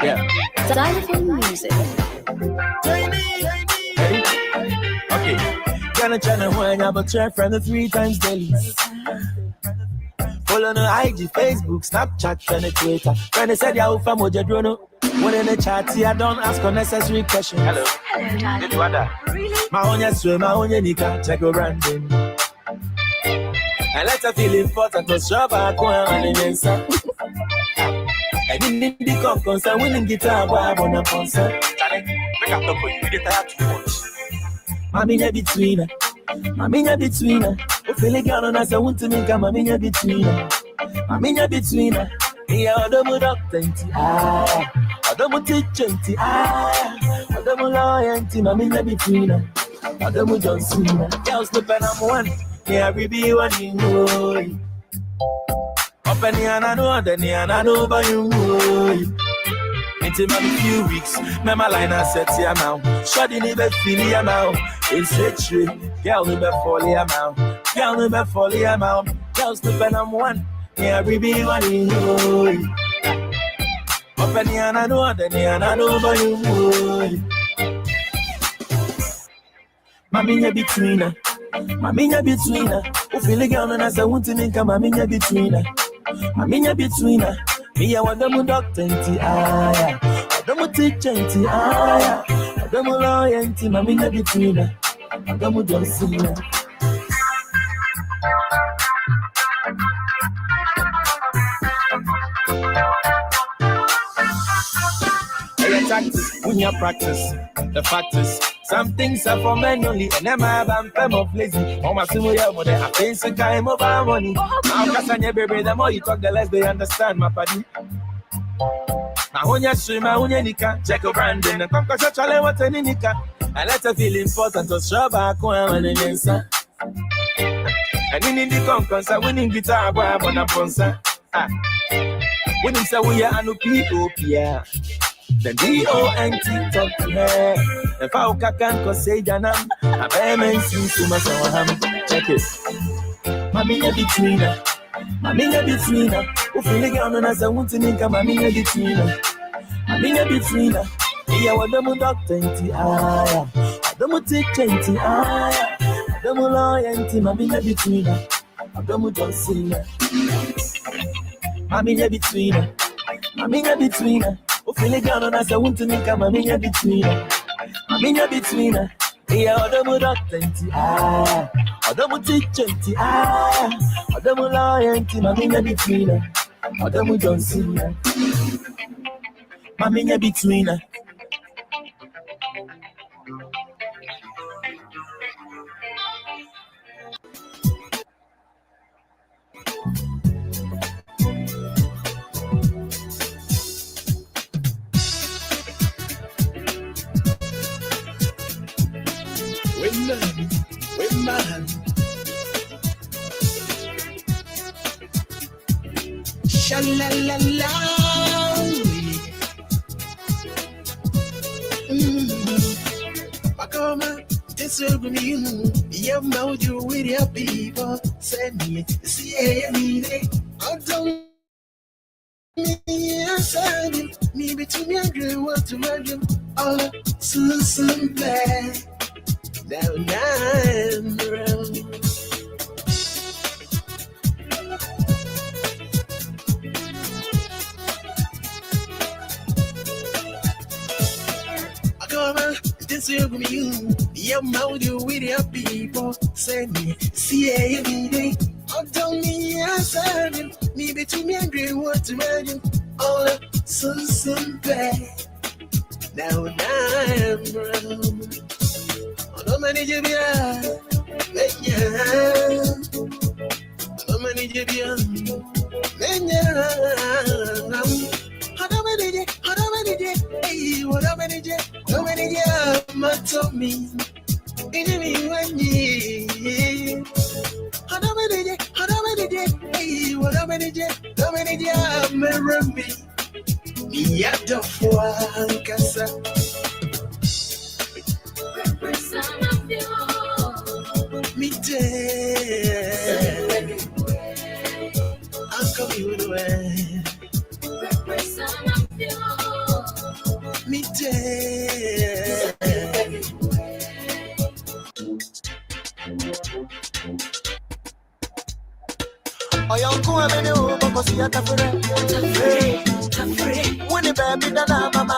Yeah. Xylophone music. Okay. Gonna when I but your friend 3 times daily. Follow no IG, Facebook, Snapchat, and Twitter. When they said you're from Ojadrono, when in the chat, I don't ask unnecessary questions. Hello. Did you want that? Really? My own swim, my own nika, check your branding. And let her feel important, cause you're back on the inside. I didn't need the concern, winning guitar, boy, I'm on a concert. Make up the point, you get tired too much. Mamina between her, Mamina between her. Oh, feel girl on us, I want to make a Mamina between her. Mamina between her. Yeah, I don't know doctor, I don't know teacher, I don't know lawyer, Mamina between her. I don't know John Cena. Girls, the pen, I'm one. Yeah, we be one in you. Open the and I know by you. It's in a few weeks, my line I set here now. Shoddy never feel here now. It's true, girl never fall here now. Girl never fall here now. Girls the pen I'm one, yeah we be one in you. Open the and I know by you. Mamina between her, Mamina between her. Oh feel the girl and I say want to make a Mamina between her. Mamina between her. Me I want them doctor I don't teacher I don't lawyer Mamina between her. I don't John Cena. Hey, tactics, when you practice, the fact is, some things are for men only, and I'm a femme of lazy. Oh, my similar mother, I face a kind of our money. Now, Cassania, baby, the more you talk, the less they understand, my buddy. Now, when you swim, when you nika, check a branding, and come to challenge what's any nika. And let her feel important to show back when and answer. And in the conference, I winning guitar, boy, I'm on a sponsor. When you say we are no P.O.P.R. The D.O.N.T. talk to her. If I can't say Janam, a payment seems to my son. Check it. Mamina between her. Mamina between her. Who feeling on as I want to make a Mamina between her. Mamina between her. Yeah, what the doctor, I don't teach I don't lawyer, Mamina between her. I don't John Cena. Mamina between her. Mamina between her. Oh, feel girl on us, I want to make a Mamina between her. Mamina between her. Yeah, I don't doctor, I don't teacher, I don't lawyer, Mamina between her. I don't John Cena. Mamina between her. Women. Sha-la-la-la. Makoma, this will be you. You know you with your people. Send me, see me. I don't me between me and you, what to imagine. All so bad. Down around. I come on, this will be you. You know you with your people. Send me, see me day. Oh, don't me answer me between me and you, what to imagine. All so bad. Down around. No money to be on, no money to be on, how many days, me. In me when ye. How many me. Yada for Casa. Me dead. I'll come you away. Me dead. I am going to do because you are when the baby done, Mama,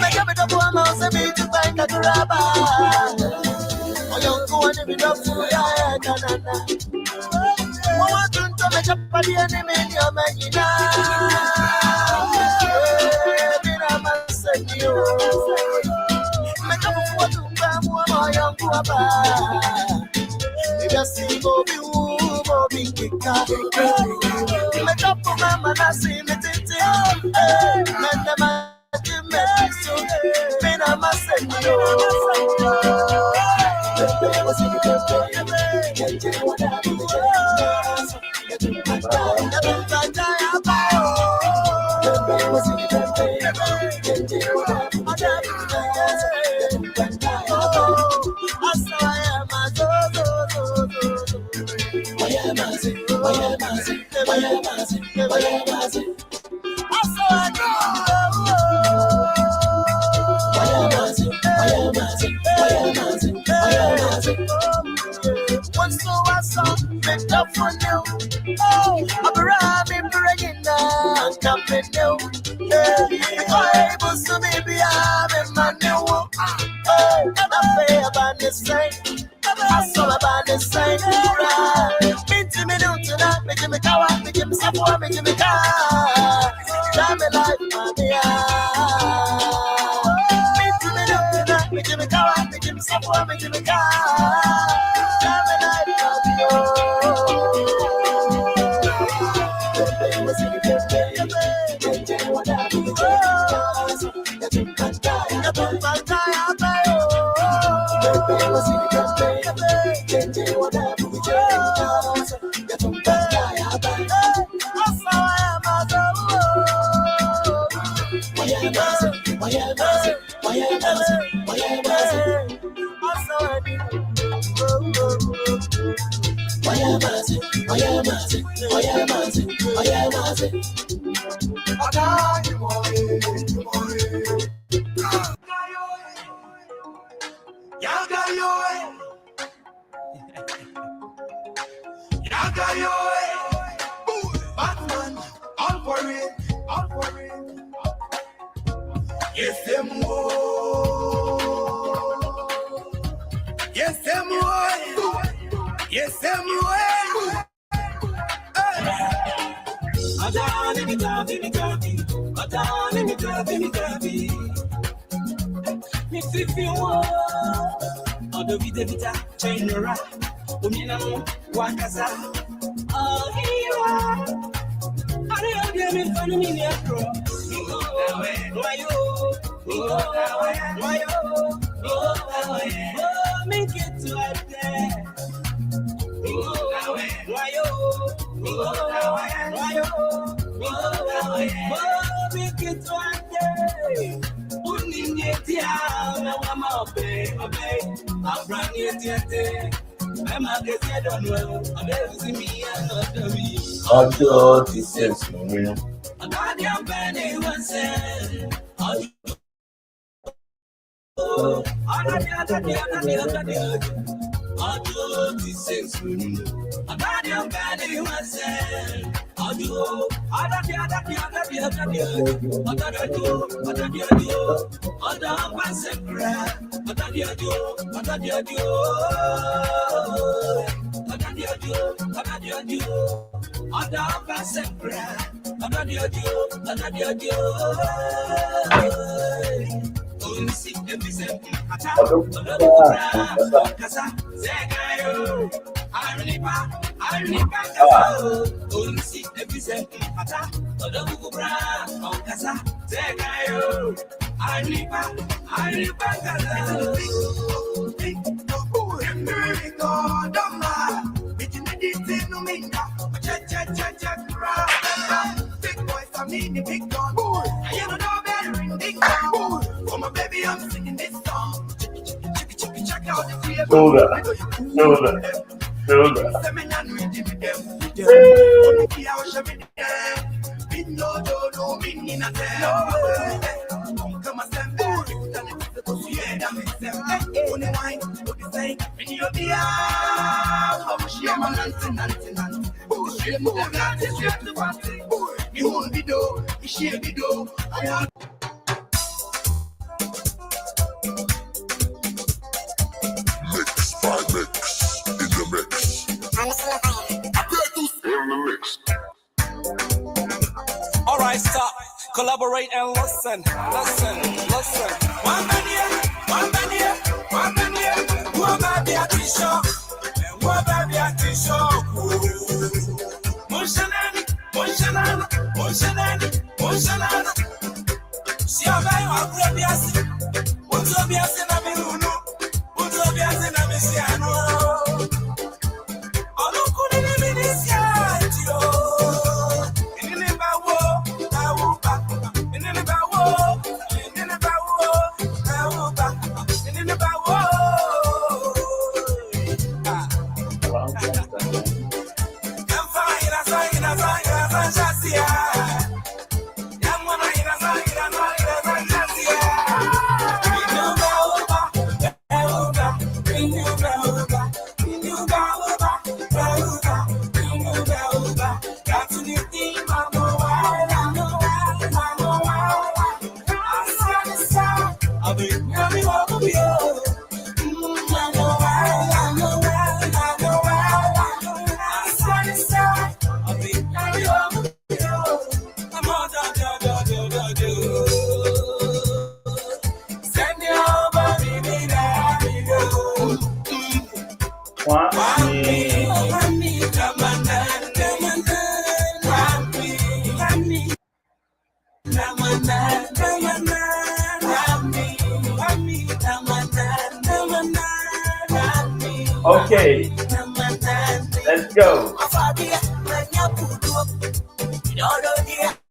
make a bit of one mouse and me to find a grabber. I am going to be the fool. I want to make up for the enemy in your man. Make up for what to come, my young papa. If you see Bobby, Bobby, make up for Mama, I see me. Man, the man, so men I must say no. Once so I saw make up for you. Oh, I'm running praying now, coming new. I'm able to maybe I'm in my new. Oh, I pay about the same. I saw about the same. Meet me new tonight, making me cow, making me support, making me car. Damn me like mommy. Meet me new tonight, making me cow, making me support, making me car. Batman, all for it, all for it. Yes, them yes, them yes, them mix if you want. Odo vita vita, chainora. Umina wakaza. Oh, here I am in front of me, Akro. Make it to out there. Make it to out there. Audio distance. Alright, stop. Collaborate and listen. One man here, one man here. One baby at the shop, and one baby at the shop. Mushanani. See a guy who Akrobeto. What's up, yes, and I'm in Uno. What's up, yes, and I'm in Siano. Oh, look, who did it is Yatio. In the Bawo, in the Bawo, in the Bawo, in the Bawo. I'm fine, Okay, let's go.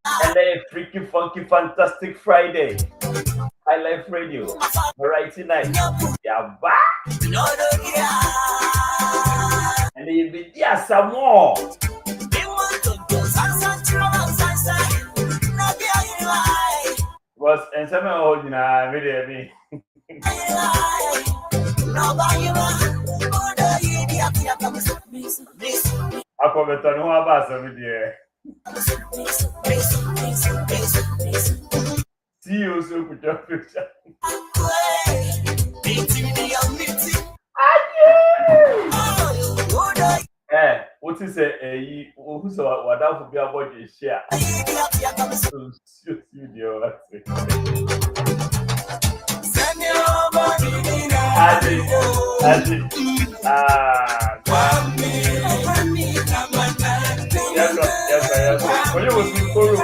And then a freaky, funky, fantastic Friday. I Life Radio, variety night. Yeah, back. And then you be there some more. Was and some holding a video. Akrobeto no abasa me there. See you so put your picture. What is a who's what that would be about your share? So shoot you the yes. When you was in Koro,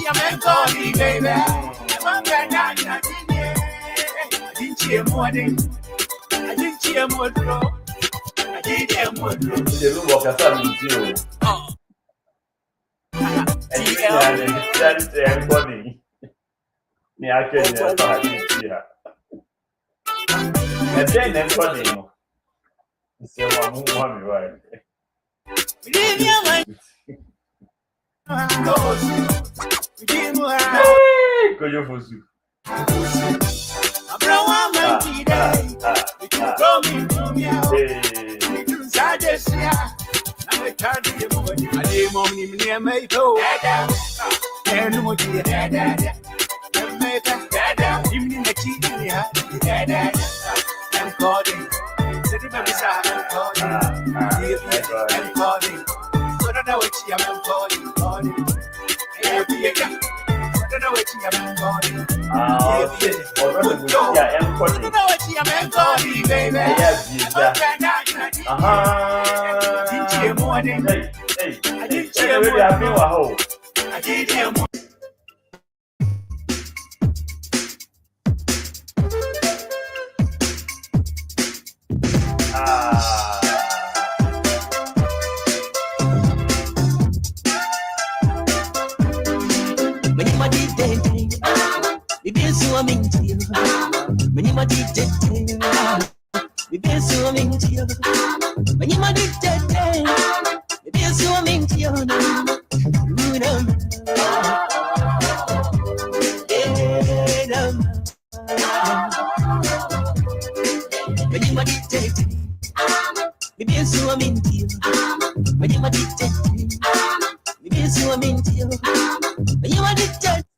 you man calling, baby. I'm not didn't cheer more than I didn't cheer more draw. I didn't cheer more draw. The room of your son with you. And that's everybody. Me, I can't see her. And then everybody, say, mommy, right? Go you for soup.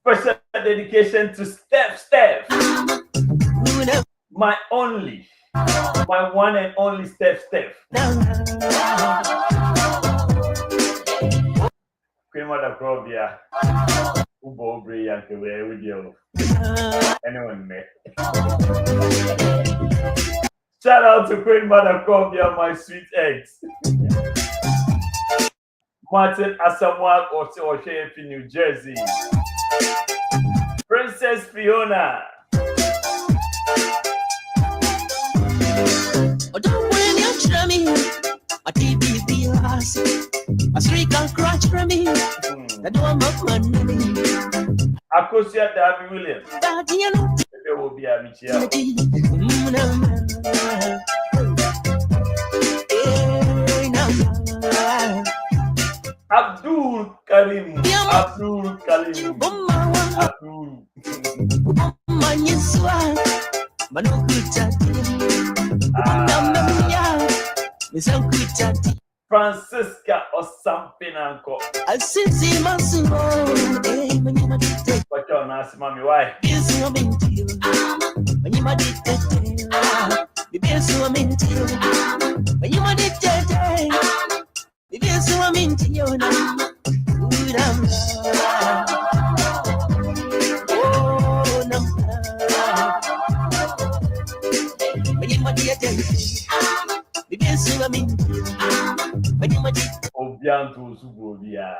Special dedication to Steph. My one and only Steph. Queen Mother Probia. Ubo Bray and Kaway with you. Anyone may. Shout out to Queen Mother Probia, my sweet eggs. Martin Asamoah Oshe in New Jersey. Princess Fiona. Akosia Darby Williams. It will be a Michelle. Abdul Karim. Francisca Osampinanko. But you're not, mommy, why? Obianto Zubovia.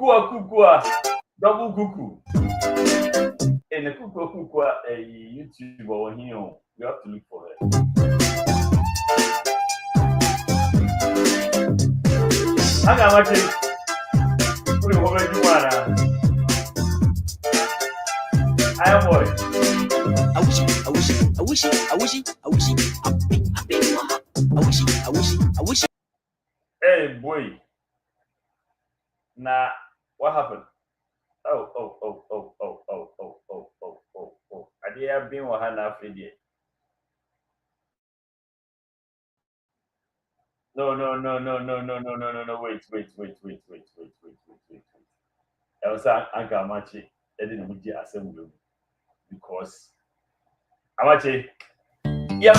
Kukua, double cuckoo. And the kukua, a YouTuber or here. You have to look for her. I got my kids. Put it over you, I am boy. I wish. Hey, boy. Nah, what happened? Oh. I did have been wahala for it. No. Wait. I was Uncle Amachi. I didn't want to assemble because Amachi. Yep.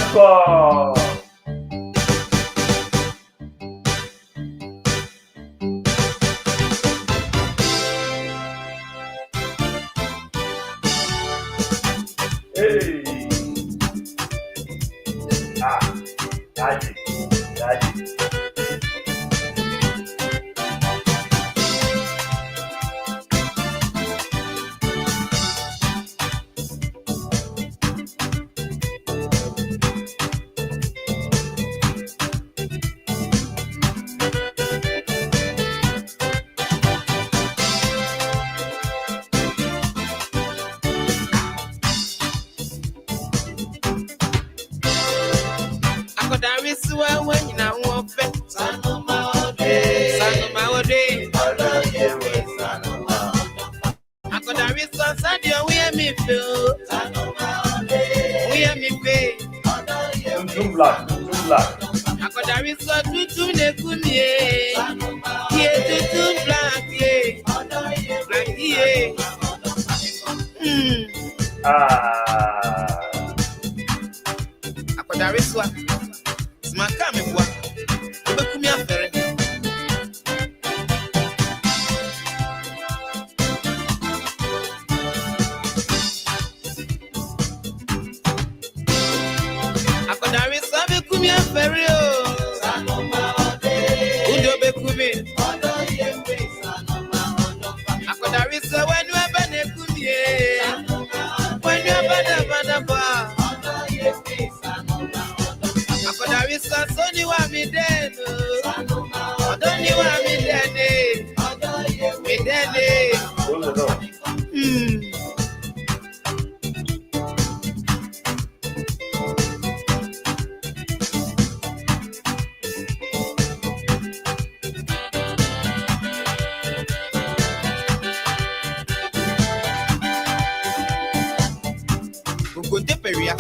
Akodarisa tutu ne kumie. Ye tutu black ye. Black ye. Akodarisa. Smaka me bua. Obekumi afere. Akodarisa bekumi afere o. Udo bekumi. Akodarisa wenu abane kumie. Wenu abane ba. Akodarisa soni wa mi deno. Odoni wa mi dene. Mi dene. Ugonde peria.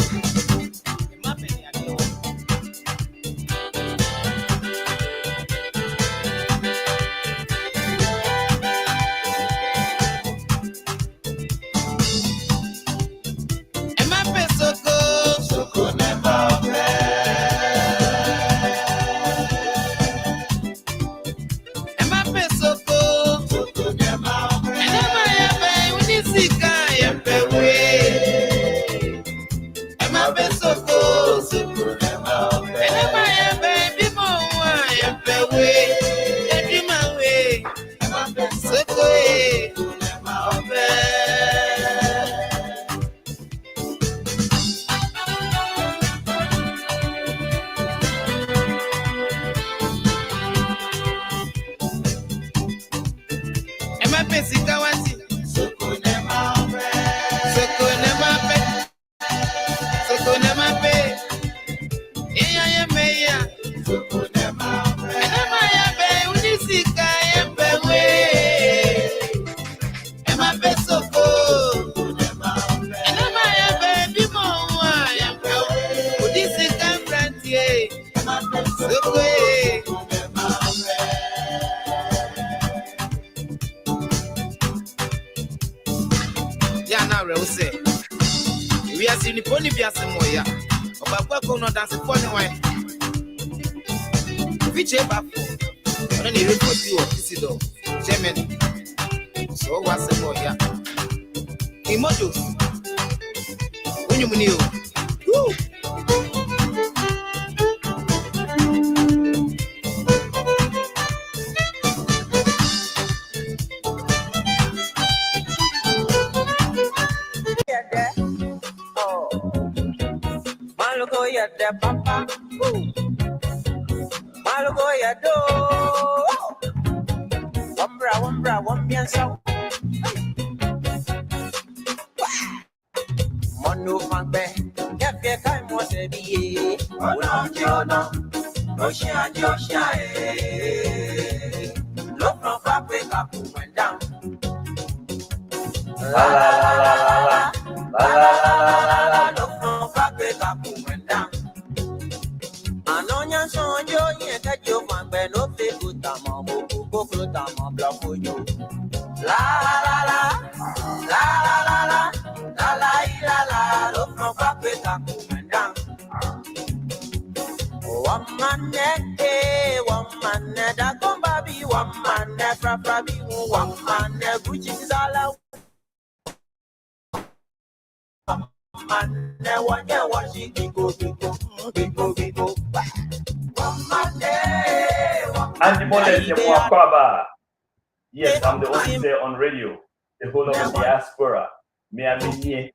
Yes, I'm the only there on radio. The whole of the diaspora. Me and me.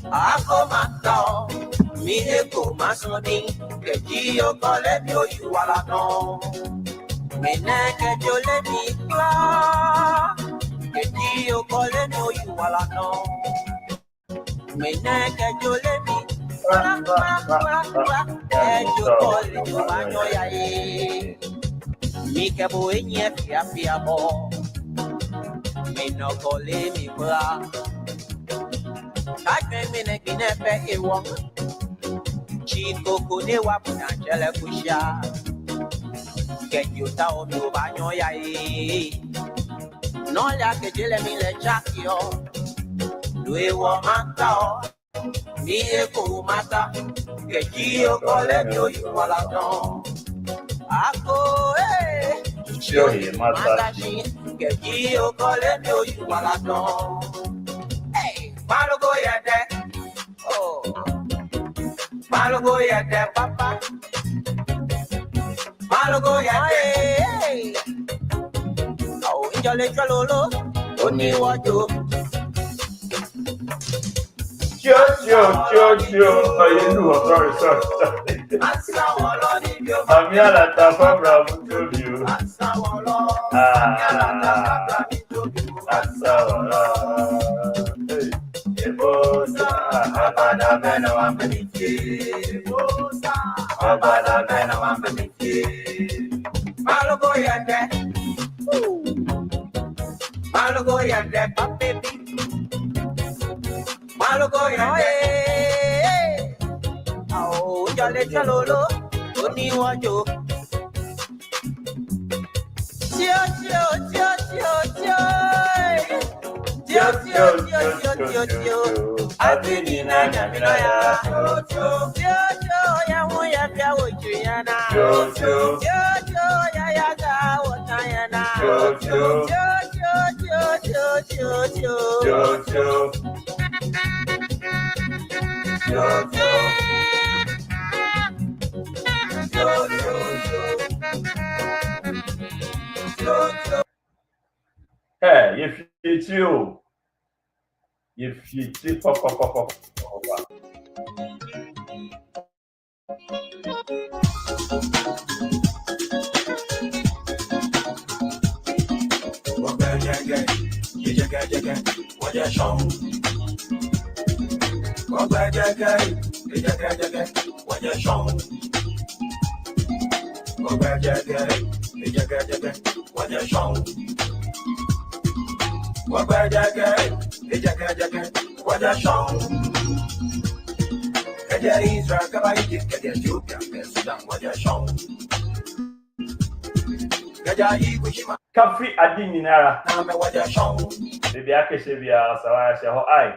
Akomato, mi eko masoni, keji o kole mi o yuwala no. Mi neke jole mi kla, you calling no you wahala no. Me neke jole me. You calling you anyoya e. Me kebo enye fia bo. Me no calling me bra. I can't mean a guinea e wong. Chico kune wapuna chele kusha. Get you down to banyoya e. No ya que jele mi le chakio. Lue wo mata o. Mi e ko mata. Que yo cole mi o wala don. Ako Chio he mata. Que yo cole mi o wala don. Hey, malo go ya de. Oh. Malo go ya de papa. Malo go ya de. Oh, injole chalolo. Oni wajo. Chio. Oh, you know, sorry. I'm here at the program to you. Oh, jale chalolo, oni wajo. Tio. Abini na nyamino ya. Tio, ya mo ya pia wochuyana. Tio, ya ga wotayana. Tio. Hey, if you papa. Kafi adininara. Baby akeshe bia sawa she ho ai.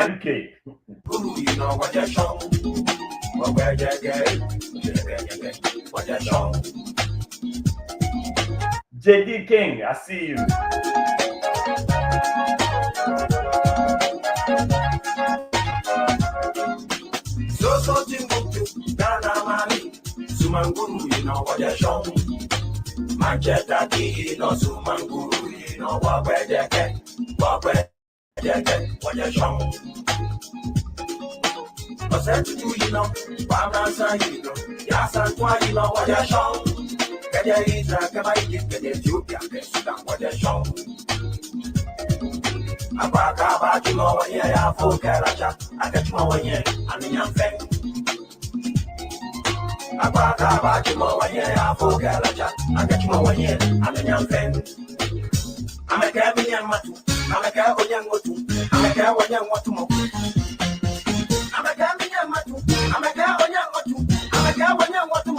MK. You know what you're shown. JD King, I see you. So Timbuktu, Ghana Mali, Sumanguru, you know what you're shown. Manchester, you know Sumanguru, you know what you're shown. Said to you, you know, Barbara, you know, Yasan, you know what you're shown. Get your ears, come I get Ethiopia, what you're shown. About you know what you're for, Karacha, I get you over here, and the young thing. About you know what you're for, Karacha, I get you over here, and the young thing. I'm a cabin young matu, I'm a cow young matu, I'm a cow young matu. I'm a cabin young matu, I'm a cow young matu, I'm a cow young matu.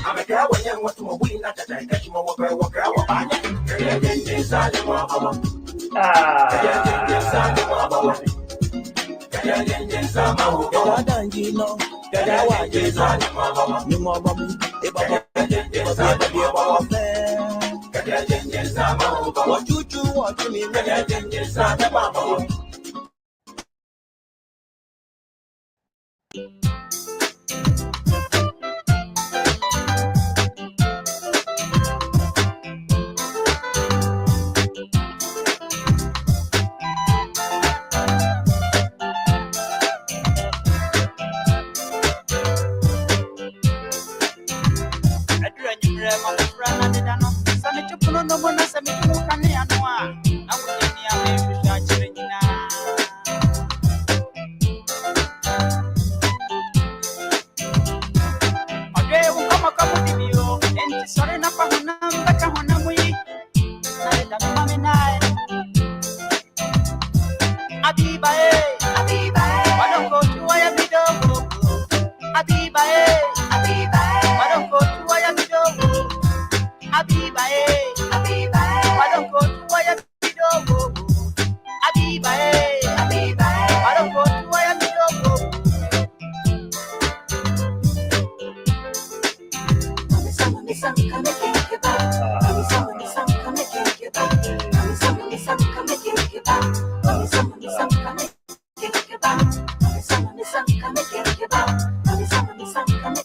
I'm a cow young matu, we not that I catch you over, walk out, inside the mama. No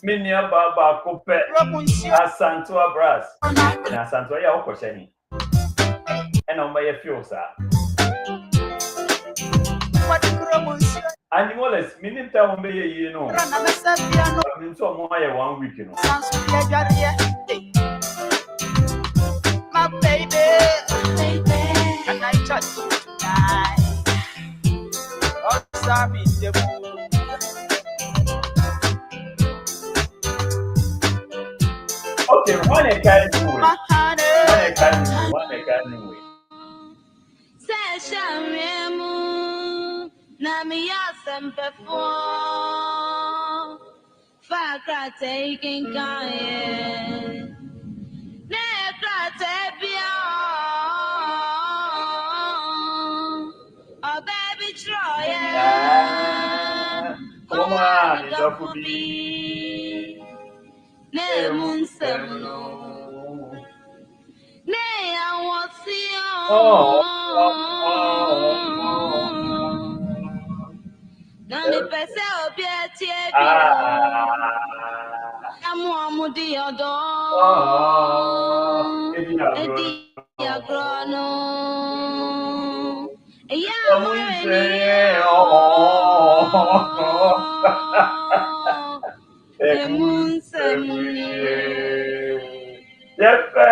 Minya baba kope asantua brass na asantua ya okoshe ni ena omba ye fiosa animals minim ta omba ye yi no minim so mo ye 1 week no my baby and I touch you tonight oh sorry okay one a kind way Seshamemu na miyasempefo fakra taking kaye nekra tebia oh baby troya come on idofubi ne munsemno ne awosio Nami pese obi etie bio. Amu amudi odo. Edi agrono. Eya amore Emunsemuni. Yepe.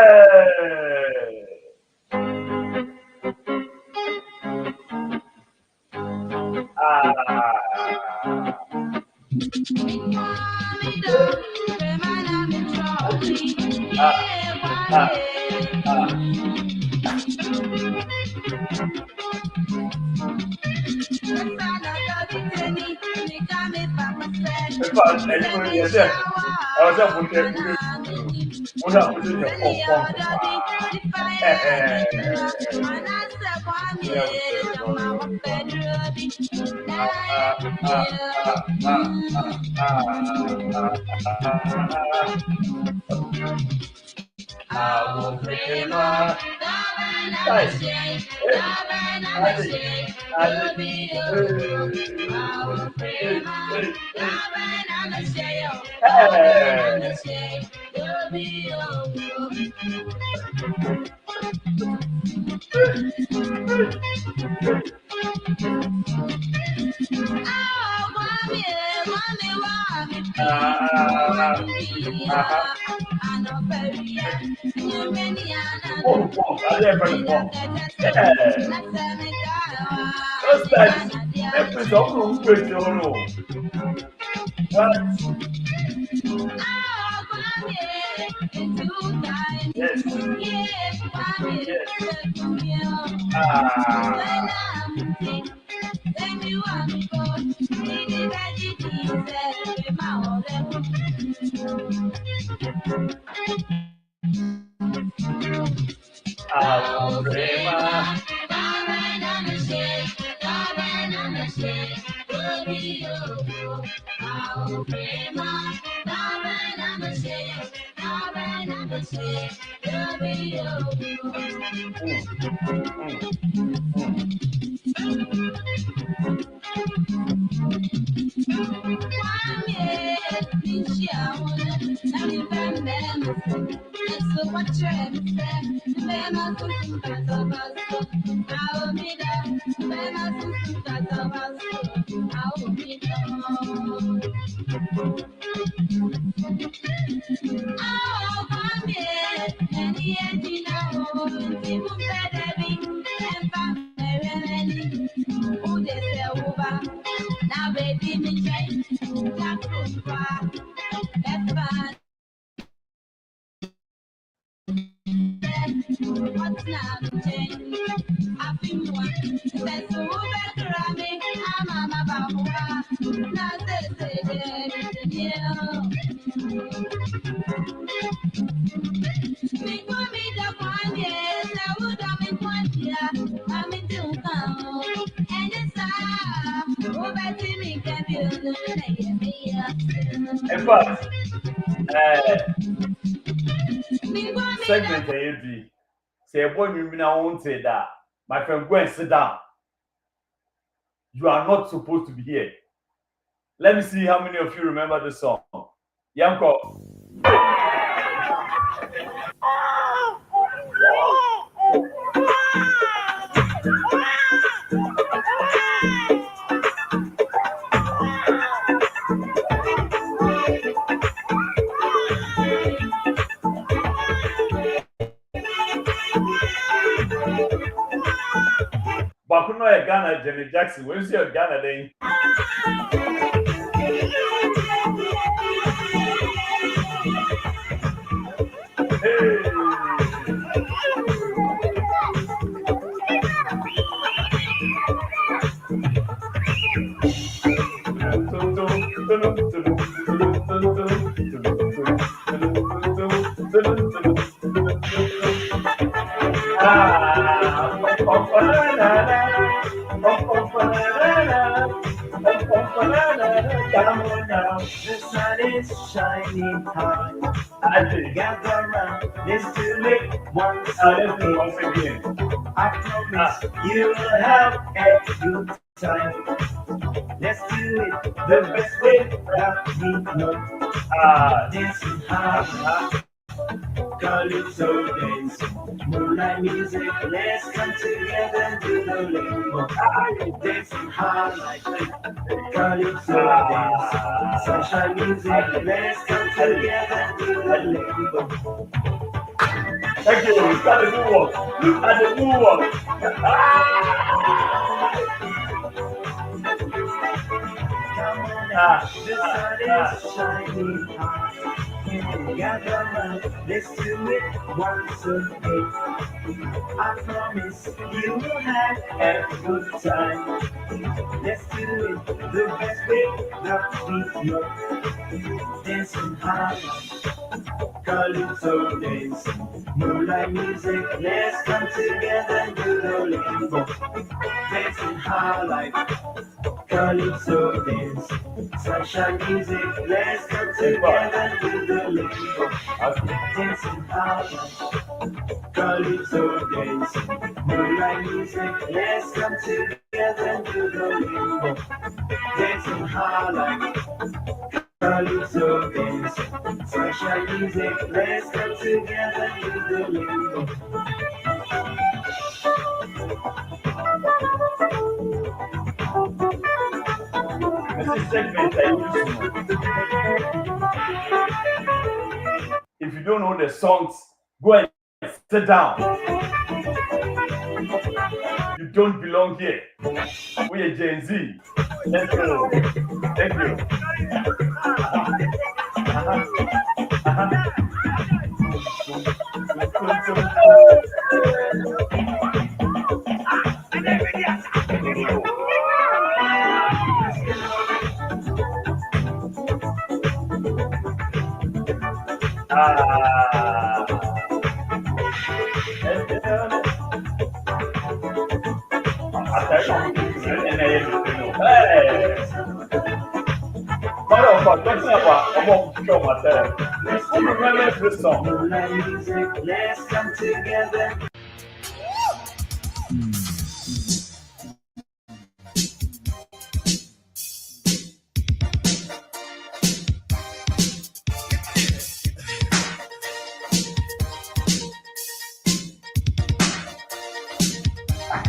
In fact, segment AD say boy me na won say that My friend, go and sit down. You are not supposed to be here. Let me see how many of you remember this song. Yanko. Bakuno e Ghana, Jenny Jackson. When you see a Ghana then? The sun is shining hard. Gather round, let's do it once again. I promise you will have a good time. Let's do it the best way that we know. Dancing hard, calypso dance, moonlight music. Let's come together and do the limbo. Dancing hard like calypso dance, sunshine music. Let's come together and do the limbo. Thank you. Look at the moonwalk. Look at the moonwalk. The sun is shining hard. Gather round, let's do it once again. I promise you will have a good time. Let's do it the best way that we know. Dancing hard, calypso dance, moonlight music. Let's come together and do the limbo. Dancing hard like calypso dance, sunshine music. Let's come together and do the limbo. Dancing hard like calypso dance, moonlight music. Let's come together and do the limbo. Dancing hard like calypso dance, sunshine music. Let's come together and do the limbo. This segment I use. If you don't know the songs, go and sit down. You don't belong here. We are Gen Z. Let's go. Thank you. Remember this song. Let's come together.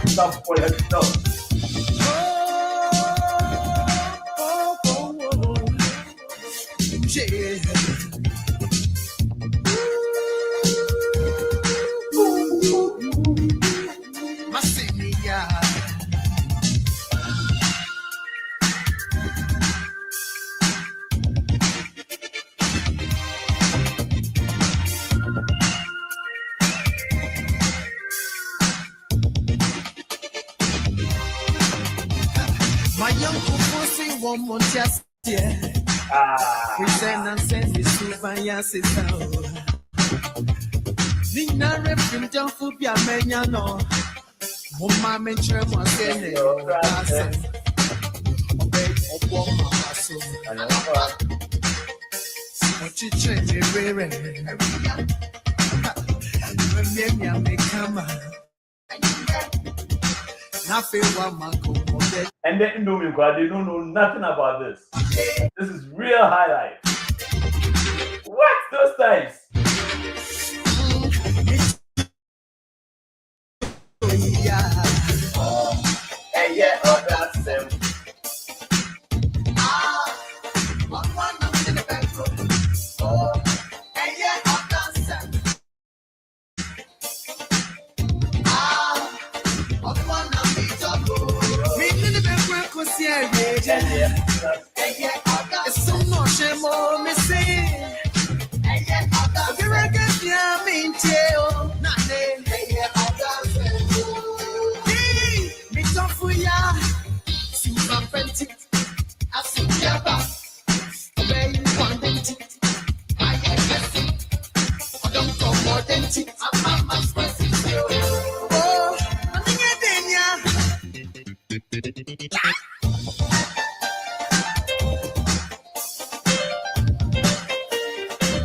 Stop for yourself. My young people say one more just yeah. Present and send this to my sister. Nina refim don't fool be a menya no. Mama mentre mo sene. Obey obo mama so. What you change me rere. Me come. And then Indomie, they don't know nothing about this. This is real high life. What those times? Hey, yeah, oh, that's them.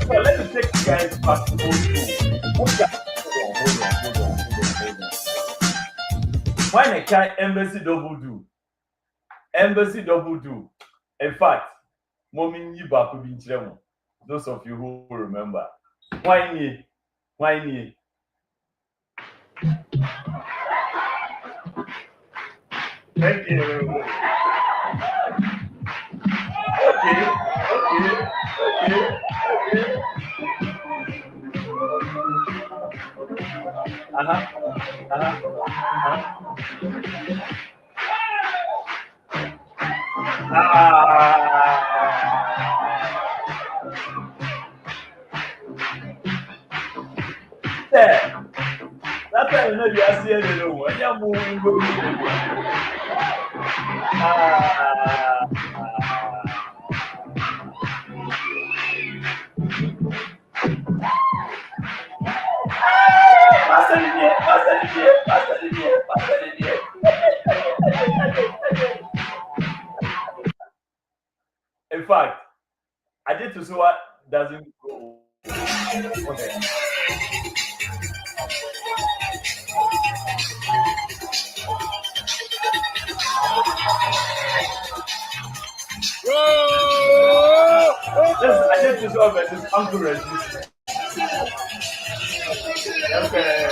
So let me take you guys back to old school. Hold on. Why not try embassy double do? Embassy double do. In fact, mommy you back in Chile. Those of you who remember. Why me? Thank you. Okay. That's why you know you are seeing the low. When you're moving, in fact, I did to see what doesn't go. Okay. I did to see versus Uncle Resist. Okay.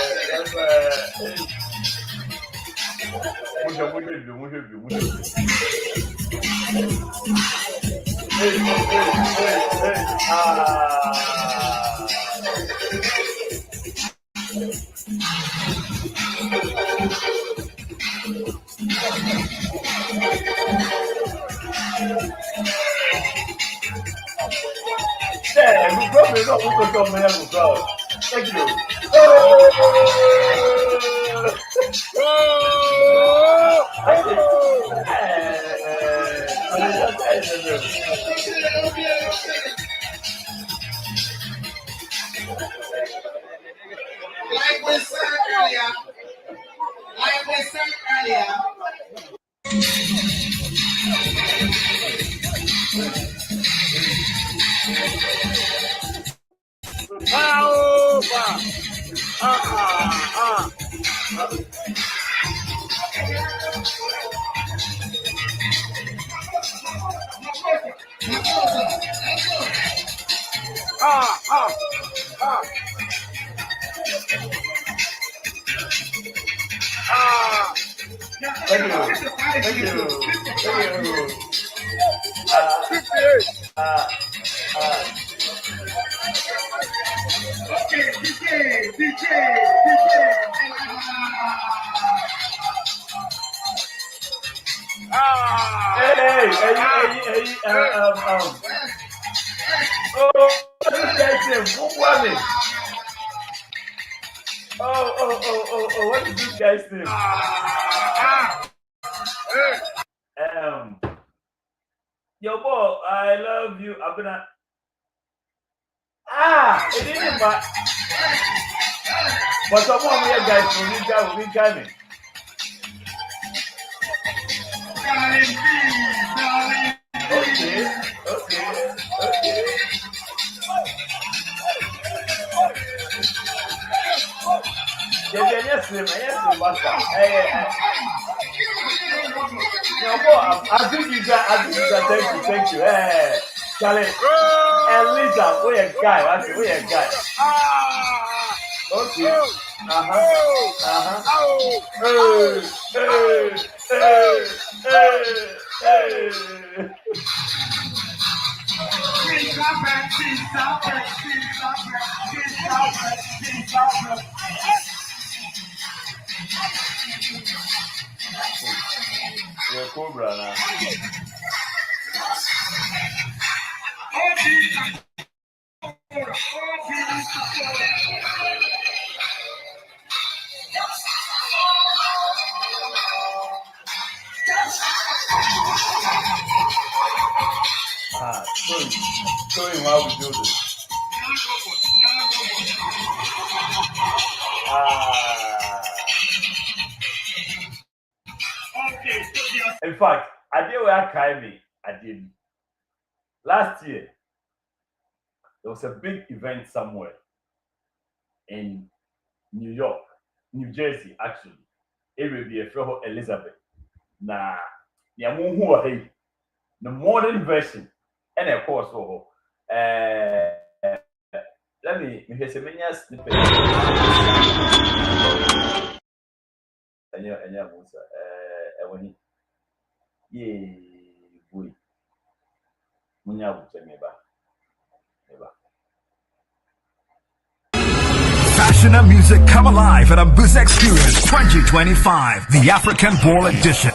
We probably not going to come here to go. Thank you. Like we said earlier. Thank you. DJ. Hey. Oh, this guy's name? Who won it? Oh, what is this guy's name? Yo, boy, I love you. I'm gonna. It didn't matter. But some more here, guys, we got it. Okay. Yes, basta. Thank you. Hey, Charlie. Elisa, we a guy. We a guy. Okay. You're Cobra now. Show him how we do this. In fact, I did where Kaimi. I did. Last year, there was a big event somewhere in New York, New Jersey, actually. It will be a fellow Elizabeth. Nah, the modern version, and of course, let me here's a mini snippet. And AMBUSA, when boy, Passion and music come alive at AMBUSA Experience 2025, the African Ball Edition.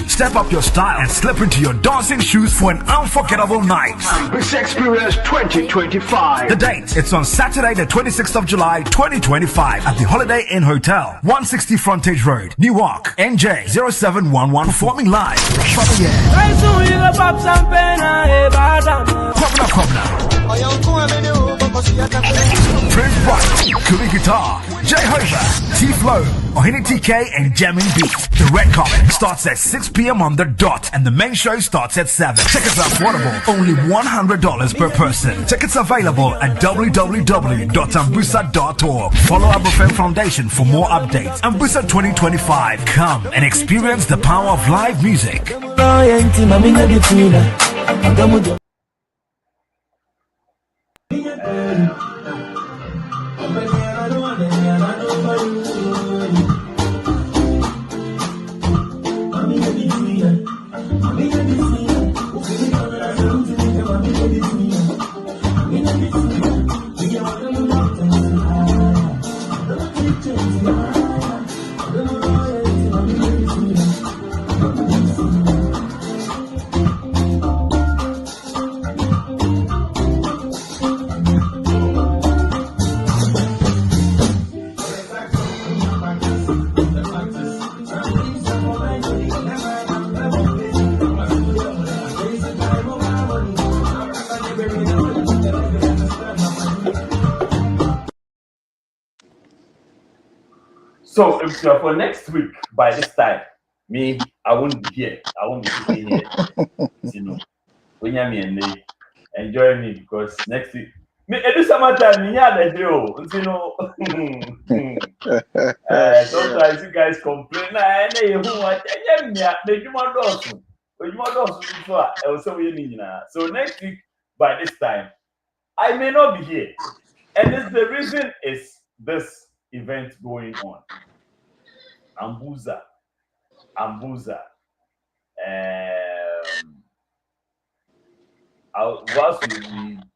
Step up your style and slip into your dancing shoes for an unforgettable night. AMBUSA Experience 2025. The date, it's on Saturday the 26th of July 2025 at the Holiday Inn Hotel, 160 Frontage Road, Newark, NJ 07111. Performing live, Kwabna. Prince Bright, Kuli Guitar, Jehovah, T-Flow, Ohini TK, and Jamming Beat. The red carpet starts at 6 p.m. on the dot, and the main show starts at 7. Tickets are affordable, only $100 per person. Tickets available at www.ambusa.org. Follow ABOFEM Foundation for more updates. AMBUSA 2025, come and experience the power of live music. So if you're for next week by this time, me, I won't be here. I won't be sitting here. You know, when you're me and they enjoy me because next week, me every summertime, me the hero. You know, sometimes you guys complain. So next week by this time, I may not be here, and the reason is this event going on. AMBUSA. Whilst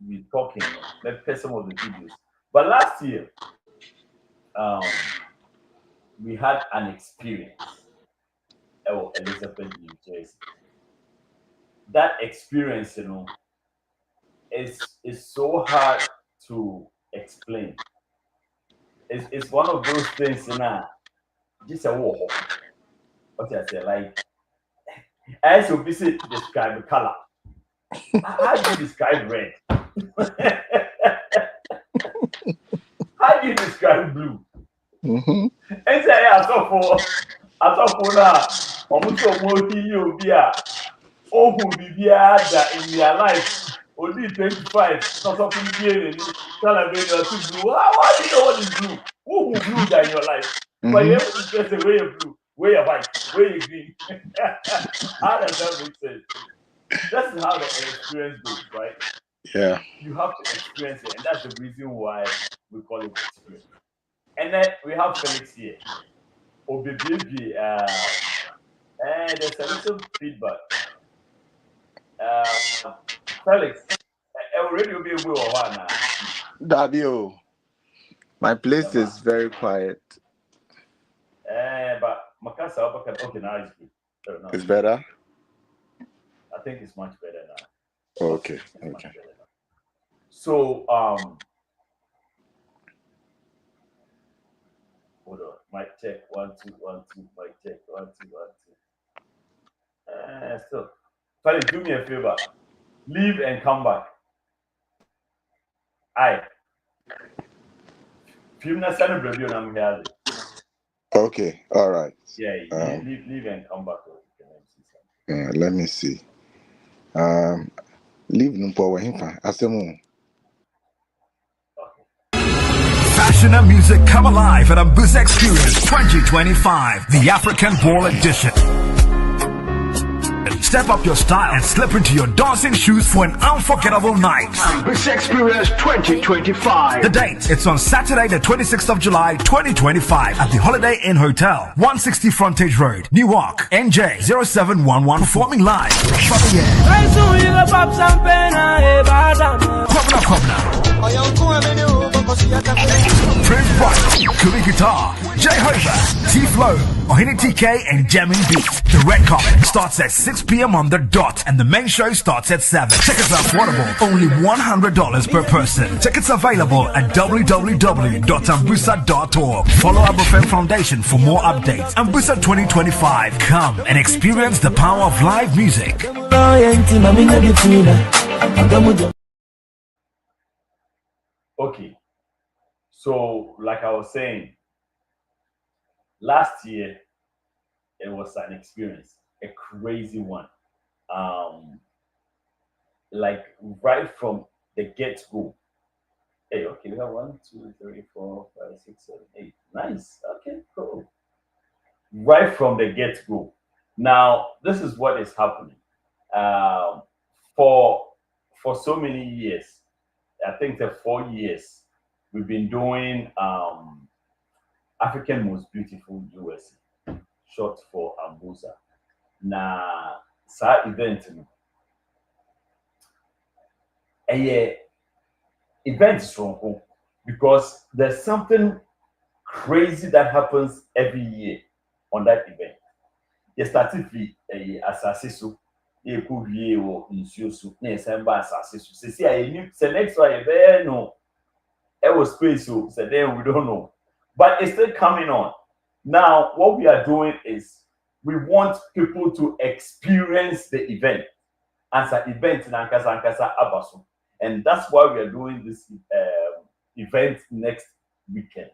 we talking, let's play some of the videos. But last year, we had an experience at Elizabeth, New Jersey. That experience, you know, is so hard to explain. It's one of those things, you know. Just a war. What I say, like, as you visit, describe the color. How do you describe red? How do you describe blue? And say, I saw for now. Almost you be oh, who be in their life. Only 25, not something here in color blue. How do you know what is blue? Who blue in your life? But you have to just a way of blue. where your bike, where you green. How does that make sense? That's how the experience goes, right? Yeah. You have to experience it, and that's the reason why we call it experience. And then we have Felix here. Oh, baby, and there's a little feedback. Felix, already will be a will one now. Daddy, oh, my place is very quiet. But Makasa, okay, now it's good. No, It's better. I think it's much better now. Okay. Okay. So, hold on. Mic check 1 2 1 2. Mic check 1 2 1 2. Still, Felix, do me a favor. Leave and come back. Aye. Film na celebrate you I'm here. Okay. All right. Yeah. Leave and come back. Let me see. Leave Numpo Wahifa. Asemu. Fashion and music come alive at AMBUSA Experience 2025, the African Ball Edition. Step up your style and slip into your dancing shoes for an unforgettable night. AMBUSA Experience 2025. The date, it's on Saturday the 26th of July 2025 at the Holiday Inn Hotel, 160 Frontage Road, Newark, NJ 07111. Performing live. Kwabna. Prince Bright, Kuli Guitar, Jay Hover, T-Flow, Ohini TK and Jamming Beat. The red carpet starts at 6 p.m. on the dot and the main show starts at 7. Tickets are affordable, only $100 per person. Tickets available at www.ambusa.org. Follow AmbuFem Foundation for more updates. AMBUSA 2025, come and experience the power of live music. Okay. So, like I was saying, last year it was an experience, a crazy one. Like right from the get-go. Hey, okay, we have 1 2 3 4 5 6 7 8. Nice. Okay, cool. Right from the get-go. Now, this is what is happening. For so many years, I think the 4 years we've been doing African Most Beautiful USA, short for AMBUSA. Na sa event event is from home because there's something crazy that happens every year on that event. You started with assassin so you could be nsuo so na esemba assassin so say I say next one you no was space so then we don't know, but it's still coming on. Now what we are doing is we want people to experience the event as an event in Ankasa Abaso, and that's why we are doing this event next weekend,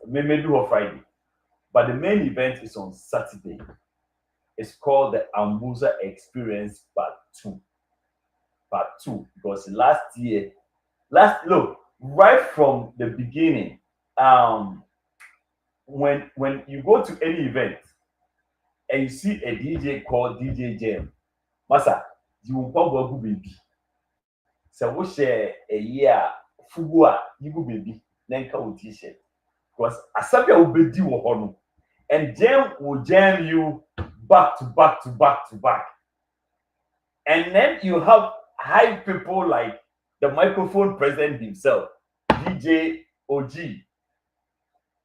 maybe on Friday, but the main event is on Saturday. It's called the AMBUSA Experience Part 2. Because last right from the beginning, when you go to any event and you see a DJ called DJ Jam, Masa, you will probably baby. So we share a year fugua, you will baby, then come with t-shirt. Because Asabia will be due and Jam will jam you back to back to back to back. And then you have high people like the microphone president himself, DJ OG,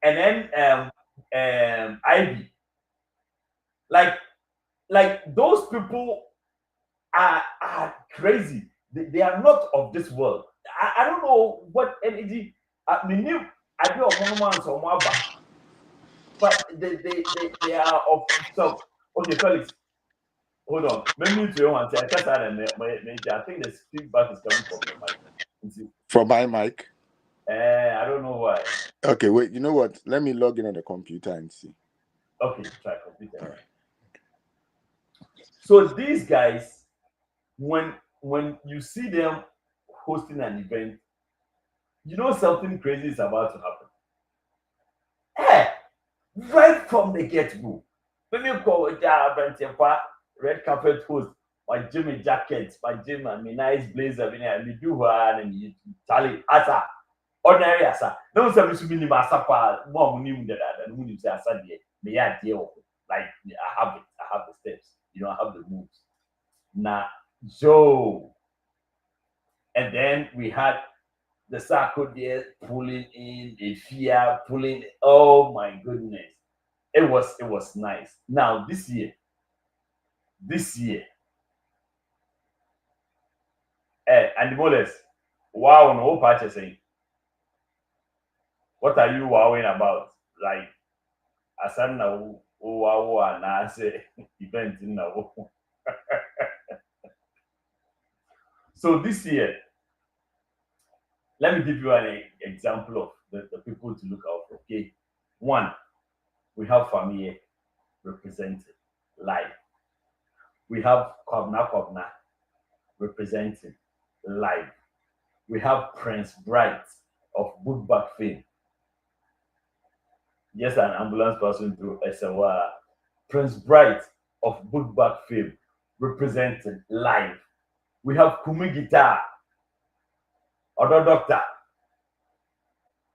and then IB. Like those people are crazy. They are not of this world. I don't know what energy. I mean, I do a one so more back, but they are of so. Okay, Felix, hold on. Maybe to you and say I think the feedback is coming from the mic. From my mic. I don't know why. Okay, wait. You know what? Let me log in on the computer and see. Okay, try computer. So these guys, when you see them hosting an event, you know something crazy is about to happen. right from the get-go. When you go with that red carpet host, my Jimmy jacket, my Jimmy, my nice blazer, me do her and you tally asa. Ordinary asa. No one says to me, Masapa, more money than that, and who you say asa dear. Me idea like I have it, I have the steps, I have the moves. Now, Joe. And then we had the circle there pulling in, a fear pulling. Oh my goodness. It was nice. Now this year, and the molest, wow, no patch saying. What are you wowing about? Like Asana wow and I say event in now. So this year, let me give you an example of the people to look out for. Okay. One, we have Famille represented live. We have Kovna representing live. We have Prince Bright of Bootback fame. Yes, an ambulance passing through SWR. Prince Bright of Bootback fame representing live. We have Kumi Guitar, other doctor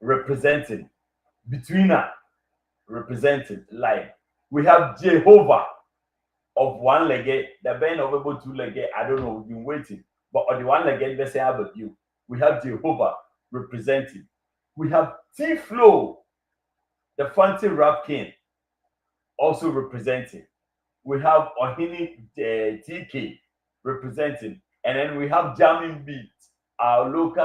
representing. Betweener representing live. We have Jehovah of one legged, the band of about two legged. I don't know, we've been waiting. But on the one legged, let's say about you. We have Jehovah representing. We have T-Flow, the fancy rap king, also representing. We have Ohini TK representing. And then we have Jamming Beat, our local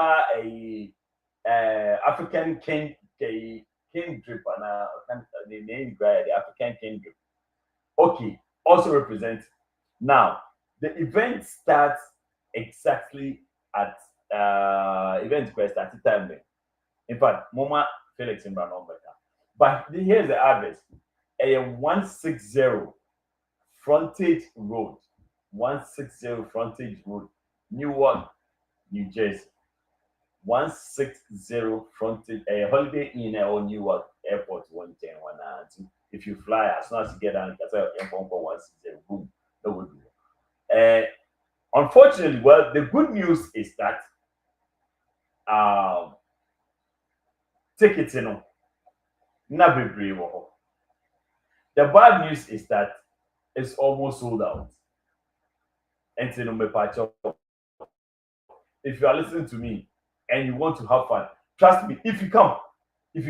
African king drip, and the name the African king drip. Okay, also represent. Now, the event starts exactly at event quest at the time. In fact, Moma Felix in Brandon better. But here's the address: a 160 Frontage Road, 160 Frontage Road, Newark, New Jersey. 160 Frontage, a Holiday Inn or Newark Airport 110 192. If you fly, as soon as you get down, you can say 160, boom, that would be. Unfortunately, well, the good news is that tickets, not be brave. The bad news is that it's almost sold out. And if you are listening to me and you want to have fun, trust me, if you come and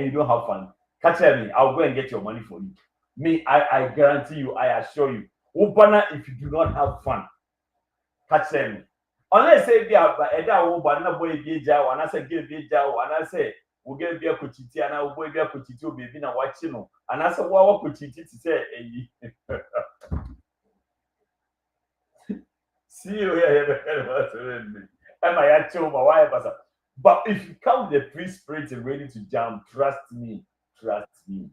you don't have fun, catch me, I'll go and get your money for you. Me, I guarantee you, I assure you, Obana, if you do not have fun, catch me. Unless say they are Obana boy Gija, when I say give Gija, when I say we get beer kuchiti and I boy beer kuchiti baby na watching no, and I say what kuchiti to say see you here. Am I actually my wife? But if you come with a free spirit and ready to jump, trust me,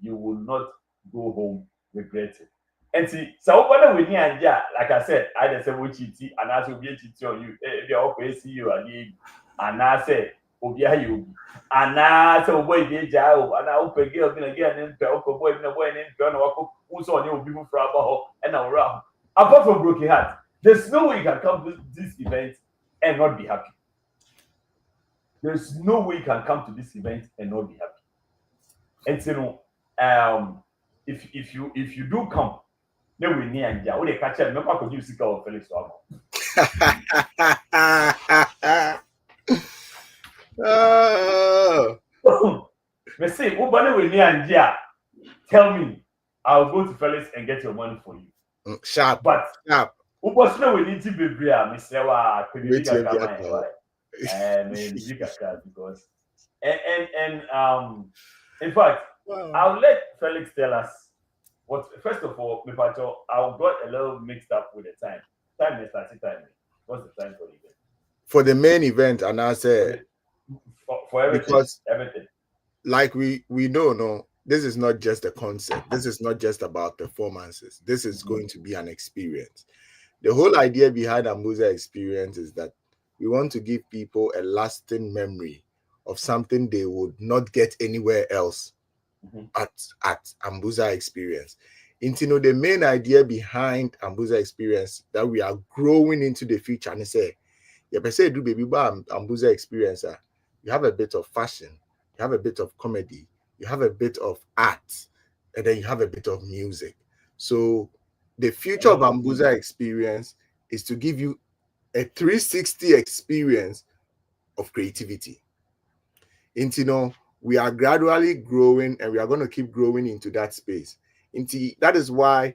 you will not go home regretting. And see, so when we need like I said, I just say we cheat and I will be cheating on you. If you're okay, see you again, and I say, Obia you, and I say, boy, be jail, and I will pay girl again, and boy, and who's on you, people from and around. Apart from broken heart, there's no way you can come to this event and not be happy. There's no way you can come to this event and not be happy. And so, if you do come, then we need and yeah, we catch up. Remember, could you see our Felix me say, Ubane we need and yeah, tell me, I'll go to Felix and get your money for you. Sharp, but sharp. Ubosna we need to be bria, Mr. Wa, could you because and in fact, wow. I'll let Felix tell us what. First of all, I got a little mixed up with the time. Time is 30 time. What's the time for the event? For the main event, and I said for everything, because everything. Like we know, no, this is not just a concert. This is not just about performances. This is going to be an experience. The whole idea behind AMBUSA experience is that we want to give people a lasting memory of something they would not get anywhere else at AMBUSA experience. Into the main idea behind AMBUSA experience that we are growing into the future and say, yeah, but say do baby AMBUSA experience. You have a bit of fashion, you have a bit of comedy, you have a bit of art, and then you have a bit of music. So the future of AMBUSA experience is to give you a 360 experience of creativity. Into we are gradually growing and we are going to keep growing into that space. That is why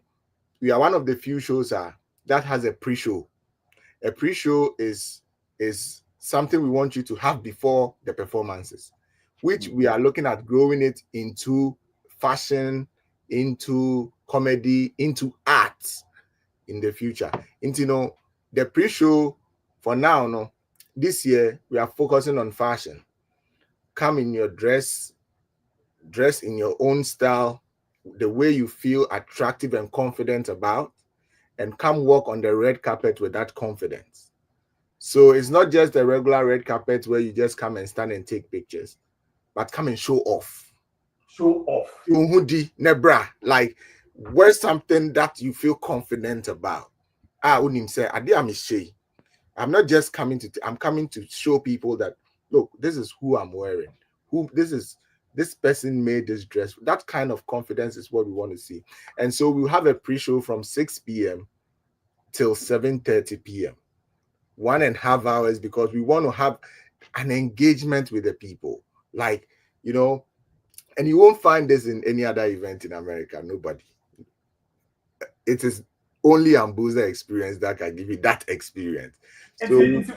we are one of the few shows that has a pre-show. A pre-show is something we want you to have before the performances, which we are looking at growing it into fashion, into comedy, into arts in the future. The pre-show for now, this year we are focusing on fashion. Come in your dress in your own style, the way you feel attractive and confident about, and come walk on the red carpet with that confidence. So it's not just a regular red carpet where you just come and stand and take pictures, but come and show off. Show off. Nebra, like wear something that you feel confident about. Unim say, I'm not just coming I'm coming to show people that, look, this is who I'm wearing. This person made this dress. That kind of confidence is what we want to see. And so we'll have a pre-show from 6 p.m. till 7:30 p.m. 1.5 hours, because we want to have an engagement with the people. Like, and you won't find this in any other event in America. Nobody. It is only AMBUSA experience that can give you that experience. So it's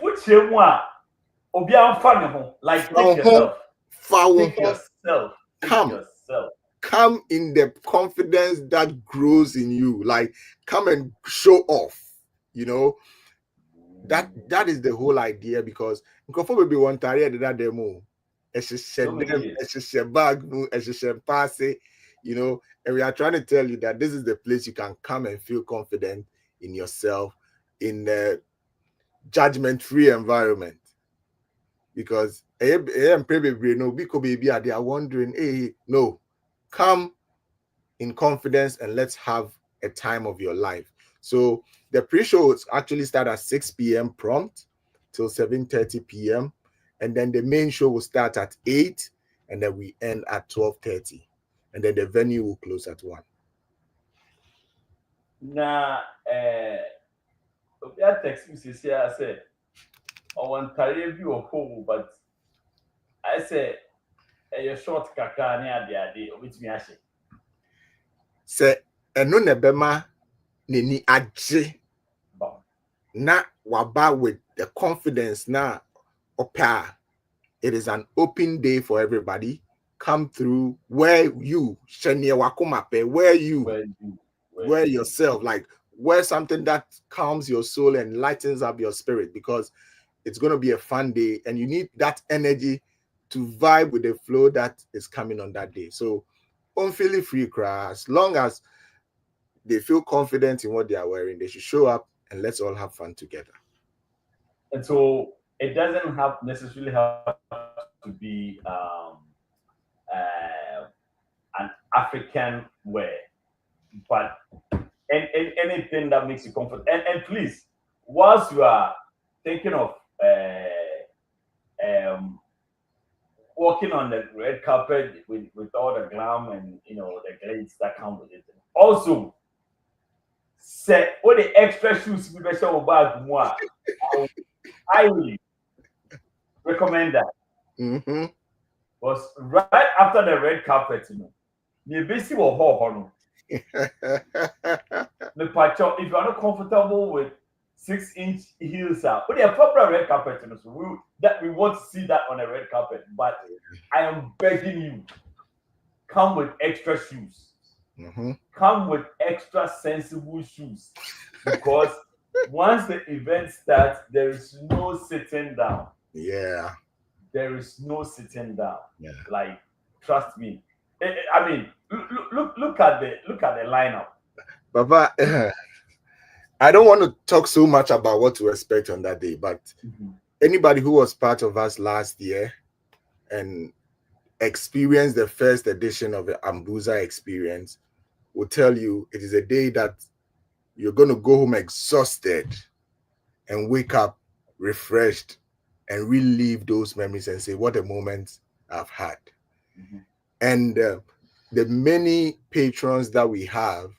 like take yourself. Take yourself. Come in the confidence that grows in you. Like, come and show off. That is the whole idea, because probably one time that demo, and we are trying to tell you that this is the place you can come and feel confident in yourself in a judgment-free environment. Because they are wondering, hey, no, come in confidence and let's have a time of your life. So the pre-shows actually start at 6 p.m. prompt till 7:30 p.m. And then the main show will start at 8, and then we end at 12:30. And then the venue will close at 1. Now, that text me says, I said, I want to view of home, but I said, a short kaka near the idea of which me I say, and no nebema ni aje na waba with the confidence na opa. It is an open day for everybody. Come through where you wear yourself, like wear something that calms your soul and lightens up your spirit, because it's going to be a fun day and you need that energy to vibe with the flow that is coming on that day. So don't feel free, cry. As long as they feel confident in what they are wearing, they should show up and let's all have fun together. And so it doesn't necessarily have to be an African wear, but anything that makes you comfortable. And please, whilst you are thinking of walking on the red carpet with all the glam and the glitz that come with it, also say what the extra shoes we better about more. I really recommend that. Because right after the red carpet, you basically will hold. If you are not comfortable with 6-inch heels, but a proper red carpet, so we want to see that on a red carpet. But I am begging you, come with extra shoes. Come with extra sensible shoes, because once the event starts, there is no sitting down. Yeah. There is no sitting down. Yeah. Like, trust me. I mean, look at the lineup. Baba, I don't want to talk so much about what to expect on that day, but anybody who was part of us last year and experience the first edition of the AMBUSA experience will tell you it is a day that you're going to go home exhausted and wake up refreshed and relive those memories and say, what a moment I've had. And the many patrons that we have,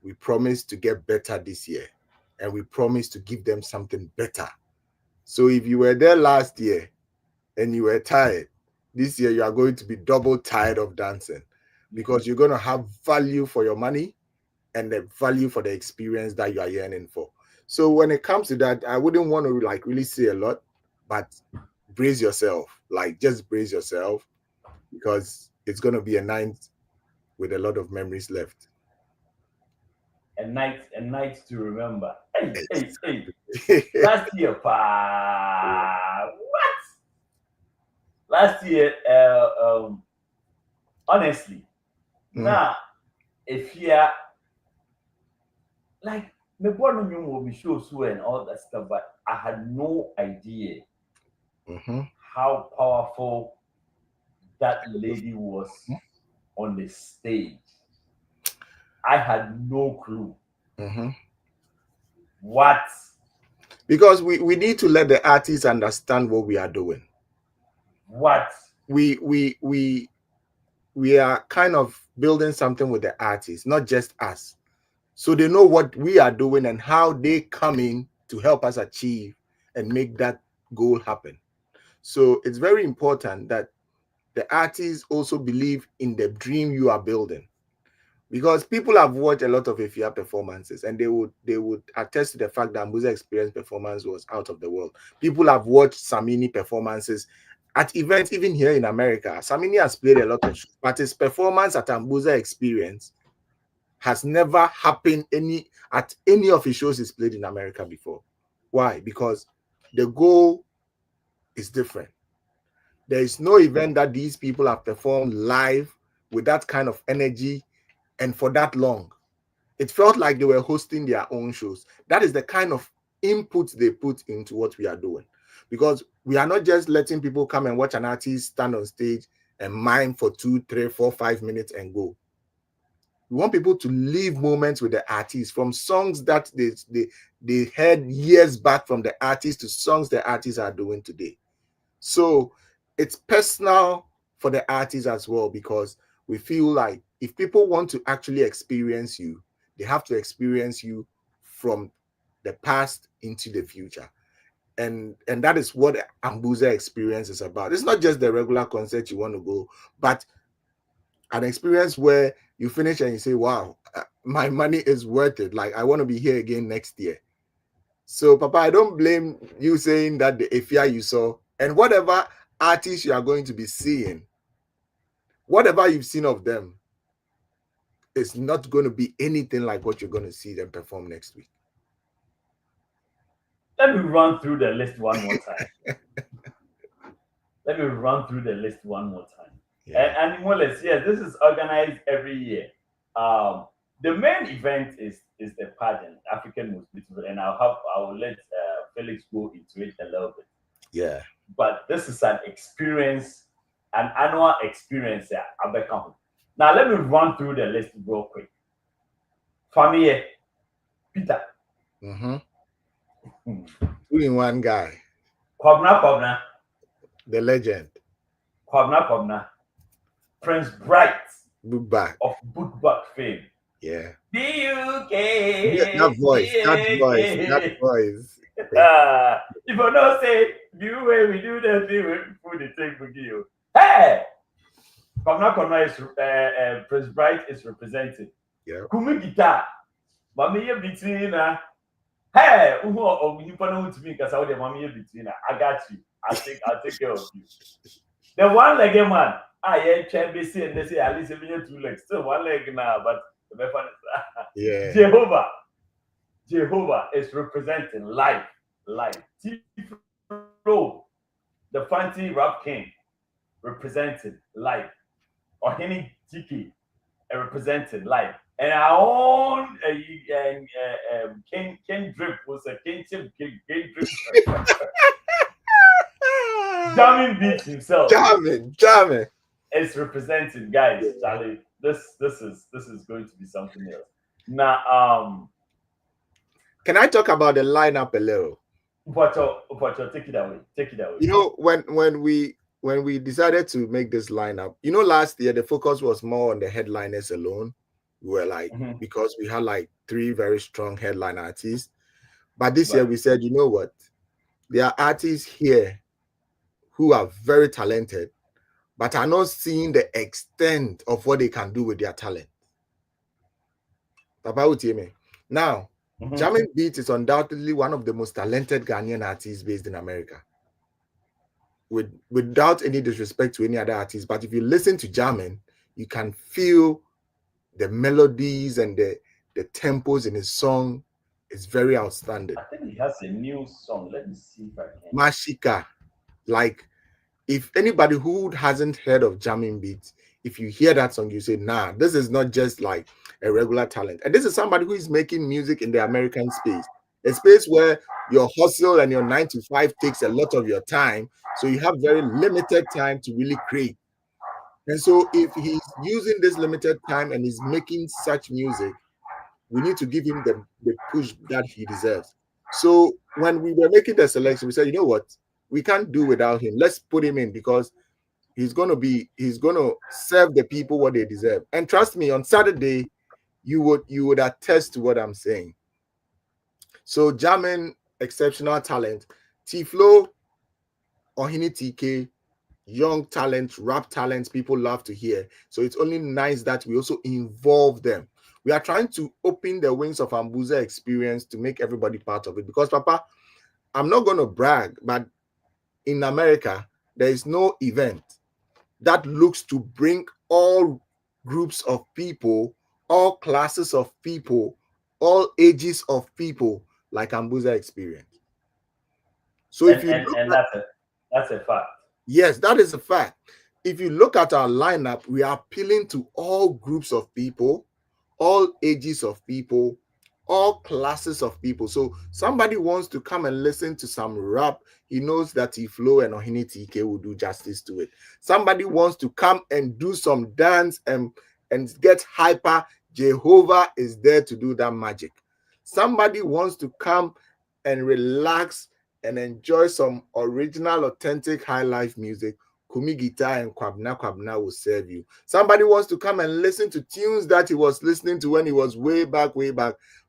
we promise to get better this year, and we promise to give them something better. So if you were there last year and you were tired, this year you are going to be double tired of dancing, because you're going to have value for your money and the value for the experience that you are yearning for. So when it comes to that, I wouldn't want to like really say a lot, but brace yourself, like just brace yourself, because it's going to be a night with a lot of memories left. A night to remember. Hey. Last year, what? Last year, honestly, now, if you're like, me born you will be show and all that stuff, but I had no idea how powerful that lady was on the stage. I had no clue. What? Because we need to let the artists understand what we are doing. What? We are kind of building something with the artists, not just us. So they know what we are doing and how they come in to help us achieve and make that goal happen. So it's very important that the artists also believe in the dream you are building, because people have watched a lot of Efia performances and they would attest to the fact that AMBUSA Experience performance was out of the world. People have watched Samini performances at events, even here in America. Samini has played a lot of shows, but his performance at AMBUSA Experience has never happened at any of his shows he's played in America before. Why? Because the goal is different. There is no event that these people have performed live with that kind of energy and for that long. It felt like they were hosting their own shows. That is the kind of input they put into what we are doing, because we are not just letting people come and watch an artist stand on stage and mime for 2, 3, 4, 5 minutes and go. We want people to live moments with the artists, from songs that they heard years back from the artists to songs the artists are doing today. So it's personal for the artists as well, because we feel like if people want to actually experience you, they have to experience you from the past into the future. And that is what AMBUSA Experience is about. It's not just the regular concert you want to go, but an experience where you finish and you say, wow, my money is worth it. Like, I want to be here again next year. So, Papa, I don't blame you saying that the Efia you saw and whatever artists you are going to be seeing, whatever you've seen of them, is not going to be anything like what you're going to see them perform next week. Let me run through the list one more time. Yeah. And more or less, yes, this is organized every year. The main event is the pageant, African Most Beautiful, and I will let Felix go into it a little bit. Yeah. But this is an experience, an annual experience at Abeka. Now let me run through the list real quick. Famille, Peter. 2-in-1 guy. Kobna. The legend. Kobna. Prince Bright. Bookback. Of Bookback fame. Yeah. DUK. That voice. If you don't say, the way we do that thing, we put the thing for you. Hey! Kobna is Prince Bright is represented. Yeah. Kumi guitar. Mami between hey, I got you. I'll take care of you. The one-legged man, I can't be seen. They say at least 2 legs, still 1 leg now, but yeah. Jehovah is representing life. T-Flow, the Fancy Rap King, representing life. Ohini Tiki, representing life. And our own King Drip was a King Drip. Jamming beats himself. Jamming. it's represented, guys. Charlie, this is going to be something else. Now, can I talk about the lineup a little? But take it away. Take it away. You know, when we decided to make this lineup, you know, last year the focus was more on the headliners alone. We were like, because we had like 3 very strong headline artists. But this year we said, you know what? There are artists here who are very talented, but are not seeing the extent of what they can do with their talent. Papa Utieme. Now, Jamming Beat is undoubtedly one of the most talented Ghanaian artists based in America. Without any disrespect to any other artist, but if you listen to Jamming, you can feel the melodies and the tempos in his song. It's very outstanding. I think he has a new song. Let me see if I can. Mashika. Like, if anybody who hasn't heard of Jamming Beats, if you hear that song, you say, nah, this is not just like a regular talent. And this is somebody who is making music in the American space, a space where your hustle and your 9 to 5 takes a lot of your time. So you have very limited time to really create. And so if he's using this limited time and he's making such music, we need to give him the push that he deserves. So when we were making the selection, we said, you know what? We can't do without him. Let's put him in because he's going to serve the people what they deserve. And trust me, on Saturday, you would attest to what I'm saying. So Jamming, exceptional talent. T-Flow, Ohini TK, young talent, rap talents people love to hear. So it's only nice that we also involve them. We are trying to open the wings of AMBUSA experience to make everybody part of it. Because, Papa, I'm not going to brag, but in America, there is no event that looks to bring all groups of people, all classes of people, all ages of people like AMBUSA experience. So if you look that's a fact. Yes, that is a fact. If you look at our lineup, we are appealing to all groups of people, all ages of people, all classes of people. So somebody wants to come and listen to some rap, he knows that T-Flow and Ohini TK will do justice to it. Somebody wants to come and do some dance and get hyper, Jehovah is there to do that magic. Somebody wants to come and relax and enjoy some original, authentic high life music, Kumi Guitar and Kwabna will serve you. Somebody wants to come and listen to tunes that he was listening to when he was way back.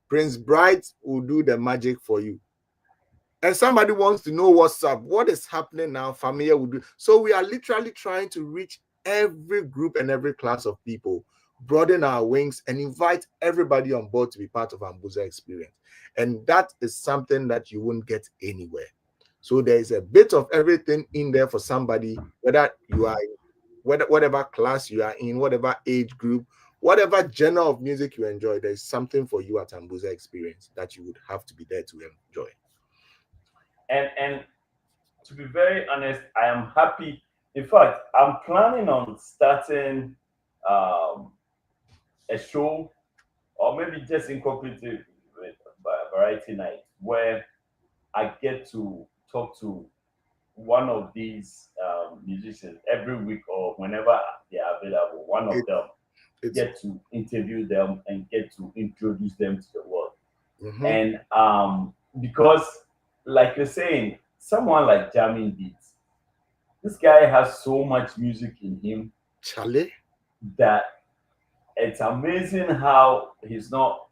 Prince Bright will do the magic for you. And somebody wants to know what's up, what is happening now, Familia will do. So we are literally trying to reach every group and every class of people, broaden our wings, and invite everybody on board to be part of AMBUSA experience. And that is something that you won't get anywhere. So there is a bit of everything in there for somebody, whether you are whatever class you are in, whatever age group, whatever genre of music you enjoy, there's something for you at AMBUSA experience that you would have to be there to enjoy. And to be very honest, I am happy. In fact, I'm planning on starting a show, or maybe just incorporate it with variety night, where I get to talk to one of these musicians every week or whenever they are available. One of them, get to interview them and get to introduce them to the world. And because, like you're saying, someone like Jamming Beats, this guy has so much music in him, Charlie, that it's amazing how he's not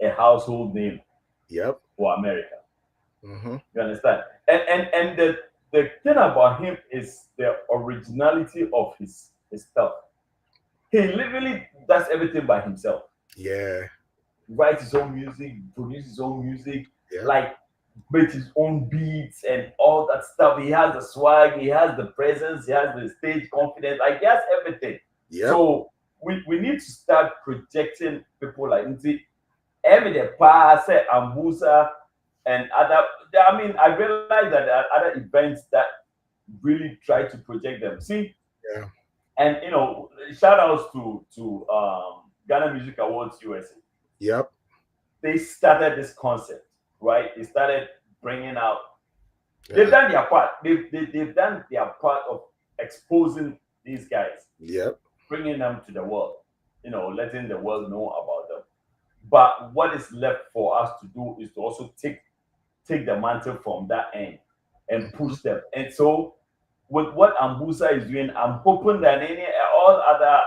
a household name. Yep. For America. You understand? And the thing about him is the originality of his stuff. He literally does everything by himself. Yeah. Writes his own music, produces his own music, like makes his own beats and all that stuff. He has the swag, he has the presence, he has the stage confidence, like he has everything. Yep. So we need to start projecting people like every day past AMBUSA and other. I mean, I realize that there are other events that really try to project them. See, and shout outs to Ghana Music Awards USA. Yep. They started this concept, right? They started bringing out. They've done their part. They've done their part of exposing these guys. Yep. Bringing them to the world, letting the world know about them. But what is left for us to do is to also take the mantle from that end and push them. And so, with what AMBUSA is doing, I'm hoping that all other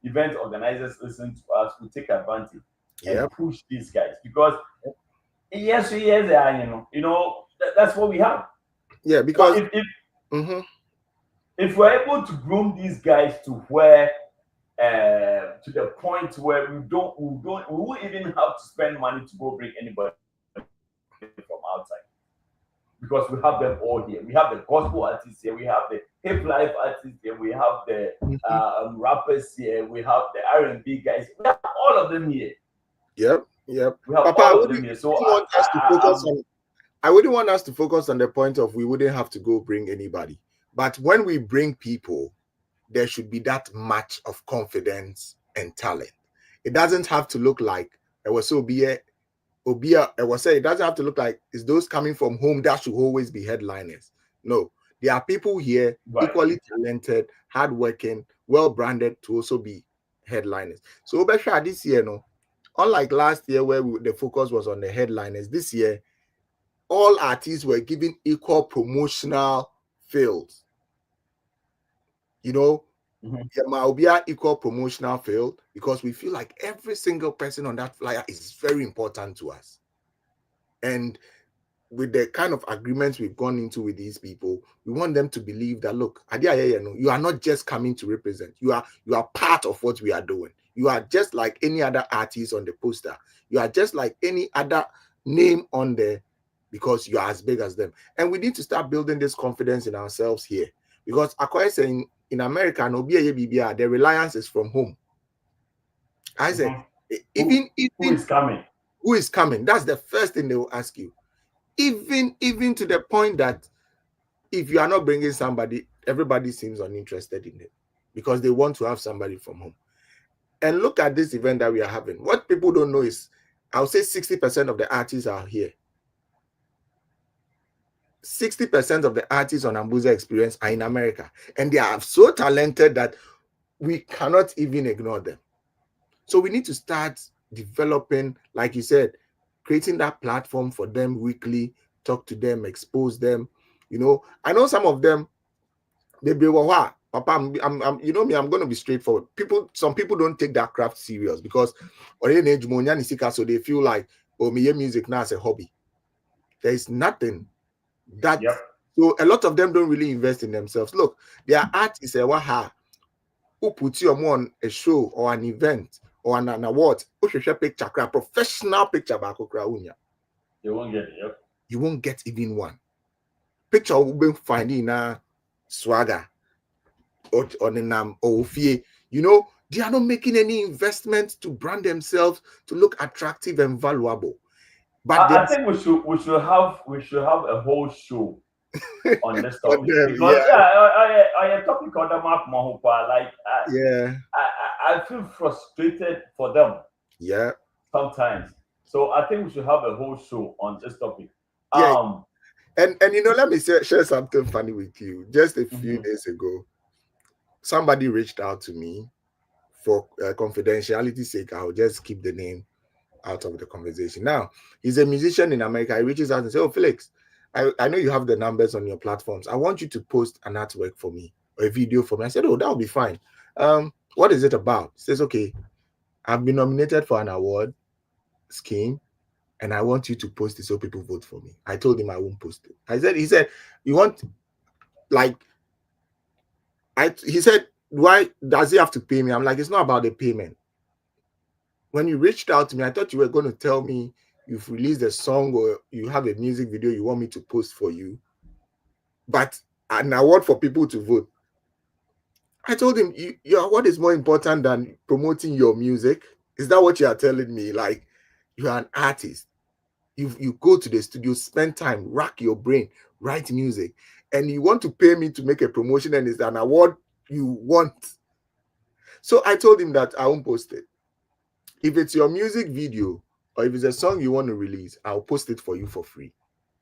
event organizers listen to us will take advantage and push these guys, because yes, that's what we have. Yeah, because if we're able to groom these guys to where to the point where we won't even have to spend money to go bring anybody from outside, because we have them all here. We have the gospel artists here, we have the hip life artists here, we have the rappers here, we have the R&B guys, we have all of them here. Yep. We have all of them here. So I wouldn't want us to focus on the point of we wouldn't have to go bring anybody. But when we bring people, there should be that match of confidence and talent. It doesn't have to look like it was it doesn't have to look like it's those coming from home that should always be headliners. No, there are people here equally talented, hardworking, well-branded to also be headliners. So this year, unlike last year where the focus was on the headliners, this year all artists were given equal promotional fields. There might be an equal promotional field, because we feel like every single person on that flyer is very important to us. And with the kind of agreements we've gone into with these people, we want them to believe that, look, you are not just coming to represent. You are part of what we are doing. You are just like any other artist on the poster. You are just like any other name on there, because you are as big as them. And we need to start building this confidence in ourselves here, because Akoya saying in America, the reliance is from home. I said, who is coming? Who is coming? That's the first thing they will ask you. Even to the point that if you are not bringing somebody, everybody seems uninterested in it, because they want to have somebody from home. And look at this event that we are having. What people don't know is, I'll say 60% of the artists are here. 60% of the artists on AMBUSA Experience are in America, and they are so talented that we cannot even ignore them. So we need to start developing, like you said, creating that platform for them weekly, talk to them, expose them. I know some of them, they be Papa, I'm I'm going to be straightforward. Some people don't take that craft serious, because so they feel like, music now is a hobby. There is nothing that. So a lot of them don't really invest in themselves. Look, their art is a wahala. Who puts you on a show or an event or an award? Picture, professional picture, you won't get it. You won't get even one. Picture will be finding a swagger or on or fee. They are not making any investment to brand themselves to look attractive and valuable. But I think we should have a whole show on this topic, because I topic on the map Mahupa, like I feel frustrated for them. Yeah. Sometimes. So I think we should have a whole show on this topic. Yeah. And let me share something funny with you. Just a few days ago, somebody reached out to me for confidentiality sake. I'll just keep the name out of the conversation. Now, he's a musician in America. He reaches out and says, "Oh, Felix, I know you have the numbers on your platforms. I want you to post an artwork for me or a video for me." I said, "Oh, that'll be fine. What is it about?" He says, "Okay, I've been nominated for an award scheme, and I want you to post it so people vote for me." I told him I won't post it. He said, "You want, like," he said, "Why does he have to pay me?" I'm like, "It's not about the payment. When you reached out to me, I thought you were going to tell me you've released a song or you have a music video you want me to post for you, but an award for people to vote." I told him, your award is more important than promoting your music. Is that what you are telling me? Like, you are an artist. You go to the studio, spend time, rack your brain, write music, and you want to pay me to make a promotion, and it's an award you want. So I told him that I won't post it. If it's your music video or if it's a song you want to release, I'll post it for you for free.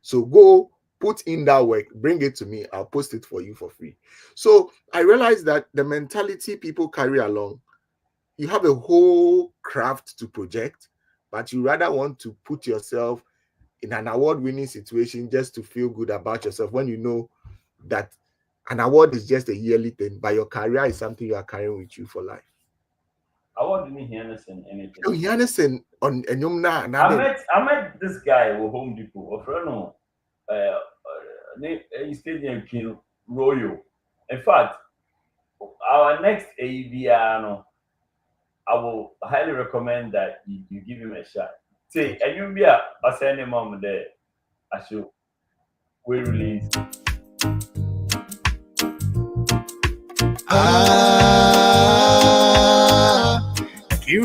So go put in that work, bring it to me, I'll post it for you for free. So I realized that the mentality people carry along, you have a whole craft to project, but you rather want to put yourself in an award-winning situation just to feel good about yourself when you know that an award is just a yearly thing, but your career is something you are carrying with you for life. Award didn't hear anything. Oh, you understand? On I met this guy with Home Depot. A friend, he stayed near King Royal. In fact, our next ABR, I will highly recommend that you give him a shot. Say, and you be a send him on there. I should we release.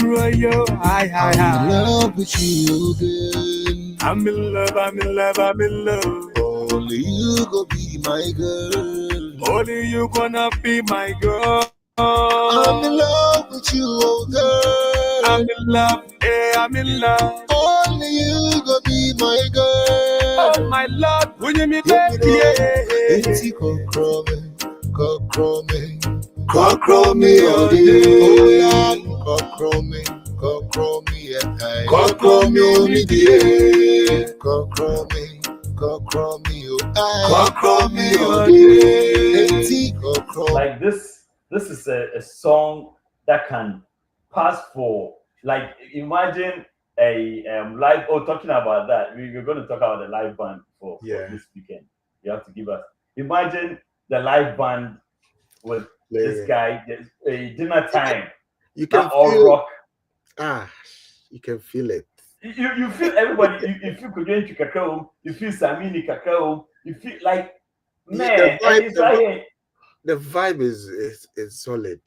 Royal, hi. I'm in love with you, girl. I'm in love. Only you go be my girl. Only you gonna be my girl. I'm in love with you, oh girl. I'm in love, I'm in love. Only you go be my girl. Oh my Lord, will you me Give baby? me the Cockroach, oh dear. Cockroach, yeah. Cockroach, only dear. Cockroach, oh dear. Like this is a song that can pass for, like, imagine a live. Oh, talking about that, we're going to talk about the live band for this weekend. You have to give us, imagine the live band with this guy, a dinner time. You can feel rock. You can feel it. You feel everybody. You feel Korean Kakao. You feel Samini Kakao. You feel like, man, the vibe is solid.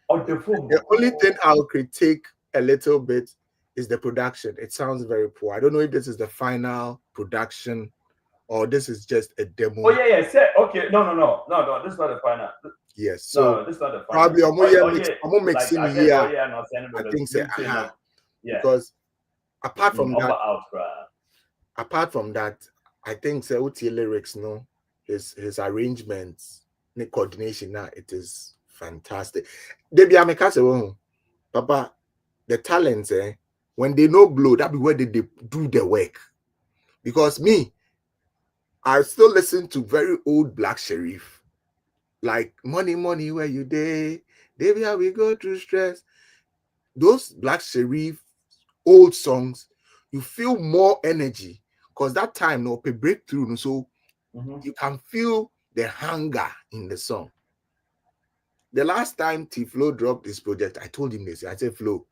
The only thing I'll critique a little bit is the production. It sounds very poor. I don't know if this is the final production or this is just a demo. Oh yeah. Okay, no. This is not the final. Yes, so this is not the final. probably I'm mixing like, here. I think so. Because apart from that, I think so. Lyrics, his arrangements, the coordination. Now it is fantastic. Papa, the talents, when they know blow, that be where they do the work. Because me, I still listen to very old Black Sherif, like Money, Where You Day, Baby, How We Go Through Stress. Those Black Sherif old songs, you feel more energy because that time a breakthrough, so you can feel the hunger in the song. The last time T Flo dropped this project, I told him this. I said, Flo,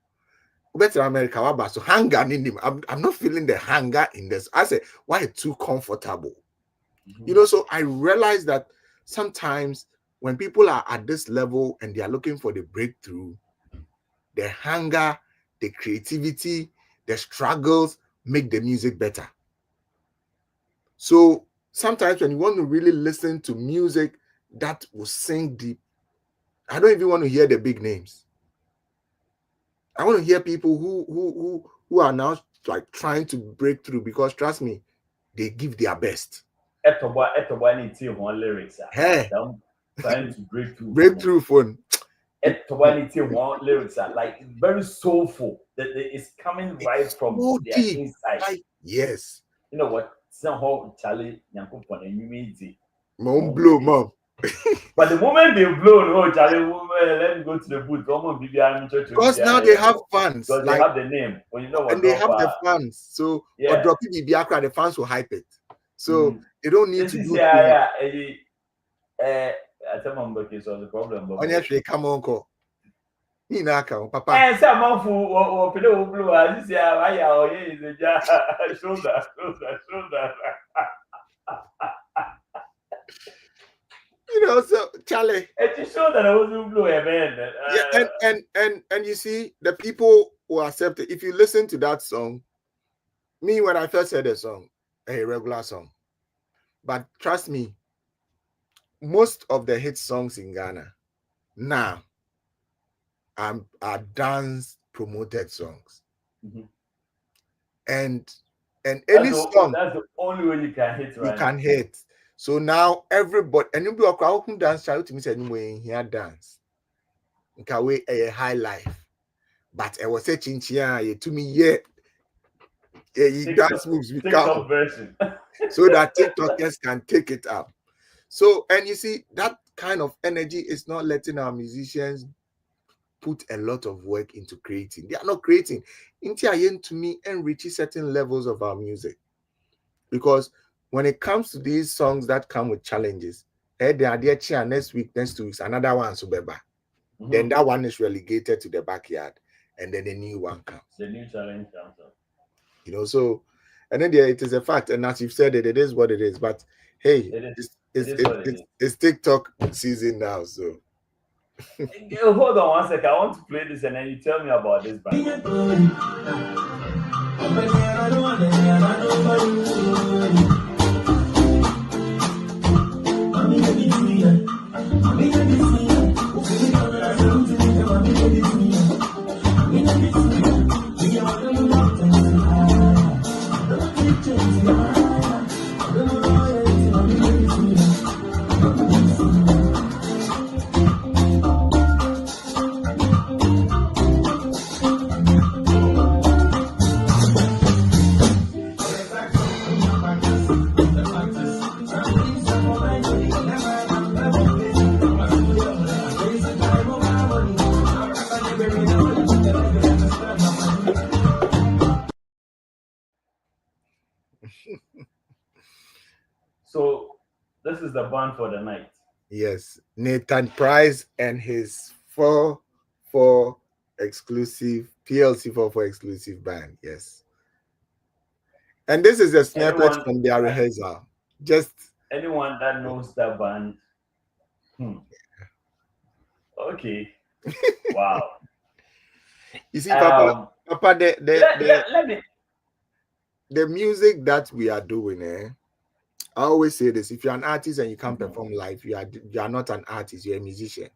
better America, so hunger in him. I'm not feeling the hunger in this. I said, why it's too comfortable? So I realized that sometimes when people are at this level and they are looking for the breakthrough, the hunger, the creativity, the struggles make the music better. So sometimes when you want to really listen to music that will sink deep, I don't even want to hear the big names. I want to hear people who are now like trying to break through, because trust me, they give their best. Lyrics. Hey, trying to break through. Breakthrough phone. Lyrics are like very soulful. That it's coming right from their inside. Like, yes. You know what? Somehow Charlie Mom blow, mom. But the moment they blow, Charlie, let me go to the booth. Because now they have fans. Because they have the name. Well, you know what? And they have the fans. So or dropping the Biakra, the fans will hype it. So they don't need to do it. I tell my mom so the problem. Come on, call. Papa. And someone who blue, as you say, shoulder. So Charlie. It just showed that I wasn't blue, man. And you see, the people who accept it. If you listen to that song, me when I first heard the song, a regular song, but trust me, most of the hit songs in Ghana now are dance promoted songs. And And any song that's the only way you can hit right you can hit. So now everybody, and you'll be a crowd who dance child to me said anyway here dance. Nkawe a high life. But I was saying to me yet dance moves TikTok version. so that TikTokers can take it up. So, and you see, that kind of energy is not letting our musicians put a lot of work into creating. They are not creating. To me, enrich certain levels of our music. Because when it comes to these songs that come with challenges, they are there next week, next 2 weeks, another one, so then that one is relegated to the backyard, and then a new one comes. The new challenge comes up. You know, so, and then it is a fact, and as you've said it is what it is. But hey, it's TikTok season now, so. Hold on 1 second. I want to play this, and then you tell me about this band. So this is the band for the night. Yes, Nathan Price and his 4 exclusive PLC 4 exclusive band. Yes, and this is a snippet from their rehearsal. Just anyone that knows that band. Okay. Wow. You see, Papa, the music that we are doing, I always say this: if you're an artist and you can't perform live, you are not an artist. You're a musician.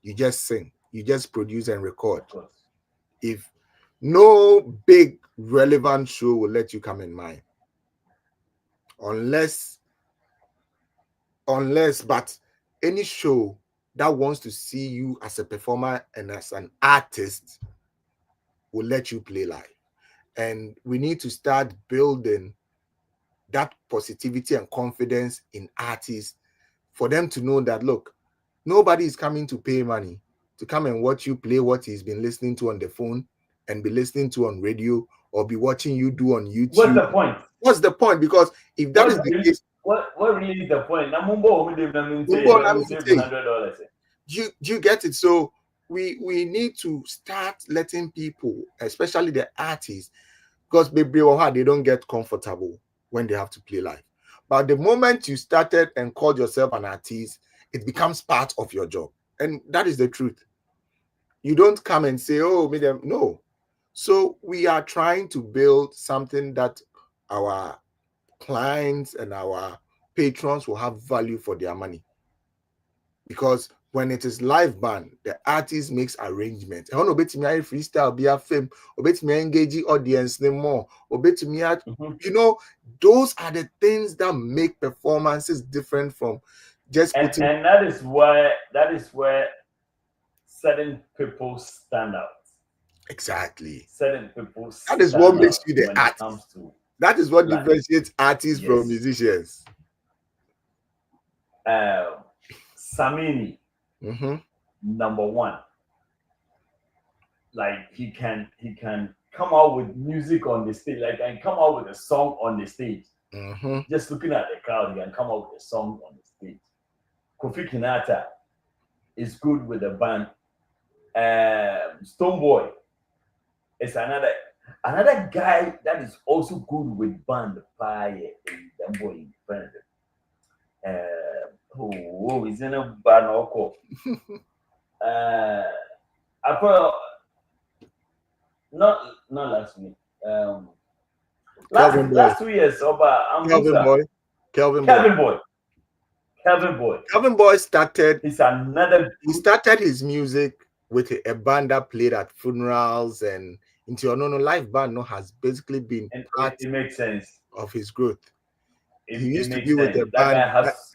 You just sing. You just produce and record. If no big relevant show will let you come in mind, unless, but any show that wants to see you as a performer and as an artist will let you play live. And we need to start building that positivity and confidence in artists for them to know that, look, nobody is coming to pay money to come and watch you play what he's been listening to on the phone and be listening to on radio or be watching you do on YouTube. What's the point? What's the point? Because if that is the case, what really is the point? Do you get it? So we need to start letting people, especially the artists, because they don't get comfortable when they have to play live. But the moment you started and called yourself an artist, it becomes part of your job. And that is the truth. You don't come and say, oh, no. So we are trying to build something that our clients and our patrons will have value for their money. Because when it is live band, the artist makes arrangements. I want to bet me freestyle, be a film, or bet me engage audience more, or bet me those are the things that make performances different from just putting. And that is where certain people stand out. Exactly. Certain people. That is what makes you the artist. That is what differentiates artists from musicians. Samini, number one. Like he can come out with music on the stage. Like can come out with a song on the stage. Just looking at the crowd, he can come out with a song on the stage. Kofi Kinata is good with the band. Stonebwoy is another guy that is also good with band. He's in a band also. Not last week. Last 2 years about AMBUSA. Kelvin Boy started. He started his music with a band that played at funerals and into your life band has basically been And part it makes sense. of his growth. He It used to makes be with sense. the That guy band. has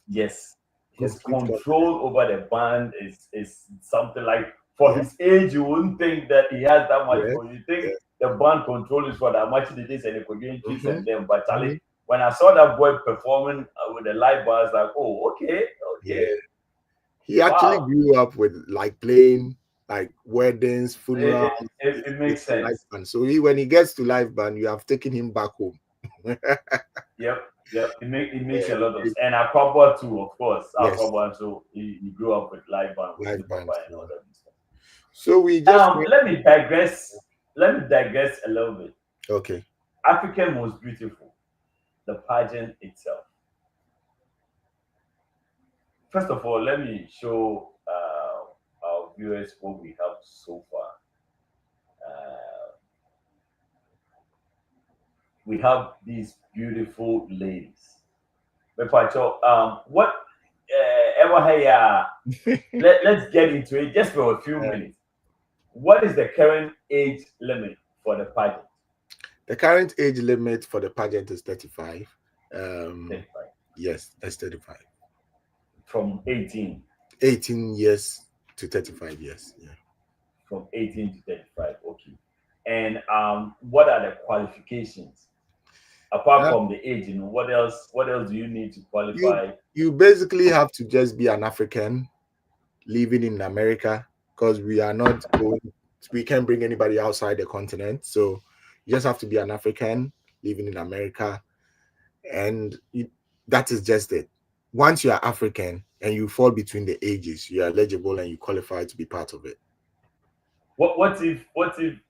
yes, his Complete control over the band is something like for Yeah. his age, you wouldn't think that he has that much. Yeah. You think Yeah. the band control is for that much it is and the choreographies and them. But Charlie, Mhm. when I saw that boy performing with the live band, I was like, oh, okay. Yeah. He actually Wow. grew up with like playing like weddings, It, funerals. it, it makes It's a live sense. band. So when he gets to live band, you have taken him back home. Yep. It makes a Yeah, lot of sense. And Akrobeto too, of course. yes, Akrobeto, so he grew up with live band with live Super band. and all that stuff. So we just Let me digress. Let me digress a little bit. okay. African Most Beautiful, the pageant itself. First of all, let me show our viewers what we have so far. Uh, we have these beautiful ladies. Mepacho, what ever let's get into it just for a few minutes. What is the current age limit for the pageant? The current age limit for the pageant is 35. 35. Yes, that's 35. From 18. 18 years to 35 years. Yeah. From 18 to 35. Okay. And what are the qualifications? Apart from the age, what else do you need to qualify? You basically have to just be an African living in America because we can't bring anybody outside the continent. So you just have to be an African living in America. And that is just it. Once you are African and you fall between the ages, you are eligible and you qualify to be part of it. What if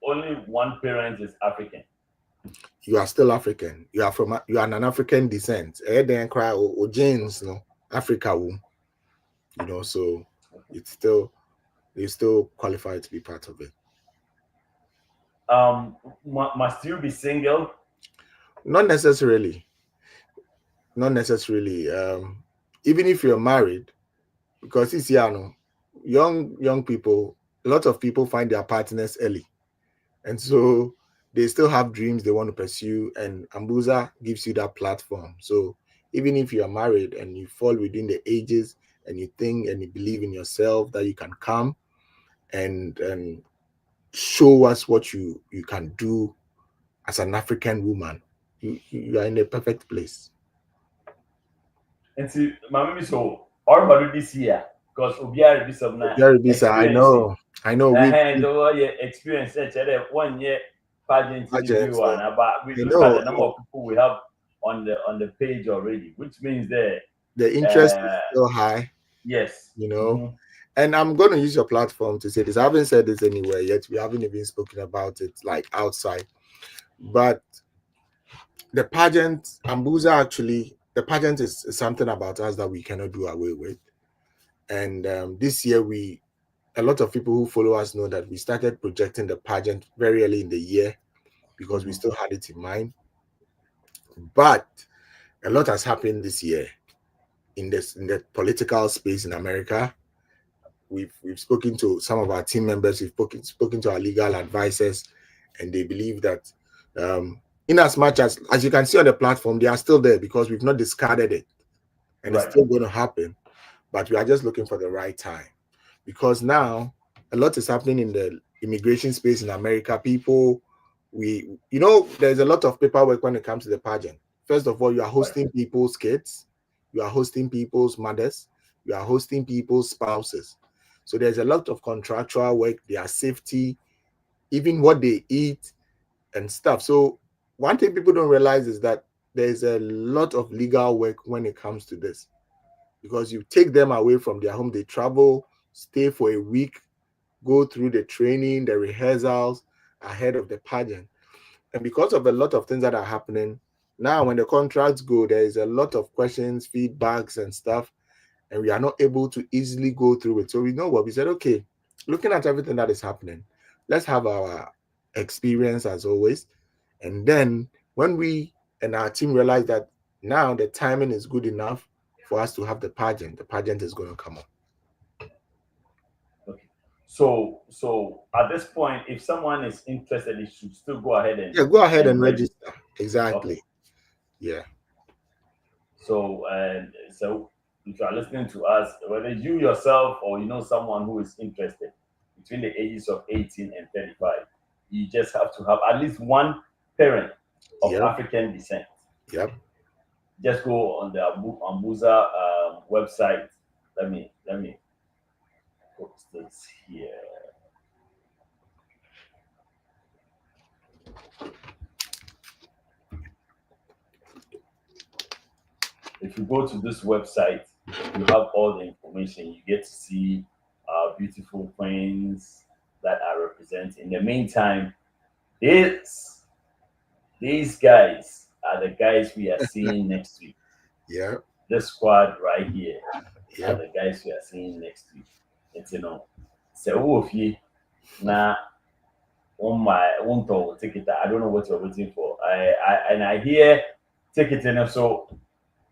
only one parent is African? You are still African. You are an African descent. Then cry or genes, Africa, so it's still you still qualify to be part of it. Must you be single? Not necessarily. Not necessarily. Even if you're married, because it's young people, a lot of people find their partners early, and so they still have dreams they want to pursue, and AMBUSA gives you that platform. So even if you are married and you fall within the ages and you think and you believe in yourself that you can come and show us what you can do as an African woman, you are in a perfect place. And see, my so all this year because Obiara this of now Very busy. experiencing. I know. Experience one year pageant Pageants, interview and about we I look at know the number of people we have on the page already, which means that the interest is still high. yes. And I'm going to use your platform to say this. I haven't said this anywhere yet. We haven't even spoken about it like outside. But the pageant, AMBUSA actually, the pageant is something about us that we cannot do away with. And this year, a lot of people who follow us know that we started projecting the pageant very early in the year because we still had it in mind. But a lot has happened this year in the political space in America. We've spoken to some of our team members, we've spoken to our legal advisors, and they believe that in as much as you can see on the platform, they are still there because we've not discarded it, and it's still going to happen, but we are just looking for the right time, because now a lot is happening in the immigration space in America. People, there's a lot of paperwork when it comes to the pageant. First of all, you are hosting people's kids, you are hosting people's mothers, you are hosting people's spouses. So there's a lot of contractual work, their safety, even what they eat and stuff. So one thing people don't realize is that there's a lot of legal work when it comes to this, because you take them away from their home, they travel, stay for a week, go through the training, the rehearsals ahead of the pageant. And because of a lot of things that are happening, now when the contracts go, there is a lot of questions, feedbacks and stuff, and we are not able to easily go through it. So we know what we said, okay, looking at everything that is happening, let's have our experience as always. And then when we and our team realize that now the timing is good enough for us to have the pageant is going to come up. Okay. So at this point, if someone is interested, they should still go ahead and go ahead and register. register. Exactly. Okay. Yeah. So if you are listening to us, whether you yourself or you know someone who is interested between the ages of 18 and 35, you just have to have at least one parent of Yep. African descent. Yep. Just go on the AMBUSA website. Let me put this here. If you go to this website, you have all the information. You get to see beautiful queens that are represented. In the meantime, these guys are the guys we are seeing next week. Yeah. This squad right here are Yep. the guys we are seeing next week. It's so na on my own ticket. I don't know what you're waiting for. I hear ticketing. So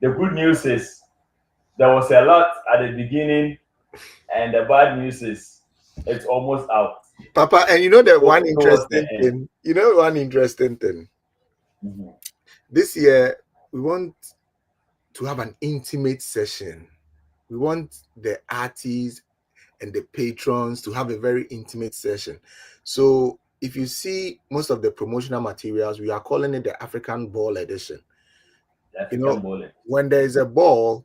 the good news is there was a lot at the beginning, and the bad news is it's almost out. Papa, and you know that one Towards the interesting end. thing. You know one interesting thing. Mhm. This year we want to have an intimate session. We want the artists and the patrons to have a very intimate session. So if you see most of the promotional materials, we are calling it the African Ball Edition. The You know, African bowling. when there is a ball,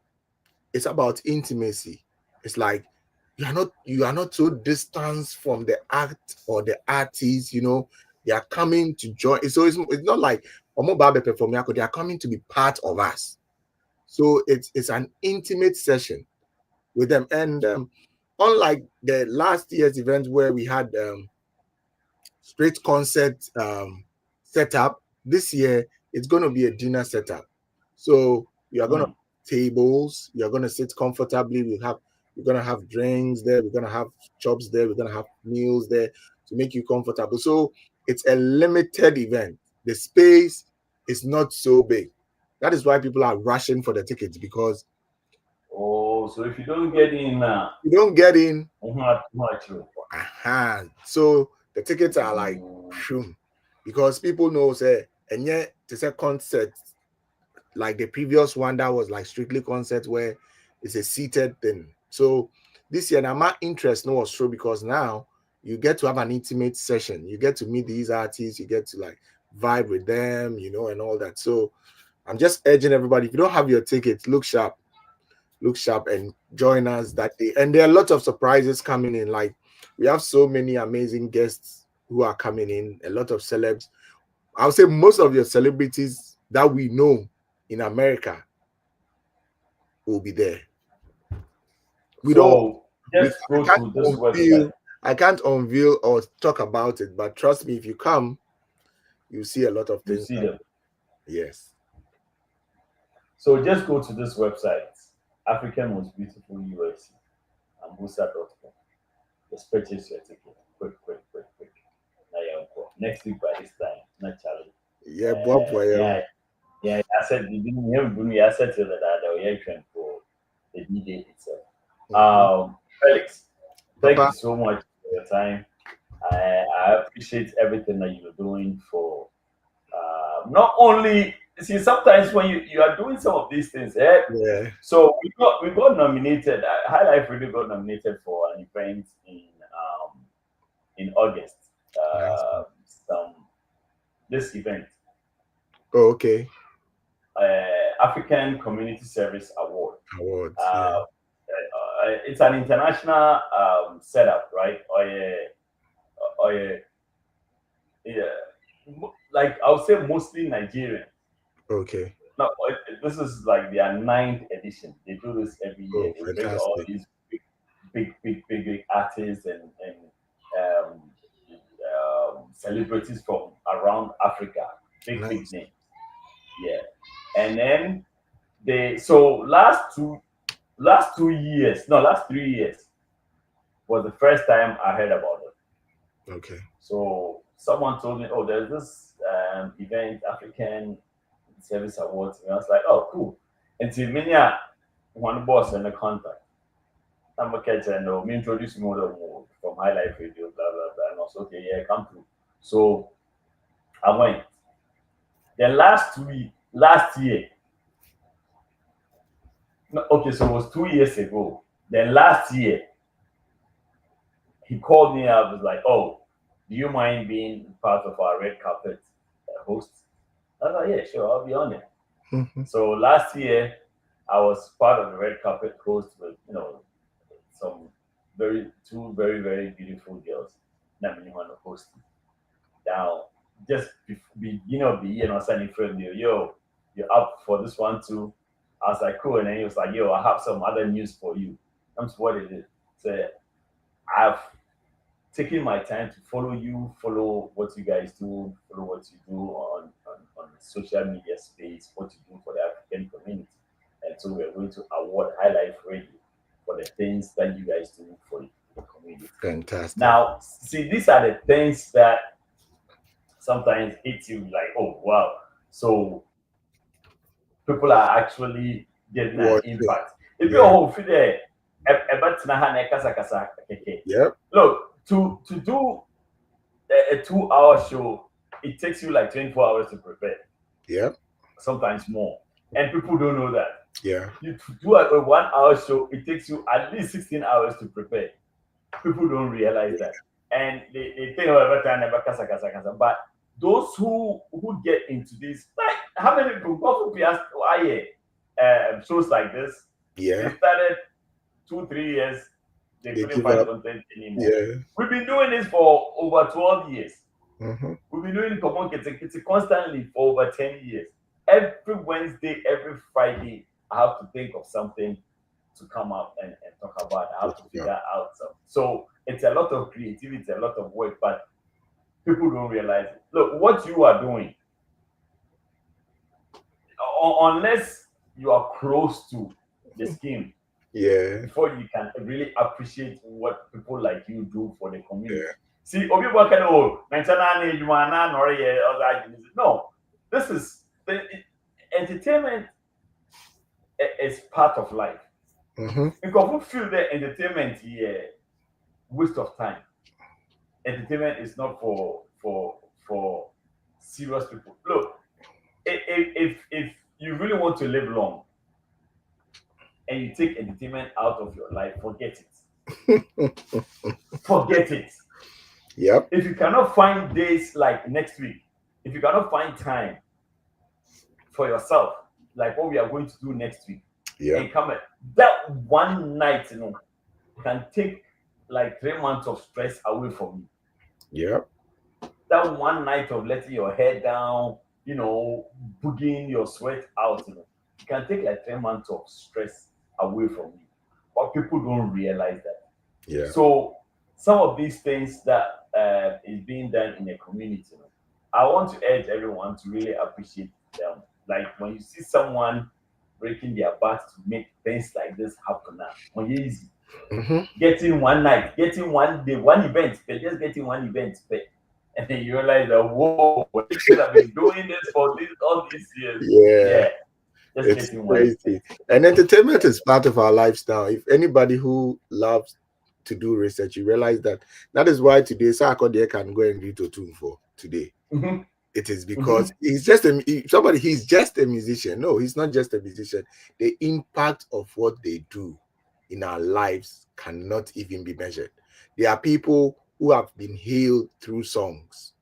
it's about intimacy. It's like you are not so distant from the act or the artist, you know, they are coming to join. So it's not like Omo Babe perform, they are coming to be part of us. So it's an intimate session with them. And unlike the last year's event where we had straight concert setup, this year it's going to be a dinner setup. So we are going to tables, you're going to sit comfortably. We're going to have drinks there, we're going to have chops there, we're going to have meals there to make you comfortable. So it's a limited event. The space is not so big. That is why people are rushing for the tickets, because Oh, so if you don't get in now, you don't get in. much. So the tickets are like, shoom, because people know say, and yet it's a concert like the previous one that was like strictly concert where it's a seated thing. So this year, now my interest no was true, because now you get to have an intimate session. You get to meet these artists, you get to like vibe with them, you know, and all that. So I'm just urging everybody, if you don't have your tickets, look sharp and join us that day. And there are lots of surprises coming in. Like we have so many amazing guests who are coming in, a lot of celebs. I would say most of your celebrities that we know in America will be there. I can't unveil or talk about it, but trust me, if you come, you see a lot of things. You see them. Yes. So just go to this website, African Most Beautiful USA, AMBUSA.com. Just purchase your ticket. Quick. Next week by this time, not Charlie. Yeah, Bob. Yeah. I said the beginning. I said to that for the D-Day itself. Felix, thank you so much for your time. I appreciate everything that you're doing for not only sometimes when you are doing some of these things, yeah. So we got nominated. High Life really got nominated for an event in August. This event. Oh, okay. African Community Service Award. Awards. It's an international setup, right? Like I would say mostly Nigerian. Okay. No, this is like their 9th edition. They do this every year. They bring all these big artists and celebrities from around Africa. Big names. Yeah. And then last 3 years was the first time I heard about it. Okay. So someone told me, oh, there's this event, African Service Awards. And I was like, oh, cool. And to me, one boss and the contact. I'm a catch and me introduce me from High Life Radio, blah blah blah. And also, okay, yeah, come through. So I went. The last year, no, okay, so it was 2 years ago. Then last year, he called me up. Was like, "Oh, do you mind being part of our red carpet host?" I was like, "Yeah, sure, I'll be on it." So last year, I was part of the red carpet host with some two very very beautiful girls. That me want to host. Now, just beginning of the year, and I was sending friend me, "Yo, you're up for this one too?" I was like, "Cool," and then he was like, "Yo, I have some other news for you." That's what it is. So I've taking my time to follow you, follow what you guys do, follow what you do on the social media space, what you do for the African community. And so we're going to award High Life Radio for the things that you guys do for the community. Fantastic. Now, see, these are the things that sometimes hit you like, oh, wow. So people are actually getting an impact. If you're home there, yep. Look, to do a 2 hour show, it takes you like 24 hours to prepare. Yeah. Sometimes more. And people don't know that. Yeah. You do a 1 hour show, it takes you at least 16 hours to prepare. People don't realize that. And they think, oh, every time, never kasa. But those who get into this, like how many people go for shows like this? Yeah. They started 2-3 years. They couldn't find content anymore. Yeah. We've been doing this for over 12 years. Mm-hmm. We've been doing Common Kitty constantly for over 10 years. Every Wednesday, every Friday, I have to think of something to come up and talk about. I have to figure out something. So it's a lot of creativity, a lot of work, but people don't realize it. Look, what you are doing, unless you are close to the scheme, before you can really appreciate what people like you do for the community. Yeah. See, no, this is entertainment is part of life. Mm-hmm. Because we feel that entertainment is waste of time. Entertainment is not for serious people. Look, if you really want to live long and you take entertainment out of your life, forget it. Forget it. Yep. If you cannot find days like next week, if you cannot find time for yourself, like what we are going to do next week, and come at that one night, can take like 3 months of stress away from you. Yep. That one night of letting your head down, booging your sweat out, it can take like 3 months of stress away from you. But people don't realize that. Yeah. So some of these things that is being done in the community, I want to urge everyone to really appreciate them. Like when you see someone breaking their backs to make things like this happen now, when you're easy. Mm-hmm. Getting one night, getting one day, one event, just getting one event, and then you realize that whoa, we should have been doing this for all these years. Yeah. Just It's getting crazy. And entertainment is part of our lifestyle. If anybody who loves to do research, you realize that is why today Sarkodie can go and read to tune for today. Mm-hmm. It is because he's just he's just a musician. No, he's not just a musician. The impact of what they do in our lives cannot even be measured. There are people who have been healed through songs.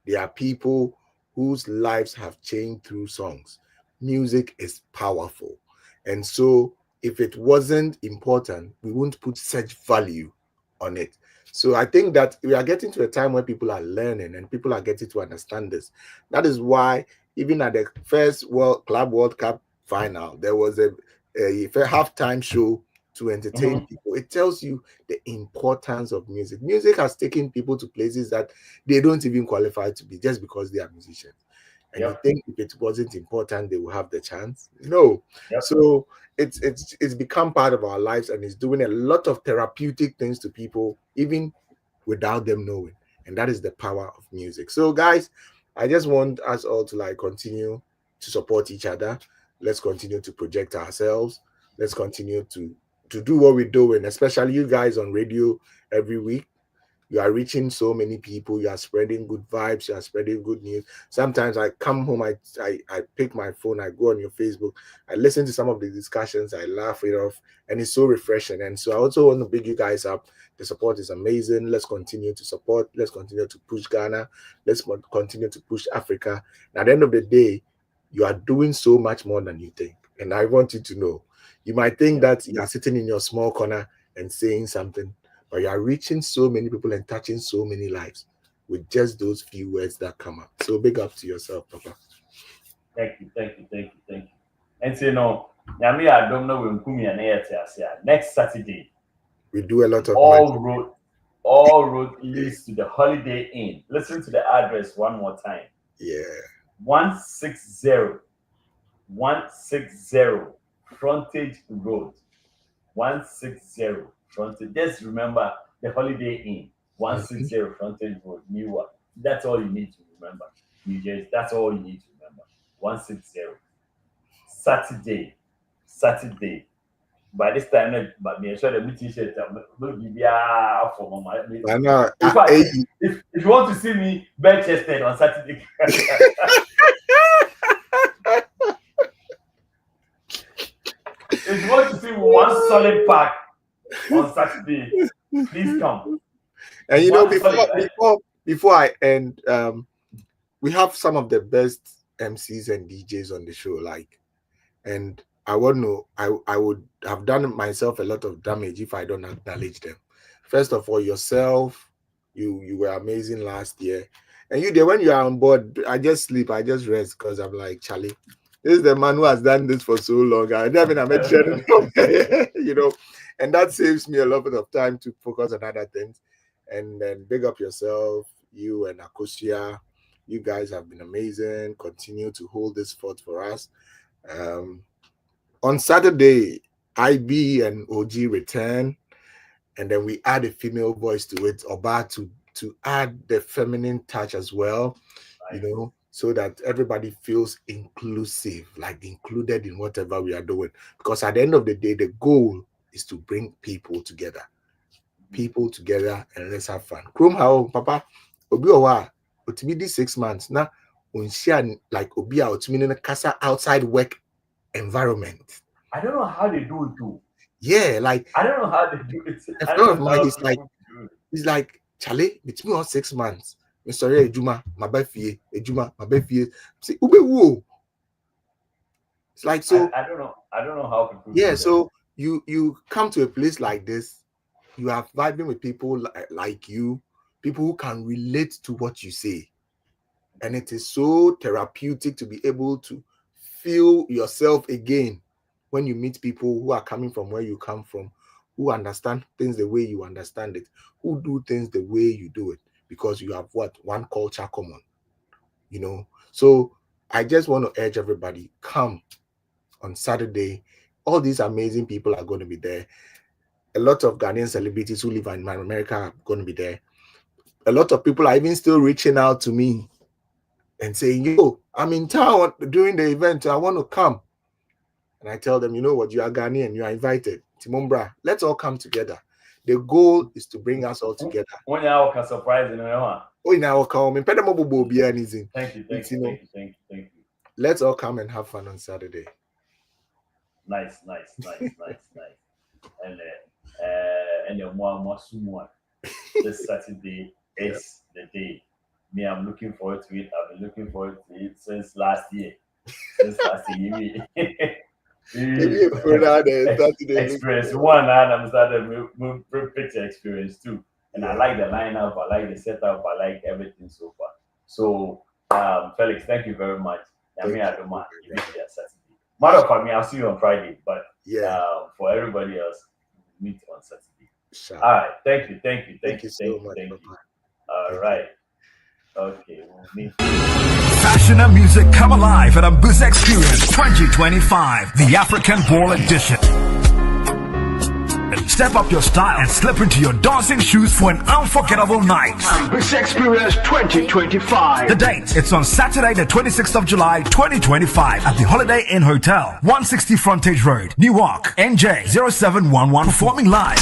There are people whose lives have changed through songs. Music is powerful. And so if it wasn't important, we wouldn't put such value on it. So I think that we are getting to a time where people are learning and people are getting to understand this. That is why even at the first Club World Cup final, there was a halftime show to entertain people. It tells you the importance of music. Music has taken people to places that they don't even qualify to be just because they are musicians. And you think if it wasn't important, they will have the chance? No. So it's become part of our lives and it's doing a lot of therapeutic things to people, even without them knowing. And that is the power of music. So guys, I just want us all to continue to support each other. Let's continue to project ourselves. Let's continue to do what we're doing, especially you guys on radio every week. You are reaching so many people. You are spreading good vibes. You are spreading good news. Sometimes I come home, I pick my phone, I go on your Facebook, I listen to some of the discussions, I laugh it off, and it's so refreshing. And so I also want to big you guys up. The support is amazing. Let's continue to support. Let's continue to push Ghana. Let's continue to push Africa. And at the end of the day, you are doing so much more than you think. And I want you to know, you might think that you are sitting in your small corner and saying something, but you are reaching so many people and touching so many lives with just those few words that come up. So big up to yourself, Papa. Thank you. And so, I don't know when next Saturday we do a lot of all road leads to the Holiday Inn. Listen to the address one more time. Yeah. 160 Frontage Road. 160 Frontage. Just remember the Holiday Inn. 160 Frontage Road, Newark. That's all you need to remember. New Jersey. That's all you need to remember. 160. Saturday. By this time, but me sure the t-shirt will be for mama. I know. If you want to see me bare chested on Saturday, if you want to see one solid pack on Saturday, please come. And you know, before I end, we have some of the best MCs and DJs on the show, and I would have done myself a lot of damage if I don't acknowledge them. First of all, yourself, you were amazing last year. And you there, when you are on board, I just sleep, I just rest because I'm like, Charlie, this is the man who has done this for so long. I never mentioned you know, and that saves me a lot of time to focus on other things. And then big up yourself, you and Akosia. You guys have been amazing. Continue to hold this fort for us. On Saturday, IB and OG return, and then we add a female voice to it, Oba, to add the feminine touch as well, you know, so that everybody feels inclusive, like included in whatever we are doing. Because at the end of the day, the goal is to bring people together, and let's have fun. Krum how, Papa, Obi Owa, Otimidi 6 months now, like Obi Otimidi Kasa outside work environment. I don't know how they do it too. Yeah, like I don't know how they do it. A friend of mine is like, Charlie, between all 6 months, Mr. Ejuma, my birthday, see, Ube. It's like, so I don't know how people yeah, do so you come to a place like this, you are vibing with people like you, people who can relate to what you say. And it is so therapeutic to be able to feel yourself again when you meet people who are coming from where you come from, who understand things the way you understand it, who do things the way you do it, because you have one culture common, you know. So I just want to urge everybody, come on Saturday. All these amazing people are going to be there. A lot of Ghanaian celebrities who live in America are going to be there. A lot of people are even still reaching out to me and saying, yo, I'm in town during the event, I want to come. And I tell them, you know what, you are Ghanaian, you are invited. Timombra, let's all come together. The goal is to bring us all together. When you can surprise you, Thank you. Let's all come and have fun on Saturday. Nice. And more. This Saturday is the day. Me, I'm looking forward to it. I've been looking forward to it since last year. Experience one, and I'm starting picture experience too. And I like the lineup, I like the setup, I like everything so far. So, Felix, thank you very much. I don't mind. Saturday. Matter of fact, I'll see you on Friday. But for everybody else, meet on Saturday. Sure. All right. Thank you. Thank you so much. All right. Okay, we'll meet. Fashion and music come alive at AMBUSA Experience 2025, the African Ball Edition. The Step up your style and slip into your dancing shoes for an unforgettable night. AMBUSA Experience 2025. The date, it's on Saturday the 26th of July 2025 at the Holiday Inn Hotel, 160 Frontage Road, Newark, NJ 0711. Performing live.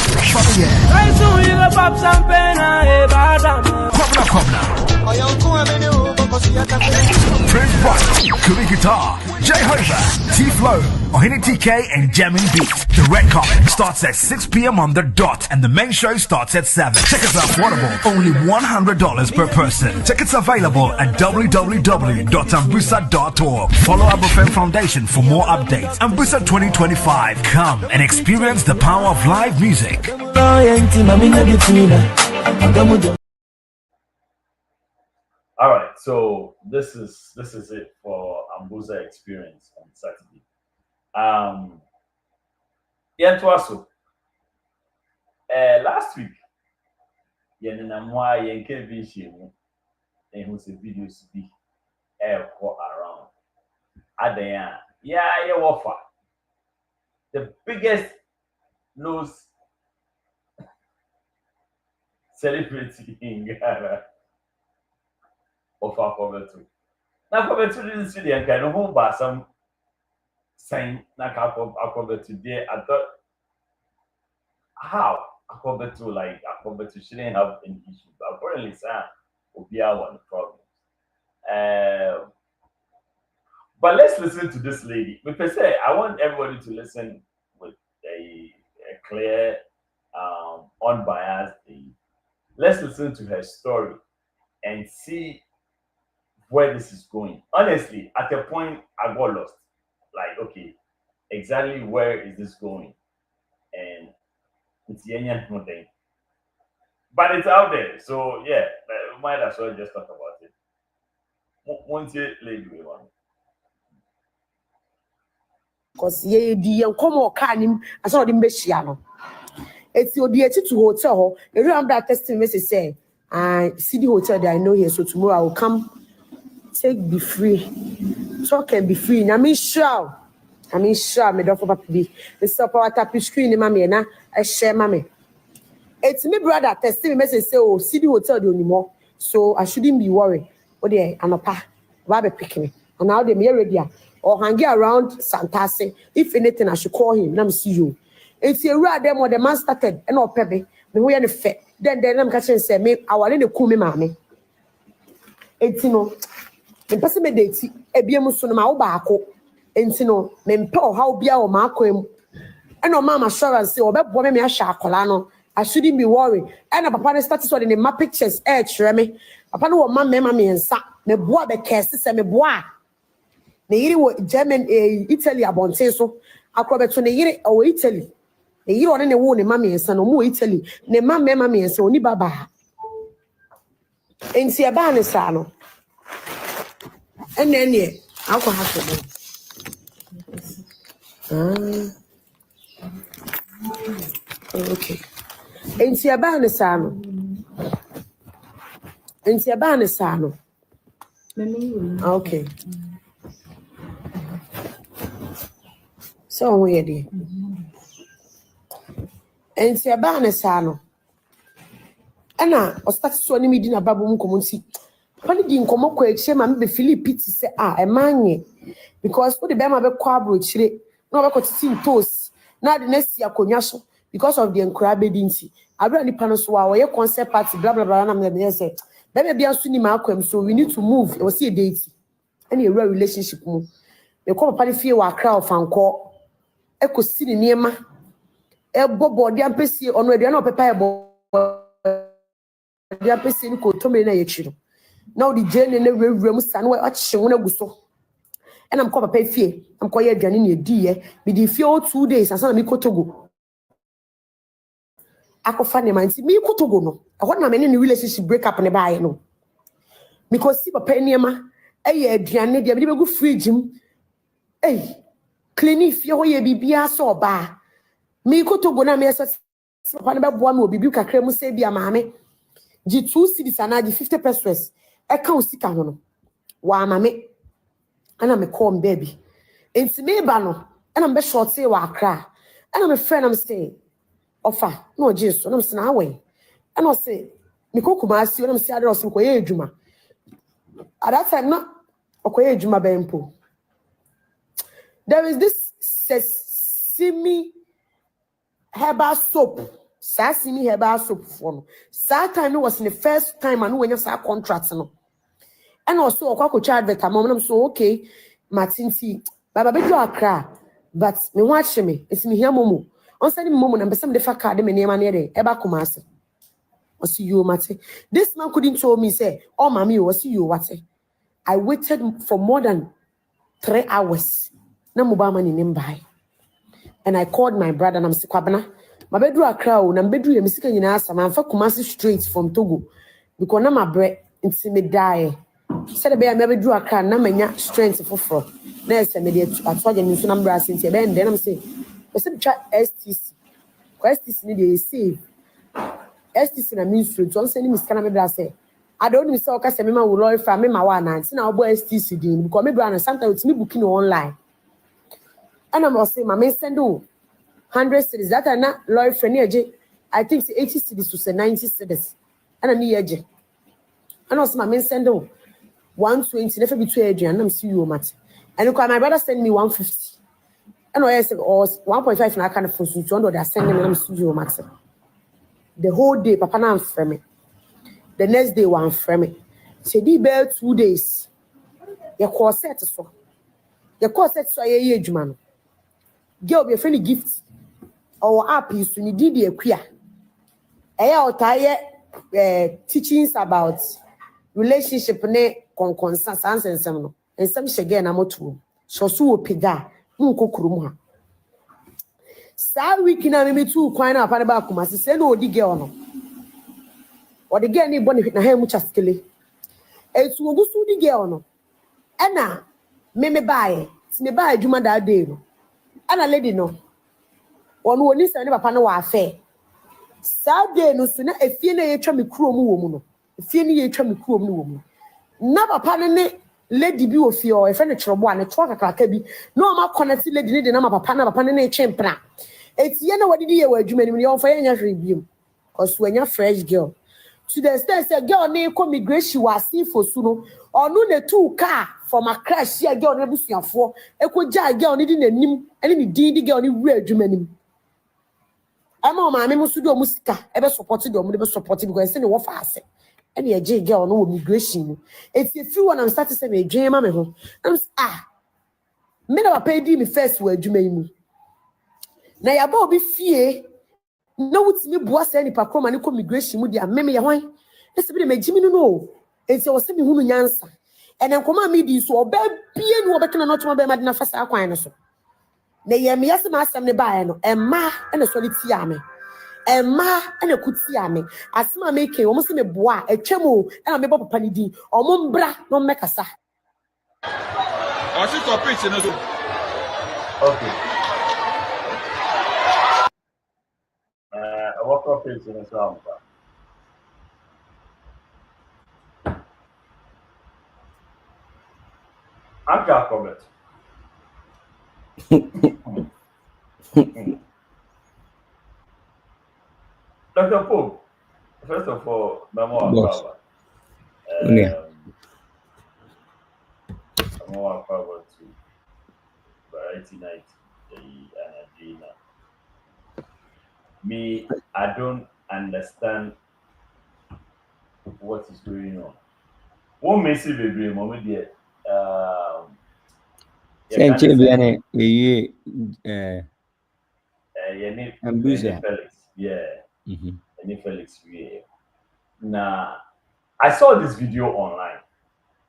Prince Bright, Kuli Guitar, Jay Hofer, T-Flow, Ohini TK and Jamming Beat. The red carpet starts at 6 p.m. on the dot and the main show starts at 7. Tickets are affordable, only $100 per person. Tickets available at www.ambusa.org. Follow Abrofem Foundation for more updates. AMBUSA 2025. Come and experience the power of live music. All right, so this is it for AMBUSA Experience on Saturday. Yeah, to us. Last week, who's the videos be around. Offer the biggest news celebrity in Ghana of Akrobeto. Now, Akrobeto didn't see the kind of home by some saying Akrobeto today. I thought, how Akrobeto shouldn't have any issue, but apparently, sir, will be one problem. But let's listen to this lady. Because I want everybody to listen with a clear, unbiased. Let's listen to her story and see where this is going. Honestly, at a point, I got lost. Like, okay, exactly where is this going? And it's nothing. But it's out there. So, yeah, we might as well just talk about it. Once you lady we want. Because ye come or can I saw the Meshiano. It's your dear to hotel. Everyone that testing message say, I see the hotel that I know here, so tomorrow I will come. Take be free. Talk and be free. I mean, sure. Me don't for be. The stop our tap screen, mammy, and I share mammy. It's me brother testing message say, oh, see the hotel do anymore. So I shouldn't be worried. Oh, there, and a pa, Rabbi picking me. And now they may ready or hanging around Santase. If anything, I should call him. Let me see you. It's a rare them or the man started and all pebby. Me we any fair. Then I'm catching say me. I want to call me mammy. It's no. The person made it. A be a musun ma obako. It's no. Me po how be our marco. And no mama assurance say obe boy me a shakolano. I shouldn't be worried. And a papa started on in my pictures. Remy. Papa no mama me and sa. Me boy be cast. Say me boy. Ne yiri German Italy abonte so. Akrobeto ne yiri o Italy. Ne yiri one ne wo ne mama ensa no mo Italy. Ne mama ensa oni baba. Enti eba ne sa no. Ene ne akọ ha so. Okay. Enti eba ne sa no. Okay. So we dey. Enti eba ne sa no. Ana o start so ni medi na babo mu komonti. Papa di nkomo kwa eche ma me Philip say e manye because wo de be ma be kwa abro chire na be kotiti toast na de nesi akonwa so because of the encourage nti abra ni pano so wa ye concert party blah blah blah na me say be bia so ni ma akwam so we need to move e was see a date any a relationship mu me ko papa fie wa Accra of anko e ko si ni niema e bobo de ampesi ono de na opepa e bo de ampesi ni ko to me na ye chiro. Now the journey na rewrem san we achihwe na guso and I'm called papa fie I'm call ye aduane na edi ye me di fie 2 days asan na me kotogo akofa ne manti me kotogo no e ho na me ne relationship break up ne baaye no because si papa niema eye aduane de me be go fridge m clean fie ho ye bibia so ba me kotogo na me so papa ne be boa me obibi kakra mu se bia maame gi 2 cedis ana gi 50 pesos I can't see Kanono. Why, mammy? And I'm a corn baby. It's me, Bano, and I'm a short say, why cry. And I'm a friend, I'm saying, offer no just no say na away and I say me ko Kumasi no say adro so ko ye adwuma at that time no okoye adwuma bempo there is this sesame herbal soap sesame herbal soap for no that time was in the first time I know when you say contract no and also okwa ko advert am so okay matinti baba bedu akra but me watch me it's me here momo on send me momo na person de fa card me name na there eba Kumasi o see you mate this man couldn't tell me say oh mommy o see you what I waited for more than 3 hours na mobile money nim buy and I called my brother and I'm say kwabana my bedroom akra o na bedroom ya misika nyina asa man fa Kumasi straight from Togo because na my bread inti me die said be my bedroom akra na manya strength for na ese me dey atwaje ni so na mbra asenti e be ndem am say e say try STC ko STC ni dey save STC na mean straight so say ni miska na me bra say I don't know say okay say me ma wo lawyer fa me ma wa na na obo STC din because me bra na sometimes it's me booking online and I'm say my send 100 cities that are not lawyer friend I think 80 cities to say 90 cities and I need eje and also my send 120 never be 2 Adrian I'm see you mat and my brother send me 150 and I said or 1.5 na kind of phone so they are sending me I'm see you mat the whole day papa na am frame me the next day one frame say di be 2 days your corset so ye adwuma no girl be friend gift or app is to need the equia teachings about relationship ne concern and some and some shege na moto so so opega nko kurum ha sa week na me tu kwan na pa ba Kumasi say no odi girl no odi girl ni boni na ha mu chaskele etu ogusu di girl no ena me bae ti me bae adwuma da day no ana lady no onu oni se ne papa no wa afa Saturday no so na efie na ye twa me kurom wo mu no efie ni ye twa me kurom no wo mu na papa ne lady bi ofie o e fe ne chrobo a ne to kakaka bi na o ma connect lady ne de na papa ne chempra etie na wadi ye wa adwuma ni on fa ye nya hwe biem cause we nya fresh girl to the extent say girl ne ko migration wa si for su no onu ne two car from a crash here girl ne busuafo e ko ja girl ne di nanim ene ni di girl ne wura adwuma nim ama ma me musu do musika e be support do mo de be support because say ne wo fa ase ene ye je girl no wo migration no if you feel when I'm starting say me dwen ma me ho I'm me na papa di me first wo adwuma yi na ya ba obi fie na wutimi bua say ni pakroma ne ko migration mu dia meme ye hwan ese bi de magimi no enti wo se me hunu nyansa ene nkoma me di so oba bie ni obekena no tuma be ma de na fasa akwan no so na ye me yase ma asem ne baaye no emma ene so leti ame emma ene kuti ame asema me ke wo mo se me bua atwam o ena me bo papa ni di o mo mbra no mmekasa o si so preach no so okay I walk up in the song. I'm Akrobeto. Dr. Pope, first of all, Memo Akrobeto to Variety Night and Adina. Me, I don't understand what is going on. One messy baby, moment there. AMBUSA. Felix, yeah. Any Felix, yeah. Now, I saw this video online.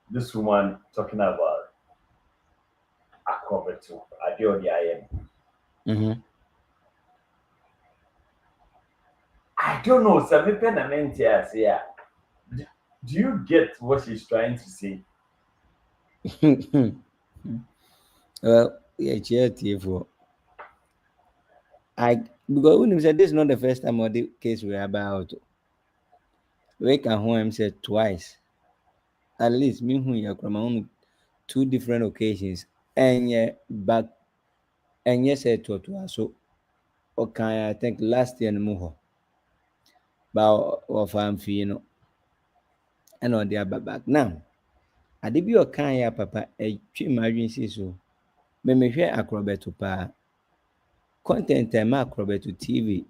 This woman talking about Akrobeto. I do the IM. I don't know. Do you get what she's trying to say? Well, yeah, for because when said this is not the first time or the case we're about. We can home said twice. At least me who you on 2 different occasions. And yeah, back and yes said to us. So okay, I think last year no more. But of you know, and on the other back now. Ade bi ɔka ya papa ɛtwi m'adwene si so. Memehwɛ Akrobeto paa. Content a ɛma Akrobeto TV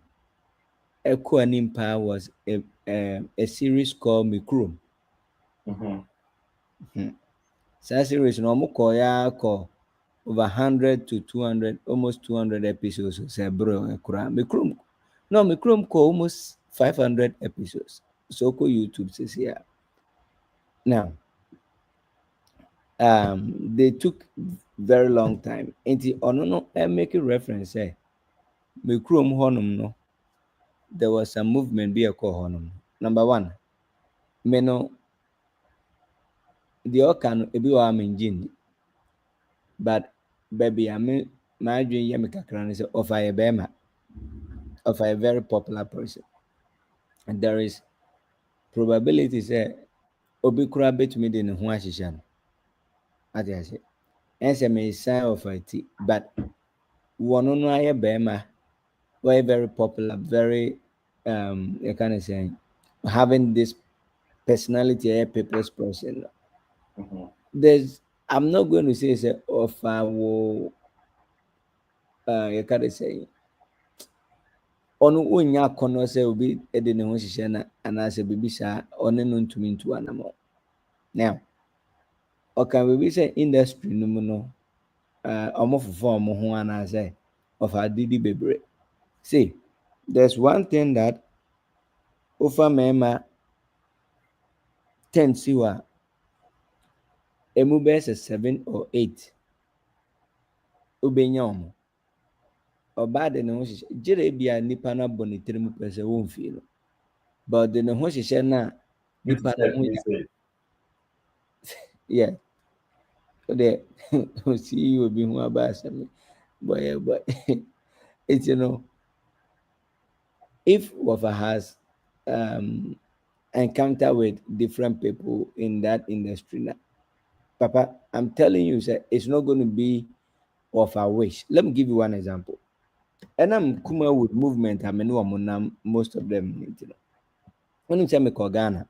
ɛkɔ anim paa was a series called Mikrom. Saa series no ɔmo kɔ ya kɔ over 100 to 200, almost 200 episodes sɛ bro ɛkora. Mikrom no, Mikrom kɔ almost 500 episodes. So kɔ YouTube sisi a. Now, they took very long time. Nti ɔno no make a reference sɛ me kurom hɔnom no there was some movement bi ɛkɔ hɔnom. Number one, me no deɛ ɔka no ebi wɔ a mengye nni, but baabi a me m'adwene yɛ me kakra ne sɛ ɔfa yɛ bɛrima, ɔfa a very popular person, and there is probability sɛ obi koraa betumi de ne ho ahyehyɛ no. Ate ase ɛnsɛ mesan ɔfa ti, but wɔno no ayɛ bɛrima wɔyɛ very popular, very you kind of saying having this personality a people's person. There's I'm not going to say of will you kind of say on unya kono say obi ede ne ho hyehyɛ na anaasɛ bibi saa ɔne no ntumi ntu anamo. Now ɔka bibi sɛ industry no mu no ɔmo fofo ɔmo ho anaasɛ of adidi bebre. See, there's one thing that ofa mema 10 siwa emu bɛyɛ 7 or 8 obenya ɔmo ɔbaa de ne ho hyehyɛ gyere bia nipa no abɔ ne tirim pɛ sɛ wɔmfie no, but de ne ho hyehyɛ na nipa no ho yeah de CEO bi ho aba asɛm boy it's you know, if Wafa has encounter with different people in that industry now, Papa, I'm telling you, sir, it's not going to be of a wish. Let me give you one example. And I'm kuma with movement. I mean, most of them, you know. When you say me call Ghana,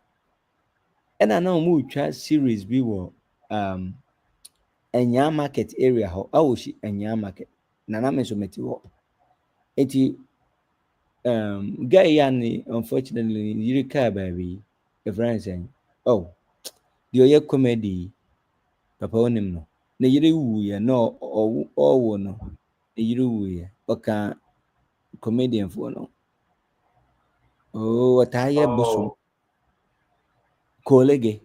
and I know we try series we were Enya market area. How she Enya market? Nana me so meti wo. Eti guy yani unfortunately you can't baby. A friend saying, oh, the oye comedy. Papa onim no na yire wuye no owo no yire wuye oka comedian fo no oh wataye bosom colleague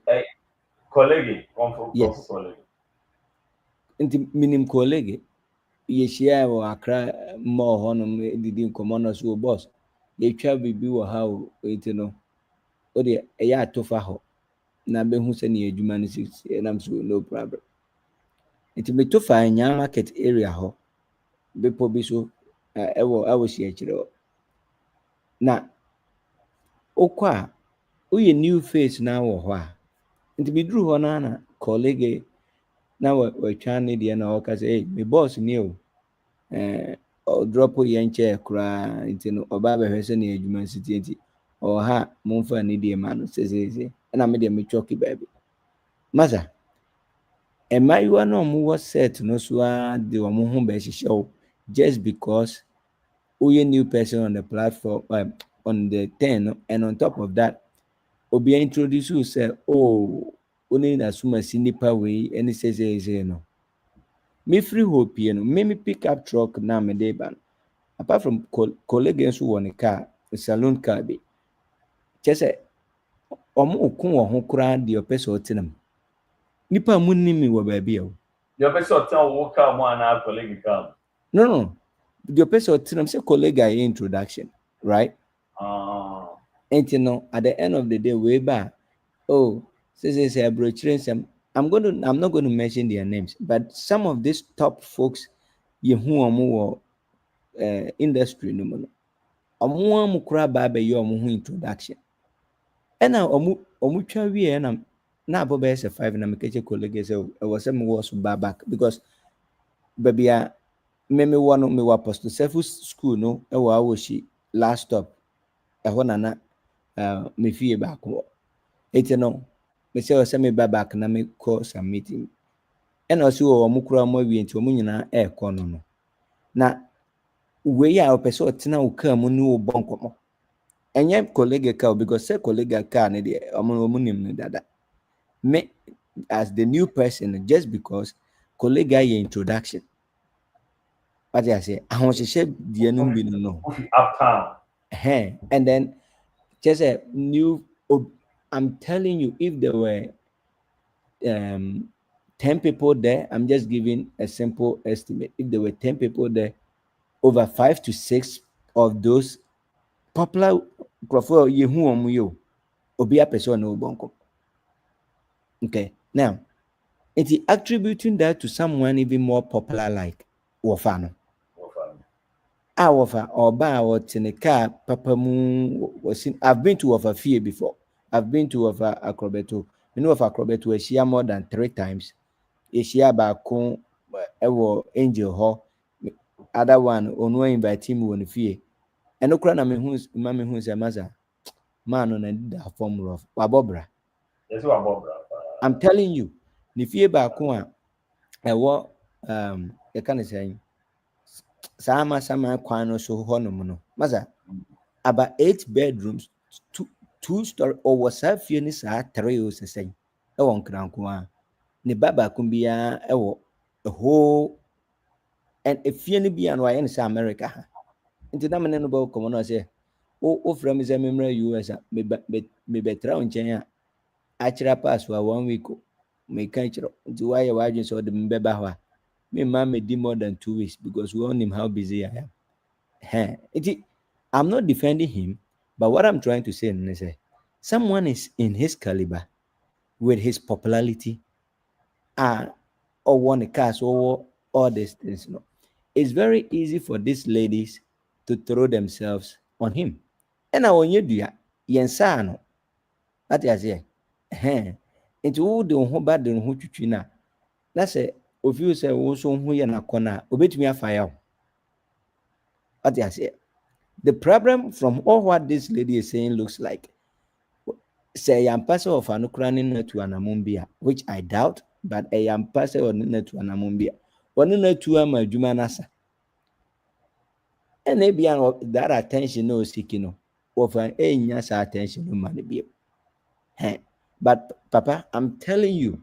yes nti minim colleague ye share wo akra mo ho no didi nkomo no so boss ye twa bibi wo ha o eti no o de eya atofa ho na be hu se ne adwuma no 6 na so no problem. Nti me to fa nya market area ho bepo bi so ewo si akire ho na okwa uye new face na wo ho a nti me duru ho na colleague na we twa ne de na o ka say me boss ni o o drop ye nche kura nti no oba be hwese na adwuma city nti o ha mo fa ne de ma no sese na me de me choki baby maza emayiwa na ọmụ set no so de ọmụ ho be hyehyɛ just because we new person on the platform on the 10 and on top of that obi introduce you say oh only na suma sinipa we any say no me free hope you know me pick up truck na me dey ban apart from colleague nso wɔ ne car saloon car bi kyɛ sɛ ɔmo ko wɔ ho koraa de ɔpɛ sɛ ɔtenam nipa mu nimi wɔ baabi a your person tell wo car mo na colleague car no the person tenam say colleague introduction right and you know at the end of the day way back oh say I'm not going to mention their names, but some of these top folks ye who are more industry no mo omo kura ba be yo omo introduction and now omo twa wie na abo be say 5 na me keche colleague say I was some was back because baby me one me wa Apostle Sefu school no e wa wo shi last stop e ho na me fie back wo eti no me se me ba back na me call some meeting and also wo mo kura mo awie nti wo nyina e ko no na we ya opese otena wo ka mu ni wo bonkomo enye colleague ka because say colleague ka ne de omo nim ne dada me as the new person just because colleague your introduction what I say I want to share the number no Uptown. and then just a new I'm telling you if there were 10 people there, I'm just giving a simple estimate. If there were 10 people there, over 5 to 6 of those popular profile you obi a person no bonko. Okay, now it's attributing that to someone even more popular like Wofano. Wafa or ba or Teneka Papa Moon was in. I've been to Wafa Fear before. I've been to Wafa Akrobeto. You know of Akrobeto, she more than 3 times. Ahyia baako ɛwɔ Angel hɔ other one ɔno invite me wɔ ne fie ɛno kora na mehu sɛ masa man no na da form rough wabɔbra I'm telling you ne fie baako a ɛwɔ yɛka ne sɛ saa sama kwan no so hɔ nom no masa about 8 bedrooms 2 story ɔwɔ saa fie ne saa 3 o sɛsɛn ɛwɔ nkranko a ne ba baako biara ɛwɔ a whole and efie no bia no ayɛ ne sɛ America ha nti na mene no bɛ kɔmɔ no sɛ o fra me sɛ memra US a me bɛtra wo nkyɛn a akyerɛ pass wa 1 week me ka kyerɛ nti wayɛ wadwen sɛ ɔde me bɛba hɔ a me ma me di more than 2 weeks because we all know how busy I am nti I'm not defending him but what I'm trying to say is someone is in his caliber with his popularity or one cars or all these things. No, it's very easy for these ladies to throw themselves on him. And now when you do that, yensano, that is it. Into all the whole bad and who to na. That's it. If you say also who you're not corner, obey me a fire. What is it? The problem from all what this lady is saying looks like say I'm pastor of an Ukrainian to an Amumbia, which I doubt, but I am pastor of Nina to an Amumbia. One in a 2 am a Jumanasa. And maybe that attention no seeking of an yes attention no money be. But Papa, I'm telling you,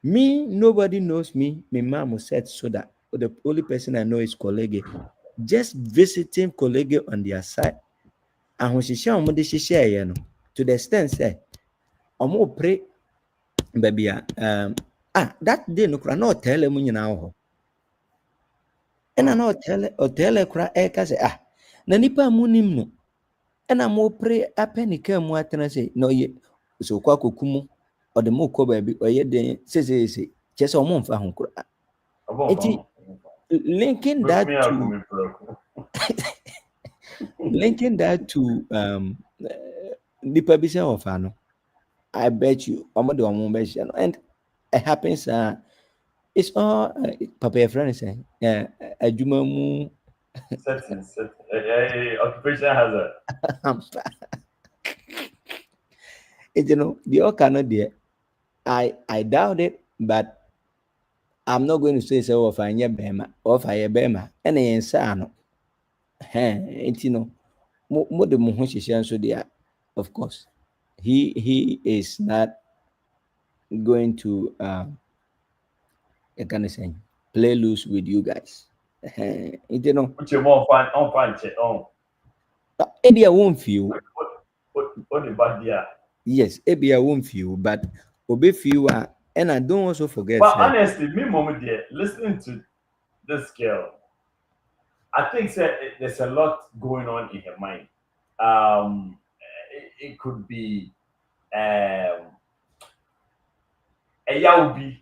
me, nobody knows me. My mom said so that the only person I know is colleague. Just visiting colleague on their side. And when she share she share, you know, to the extent say, omo pray baby that day no kra no tell mu nyina ho ena no tell kra e ka say na nipa mu nim no ena mo pray apenika mu atena say no ye so kwa kokumu o de mo ko baby o ye den say chese o mo mfa ho kra eti linking that to nipa bi say of ano I bet you and it happens it's all Papa your friend say adwuma certain occupation hazard. You know the all cannot there I doubt it but I'm not going to say so of anya bema of aye bema and yensa no you know mo de mo ho hihia so there of course he is not going to I can say play loose with you guys. You know, which you more fun on punch on. Maybe I won't feel. What about there? Yes, maybe I won't feel, but obey feel and I don't also forget. But honestly, me moment there, listening to this girl, I think there's a lot going on in her mind. It could be a yaubi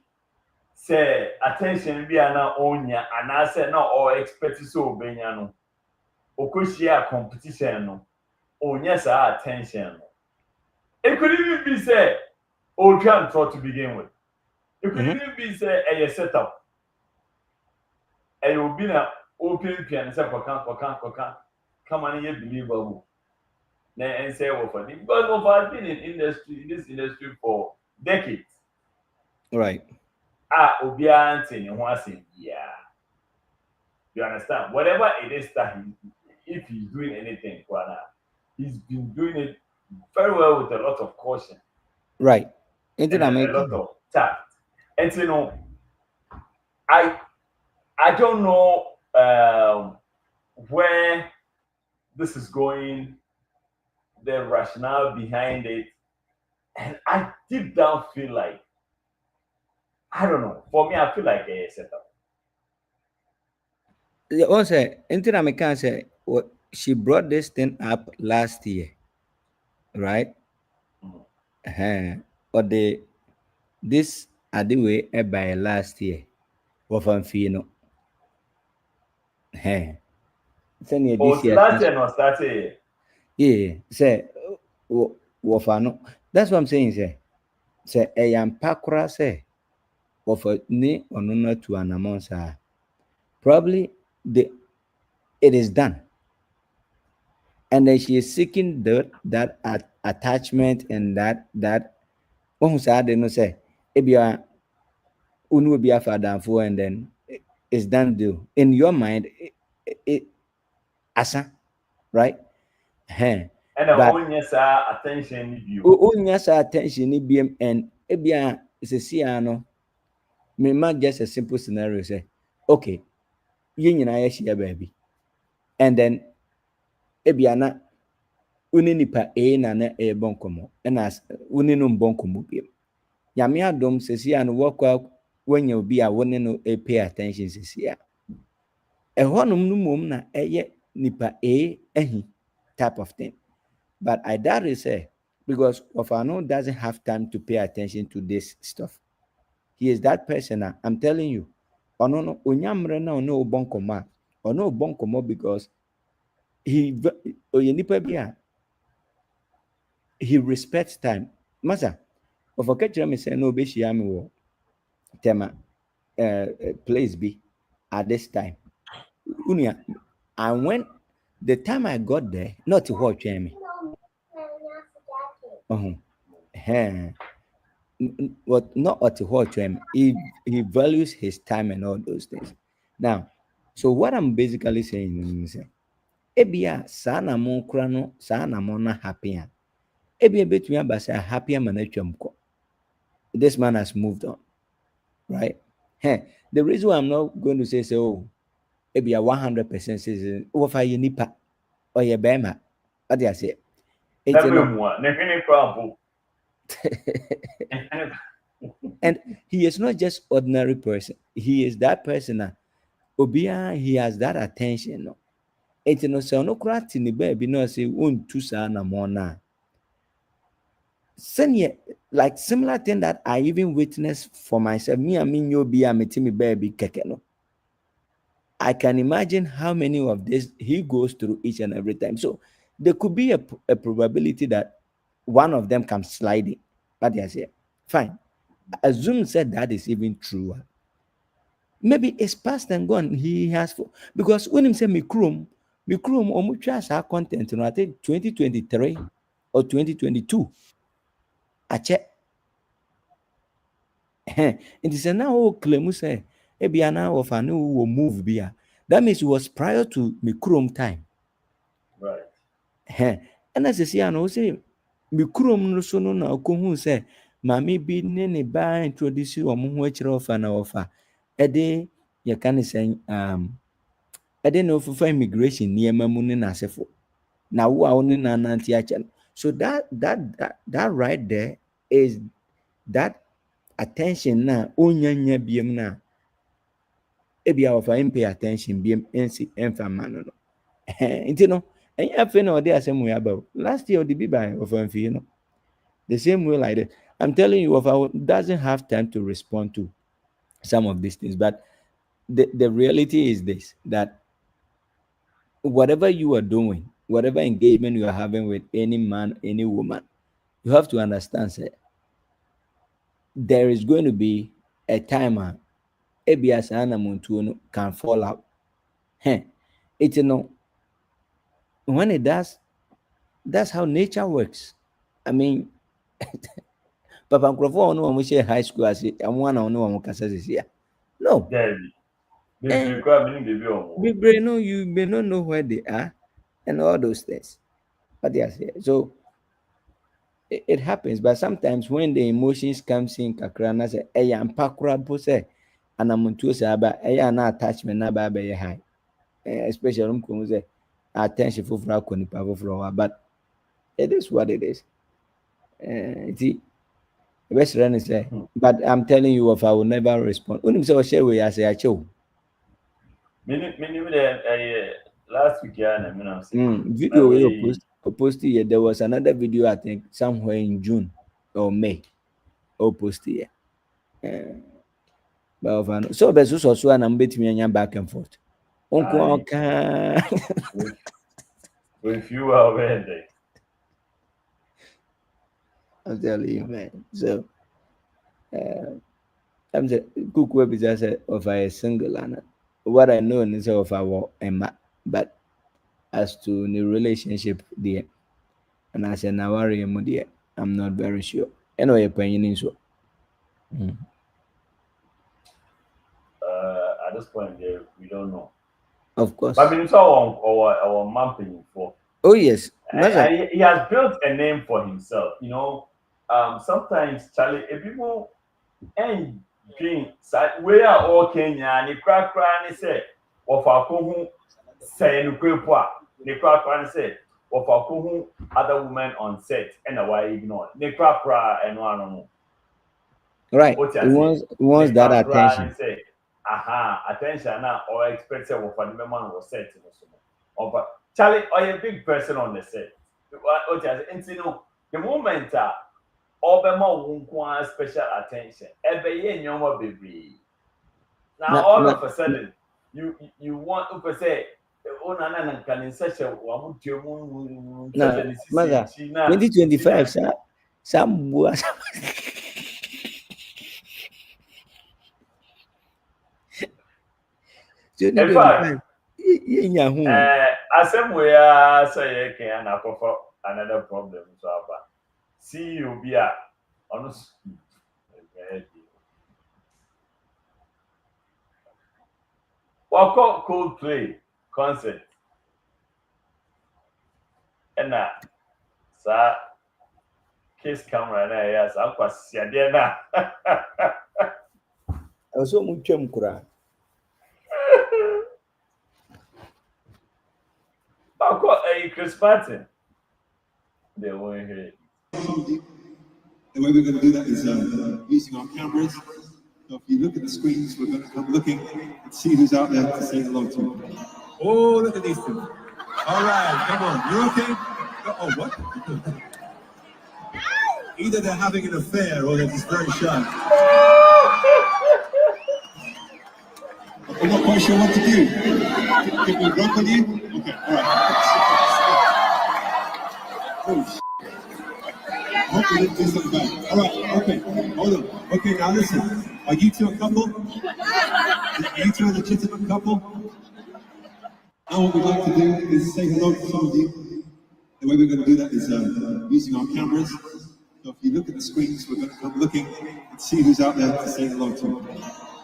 say attention be ana onya and I say no or expect so benya no okoshia competition no onya sa attention no. It could even be say Ojan thought to begin with. It could even be say a setup. And you'll be na open piano say koka come on you believable. Na and say what for because of has been in this industry for decades. Right. Obiara nti ne ho asem yeah. You understand? Whatever it is that if he's doing anything, he's been doing it very well with a lot of caution. Right. And a lot of tact. And I don't know where this is going, the rationale behind it, and I deep down feel like I don't know. For me, I feel like a setup. Also, I can say she brought this thing up last year, right? Or this are the way by last year. Wafan fino. This year. Last year, no, started. Yeah, say wafano. That's what I'm saying. Say a pakura say wafa ni onuna to an amonsa. Probably it is done. And then she is seeking that attachment and that oh sad no say ebia unu be a father for and then it's done deal in your mind it asa right And but only attention you. Onya sa attention ni biem and ebia is a siano me ma just a simple scenario say okay yin nyina ya shia baby and then ebia na uni nipa na e bonkomo na uni no bonkomo biem nyame adom sesia no wakwa wanya obi a wone no pay attention sesia ehonum no mom na eye nipa ahi type of thing but I doubt it say because Ofano doesn't have time to pay attention to this stuff. He is that person. I'm telling you. Ono no onyamre na ono obonkoma. Ono obonkomo because he oyenipa bia he respects time. Masa, ofokechira me say no be shia me wo tema place be at this time. Unia, and when the time I got there, not to watch me. What not at watch him. He values his time and all those things. Now, so what I'm basically saying is, ebia sana mo kura no sana mo na happy. Ebia betumi abasa happy man atwam. This man has moved on, right? The reason why I'm not going to say so, ebia 100% says over your nipa or your bema. What do I say? It's and he is not just ordinary person. He is that person. Obia, he has that attention. No, it's no so no crack in the baby. No, say one two sana mona. Senior, like similar thing that I even witnessed for myself. Me, I mean, you be a me baby kekeno. I can imagine how many of this he goes through each and every time. So there could be a probability that one of them comes sliding. But I say, fine. Assume said that is even true. Maybe it's past and gone. He has because when him say me chrome omucha sa content no I think 2023 or 2022. I check. It is now claim say ebiana of a new move beer. That means it was prior to me chrome time. Right. And as I say, I know say me chrome no so no na okohu say mami bi ne ba introduce omo ho akire ofa na ofa. Ede you can say I didn't know for immigration near Mamuni Nasefo. Now who are only nanti achen. So that right there is that attention na onyanya biem na ebia of him pay attention biem ensi emfa man no. You know, and you have no idea same way about last year the biba of you know. The same way like that. I'm telling you, of doesn't have time to respond to some of these things, but the reality is this that whatever you are doing, whatever engagement you are having with any man, any woman, you have to understand that there is going to be a time ebiasa na muntu can fall out. It's when it does, that's how nature works. I mean, Papa Nkrofo no one share high school as a one on one kasa here. No. Daddy. Eh, Bibre, no, you may not know where they are and all those things. But yes, so it happens. But sometimes when the emotions comes in, kakrana say, "Hey, I'm pakura pose," and I'm to say, "Aba, hey, na attachment na ba be high." Especially when say attention for nipa for but it is what it is. See, the best run is say, but I'm telling you, if I will never respond. When you say, "Share we," I say, "I chill." Last week, yeah, Video we posted here. There was another video, I think, somewhere in June or May. Or posted here. But so be so and I'm betting me back and forth. Uncle with you are ready. I'm telling you, man. So I'm the cook web is just of a single and what I know is of our Emma, but as to the relationship there, and as an worry dear, I'm not very sure. Anyway, opinion so. At this point, we don't know. Of course. But I mean, so our mapping for. Oh yes, he has built a name for himself. Sometimes Charlie, if people and dream we are all Kenya and the crack and say of our who say no crepa the crack and say of our who other women on set and why ignore the crack and one right. It wants that attention. Say, attention now or expect say for the man was set but Charlie or a big person on the set. What the moment Obama won't special attention. Every year, baby. Now all of a sudden, you want to say, "Oh, Nana can in such a one Mother, 2025, sir. Some was. In fact, asem we are say can another problem so about. See you be a honest. What called Coldplay concert? And sir, kiss camera na yes, I'm quite na. I was so much cry. Chris Martin. They weren't here. The way we're going to do that is using our cameras. So if you look at the screens, we're going to come looking and see who's out there to say hello to. Oh, look at these two. All right, come on. You okay? Oh, what? Either they're having an affair or they're just very shy. I'm not quite sure what to do. Can we rock on you? Okay, all right. Oh, hope we didn't do something bad. All right, okay, hold on. Okay, now listen. Are you two a couple? Are you two a legitimate couple? Now what we'd like to do is say hello to some of you. The way we're going to do that is using our cameras. So if you look at the screens, we're going to come looking and see who's out there to say hello to.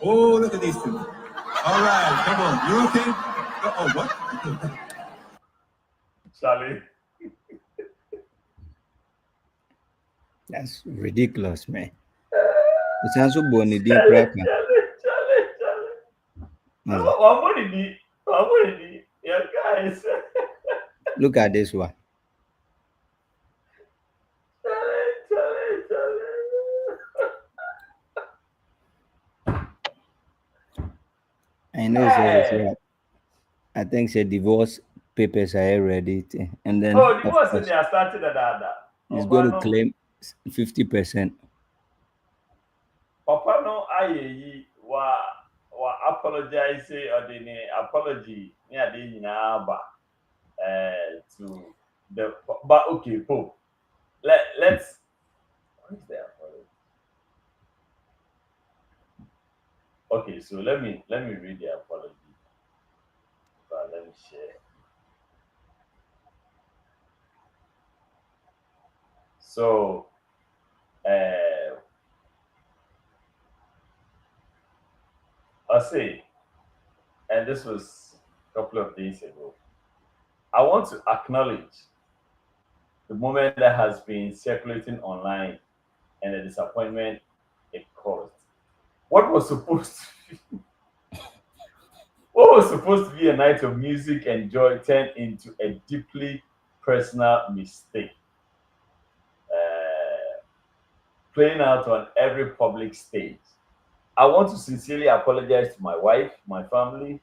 Oh, look at these two. All right, come on. You okay? Oh, what? Charlie. That's ridiculous, man. It sounds so born in cracker. Yeah, guys. Look at this one. I know, sir. I think the divorce papers are ready, and then divorce they are starting that. He's going to claim 50%. Papa no aye wa apologize or the apology near the ba to the but okay Pope. Let's what is the apology? Okay, so let me read the apology. share. So, I say, and this was a couple of days ago. I want to acknowledge the moment that has been circulating online and the disappointment it caused. What was supposed to what was supposed to be a night of music and joy turned into a deeply personal mistake, uh, playing out on every public stage. I want to sincerely apologize to my wife, my family,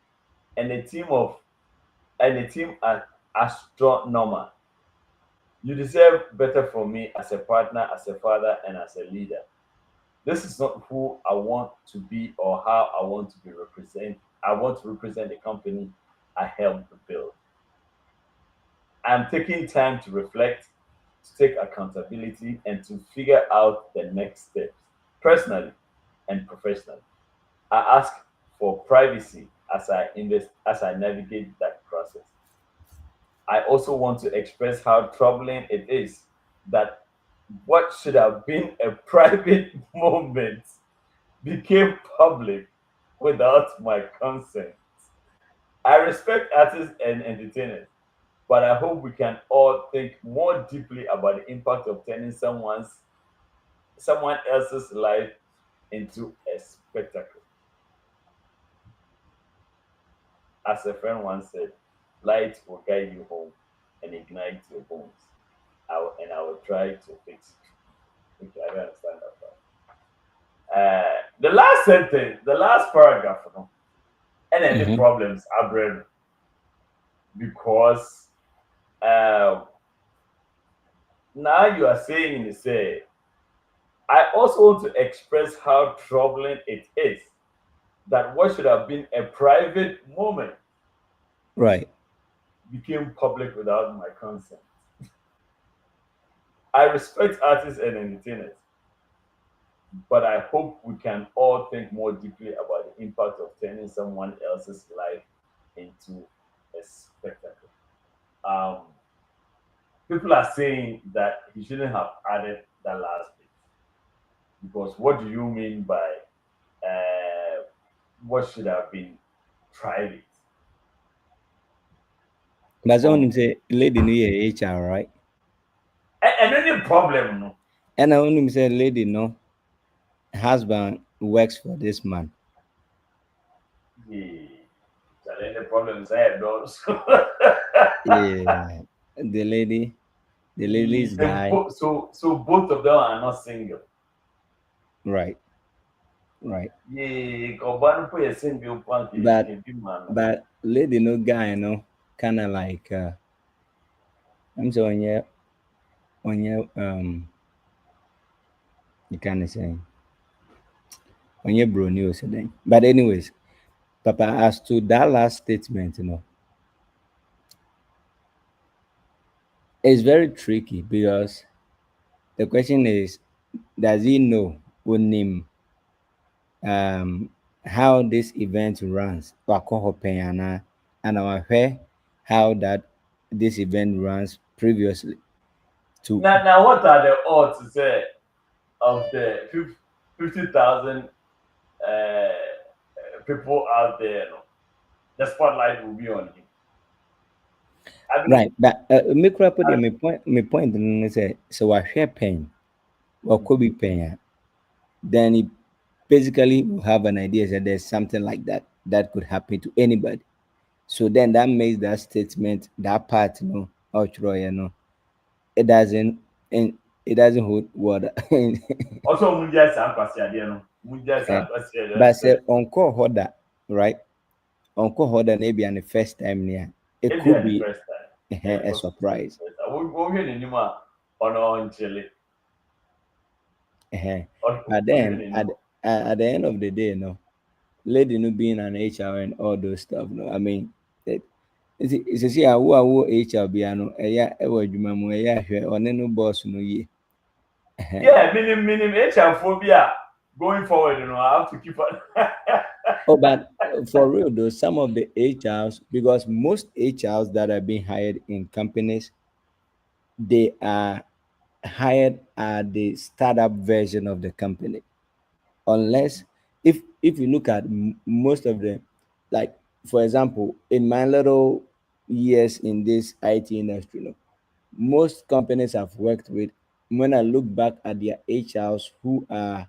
and the team at Astronomer. You deserve better from me as a partner, as a father, and as a leader. This is not who I want to be or how I want to be represent. I want to represent the company I helped to build. I'm taking time to reflect, to take accountability, and to figure out the next steps, personally and professionally. I ask for privacy as I navigate that process. I also want to express how troubling it is that what should have been a private moment became public without my consent. I respect artists and entertainers, but I hope we can all think more deeply about the impact of turning someone else's life into a spectacle. As a friend once said, light will guide you home and ignite your bones. I will try to fix it. Okay, I don't understand that part. The last sentence, the last paragraph, and any problems I've read because now you are saying say I also want to express how troubling it is that what should have been a private moment Right. became public without my consent. I respect artists and entertainers, but I hope we can all think more deeply about the impact of turning someone else's life into a spectacle. Um, People are saying that he shouldn't have added that last bit because what do you mean by what should have been private? But someone say lady no yeah HR, right? And any problem, no? And I only say lady no husband works for this man. Yeah. Any problems I have those. Yeah. The lady's guy. So both of them are not single. Right. Right. Yeah, Koban put a single punk. But lady no guy no kinda like I'm so on your you kinda say on your bro news then. But anyways, Papa, as to that last statement, it's very tricky because the question is, does he know Unim how this event runs? Wakoho Penyana, and our how that this event runs previously to Now, what are the odds to say of the 50,000 people out there? No? The spotlight will be on him. right. But me put my point in say so I share pain or could be pain, then it basically will have an idea that there's something like that that could happen to anybody. So then that makes that statement, that part, or it doesn't and it doesn't hold water. Also, Munja Sampasiadiano. Munja But say Sampasiadiano. encore holder, right? Encore holder maybe on the first time near. It Maybe could at the be first time. a surprise. We'll hear the name on Chile. But then at the end of the day, lady no being an HR and all those stuff. No, I mean, it's a see who HR be no. Yeah, ever juma mo yeah, or no boss no ye. Yeah, minim HR phobia going forward. I have to keep on. Oh, but for real though, some of the HRs, because most HRs that are being hired in companies, they are hired at the startup version of the company. Unless, if you look at most of them, like for example, in my little years in this IT industry, most companies I've worked with, when I look back at their HRs who are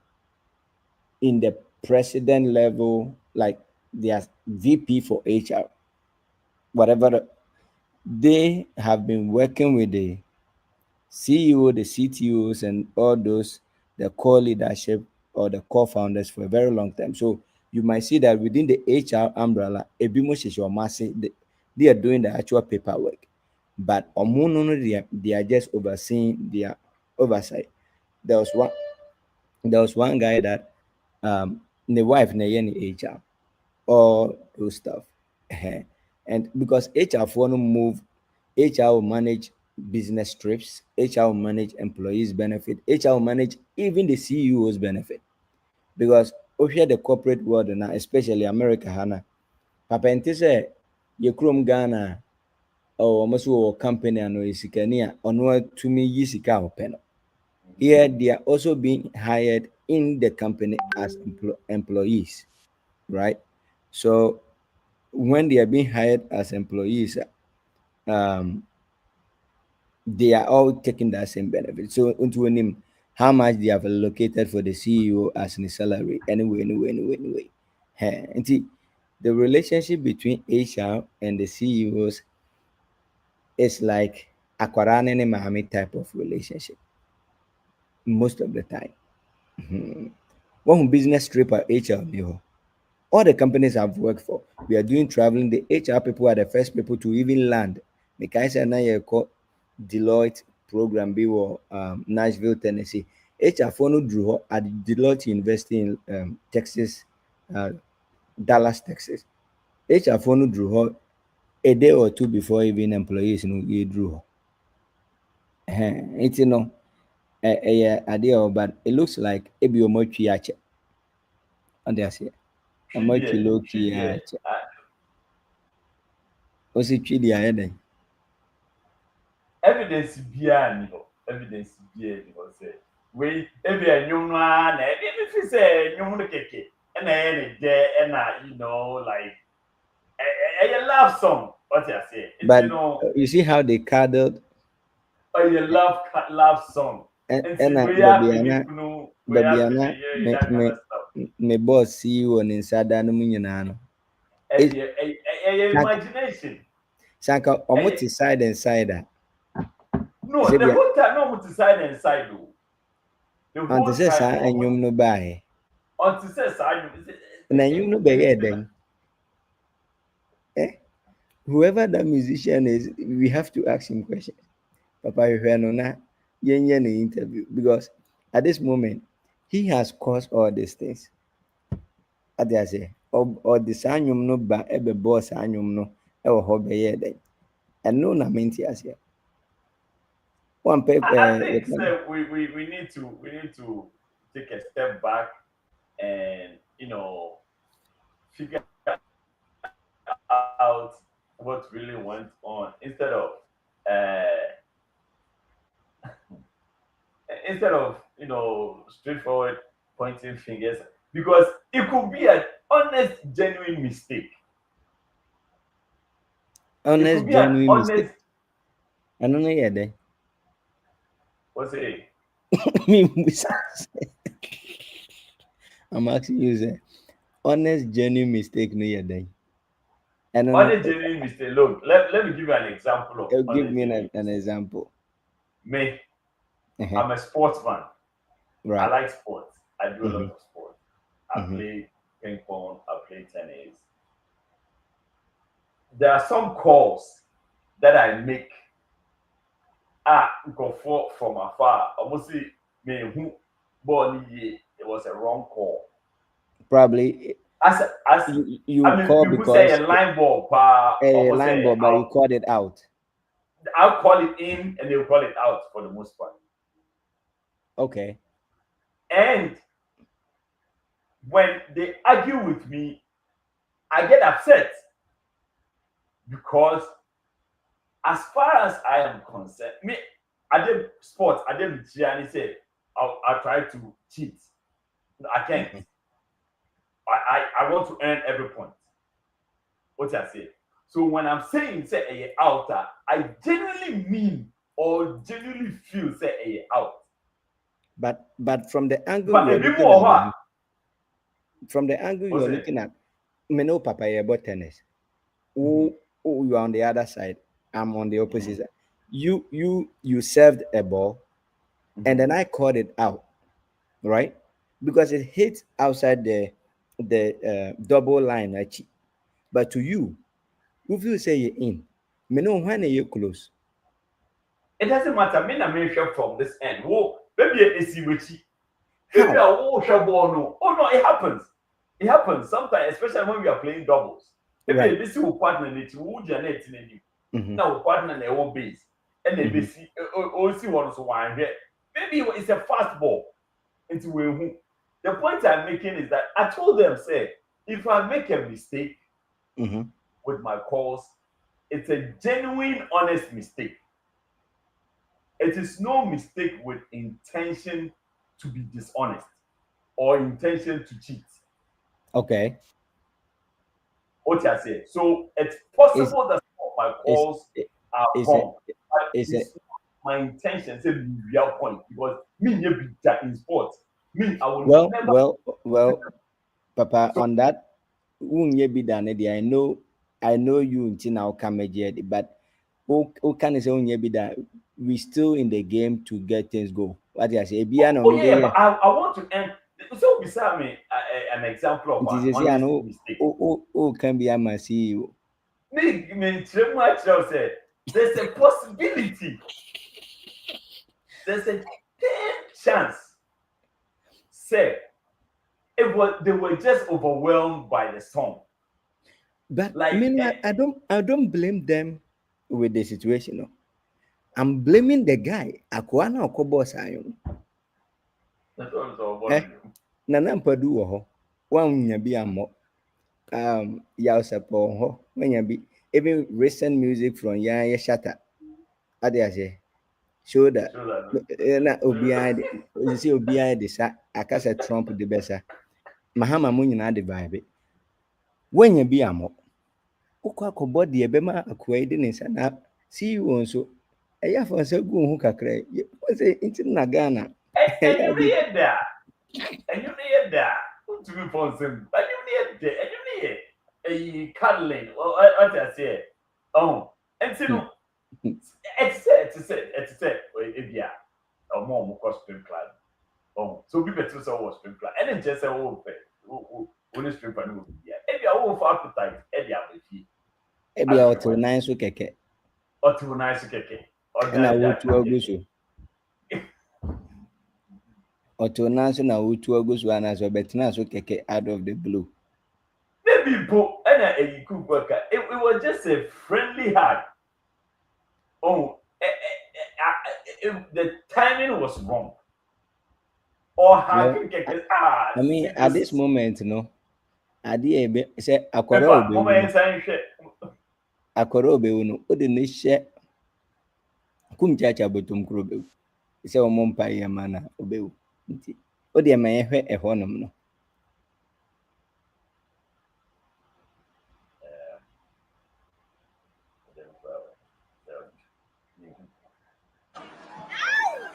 in the president level, like their VP for HR, whatever, they have been working with the CEO, the CTOs, and all those, the core leadership or the core founders for a very long time. So you might see that within the HR umbrella, they are doing the actual paperwork, but they are just overseeing their oversight. There was one, there was one guy that the wife na HR, all those stuff. And because HR for no move, HR will manage business trips, HR will manage employees benefit, HR will manage even the CEO's benefit. Because over the corporate world now, especially America hana, papa nti say ye krom Ghana or almost company and isikania onwa to me yisika openo. Here they are also being hired in the company as employees, right? So when they are being hired as employees, um, they are all taking that same benefit. So into him, how much they have allocated for the CEO as a salary, anyway. And see, the relationship between HR and the CEOs is like a Quran and Mahami type of relationship most of the time. One business trip at HR, all the companies I've worked for, we are doing traveling. The HR people are the first people to even land. The guys are now called Deloitte program be Nashville, Tennessee. HR phone drew at Deloitte University in Texas, uh, Dallas, Texas. HR phone drew a day or two before even employees you drew. It's a idea, but it looks like a biomochi and that's it. A much low key. Was it Chidi Aden? Evidence biara ni hɔ, evidence biara ni hɔ sɛ wei ebi enyom no a na ebi fi sɛ enyom no keke ɛna ɛyɛ ne dɛ ɛna like ɛyɛ love song what you say. But you see how they cuddled. Ɛyɛ love song. And Babiana, me boss see you on inside that no nyinaa. Imagination. Sanka almost side and side. No, the whole time no almost side and side though. The whole time. And you no buy. Until says I. Na you no be then. Whoever that musician is, we have to ask him questions. Papa, you hear no na yen interview because at this moment he has caused all these things. At the say or the sanyum no ba ebe boss sanyum no ewo ho be ye den. And no na menti as here. One paper. I think we need to take a step back and figure out what really went on instead of straightforward pointing fingers, because it could be an honest, genuine mistake. Honest, genuine mistake. I don't know yet. Then. What's it? I'm asking you, say, honest, genuine mistake. No yet. Then. Honest, genuine mistake. Look, let me give you an example of. Give me an example. Me, I'm a sportsman. Right. I like sports. I do a lot of sports. I play ping pong. I play tennis. There are some calls that I make. Go for from afar. Almost see me who born it was a wrong call. Probably. As you call you because say a line ball, but you called it out. I'll call it in and they'll call it out for the most part. Okay. And when they argue with me I get upset because, as far as I am concerned, me, I did sports, I did and say I'll try to cheat. No, I can't. I want to earn every point. What I say. So when I'm saying say a outer, I genuinely mean or genuinely feel say a out. But from the angle But you're a bit looking more at, what? from the angle What's you're it? looking at, me know Papa about tennis. Oh, you are on the other side. I'm on the opposite side. You served a ball, and then I caught it out, right? Because it hit outside the double line, right? But to you, if you say you're in, me know when you're close. It doesn't matter. Me na me share from this end. Whoa, maybe it's Iwechi. How? Maybe I won't share ball no. Oh no, it happens. It happens sometimes, especially when we are playing doubles. Maybe Right. this who partner it, who generate in you. Mhm. Now partner na own base, and they see see one so one here. Maybe it's a fast ball into who. The point I'm making is that I told them, say, if I make a mistake Mhm. with my calls, it's a genuine, honest mistake. It is no mistake with intention to be dishonest or intention to cheat. Okay. What I say. So it's Is possible that some of my is calls are is a wrong, but is a it's not my intention to be real point because me you be that in sports. Me, I will never. well, Papa. So On that, wunye be done. I know you until now come again, but who can say wunye be that? We still in the game to get things go. What I say, be an oh yeah, yeah. but I want to end. So beside me, an example of It an is say, I honest know mistake. who can be a CEO. Me, say there's a possibility. There's a 10 chance. Say they were just overwhelmed by the song. But Like meanwhile, I don't blame them with the situation. No. I'm blaming the guy. Akwana okobo sayo. that's what I'm talking Eh, about. nana mpadu wo ho. Wa nya bi ammo. Ya support ho. Wanya bi even recent music from ya shatter. Ade ase. Show that Sure that. na obiade. You see obiade sa akasa Trump de besa. Mahama mu nyina de vibe. Wanya bi ammo. Ukwa akọbọ deɛ ɛbɛma akoa yi de ne nsa na CEO nso ɛyɛ afa nsa gu ho kakra yi sɛ nti na Ghana And ɛyɛ you ade need that. And you need that. To be possible. And you need that. And you need a cuddling. Well, what I say. Oh, and you know, it's yeah. A more costume clad. Oh, so be better so was stream clad. And then just say, oh, only stream clad. Yeah. If you are for appetite, if you are with you. ɛbi a ɔtew nan so kɛkɛ Or too nice keke. ɛna wotu agu so ɔtew nan so na wotu agu so anaasɛ ɔbɛtena so kɛkɛ out of the blue. Maybe and a cook worker. It was just a friendly heart. Oh, the timing was wrong. Or how Well, can get I mean at this moment no adeɛ ɛbɛ sɛ akɔrɔ Pepper, obewu mama no inside shit. akɔrɔ obewu no wode ne hyɛ kum kyaakyaa bɔtɔm koro obewu sɛ ɔmo mpa yɛ ma na obewu nti wode ɛma yɛhwɛ ɛhɔnom no.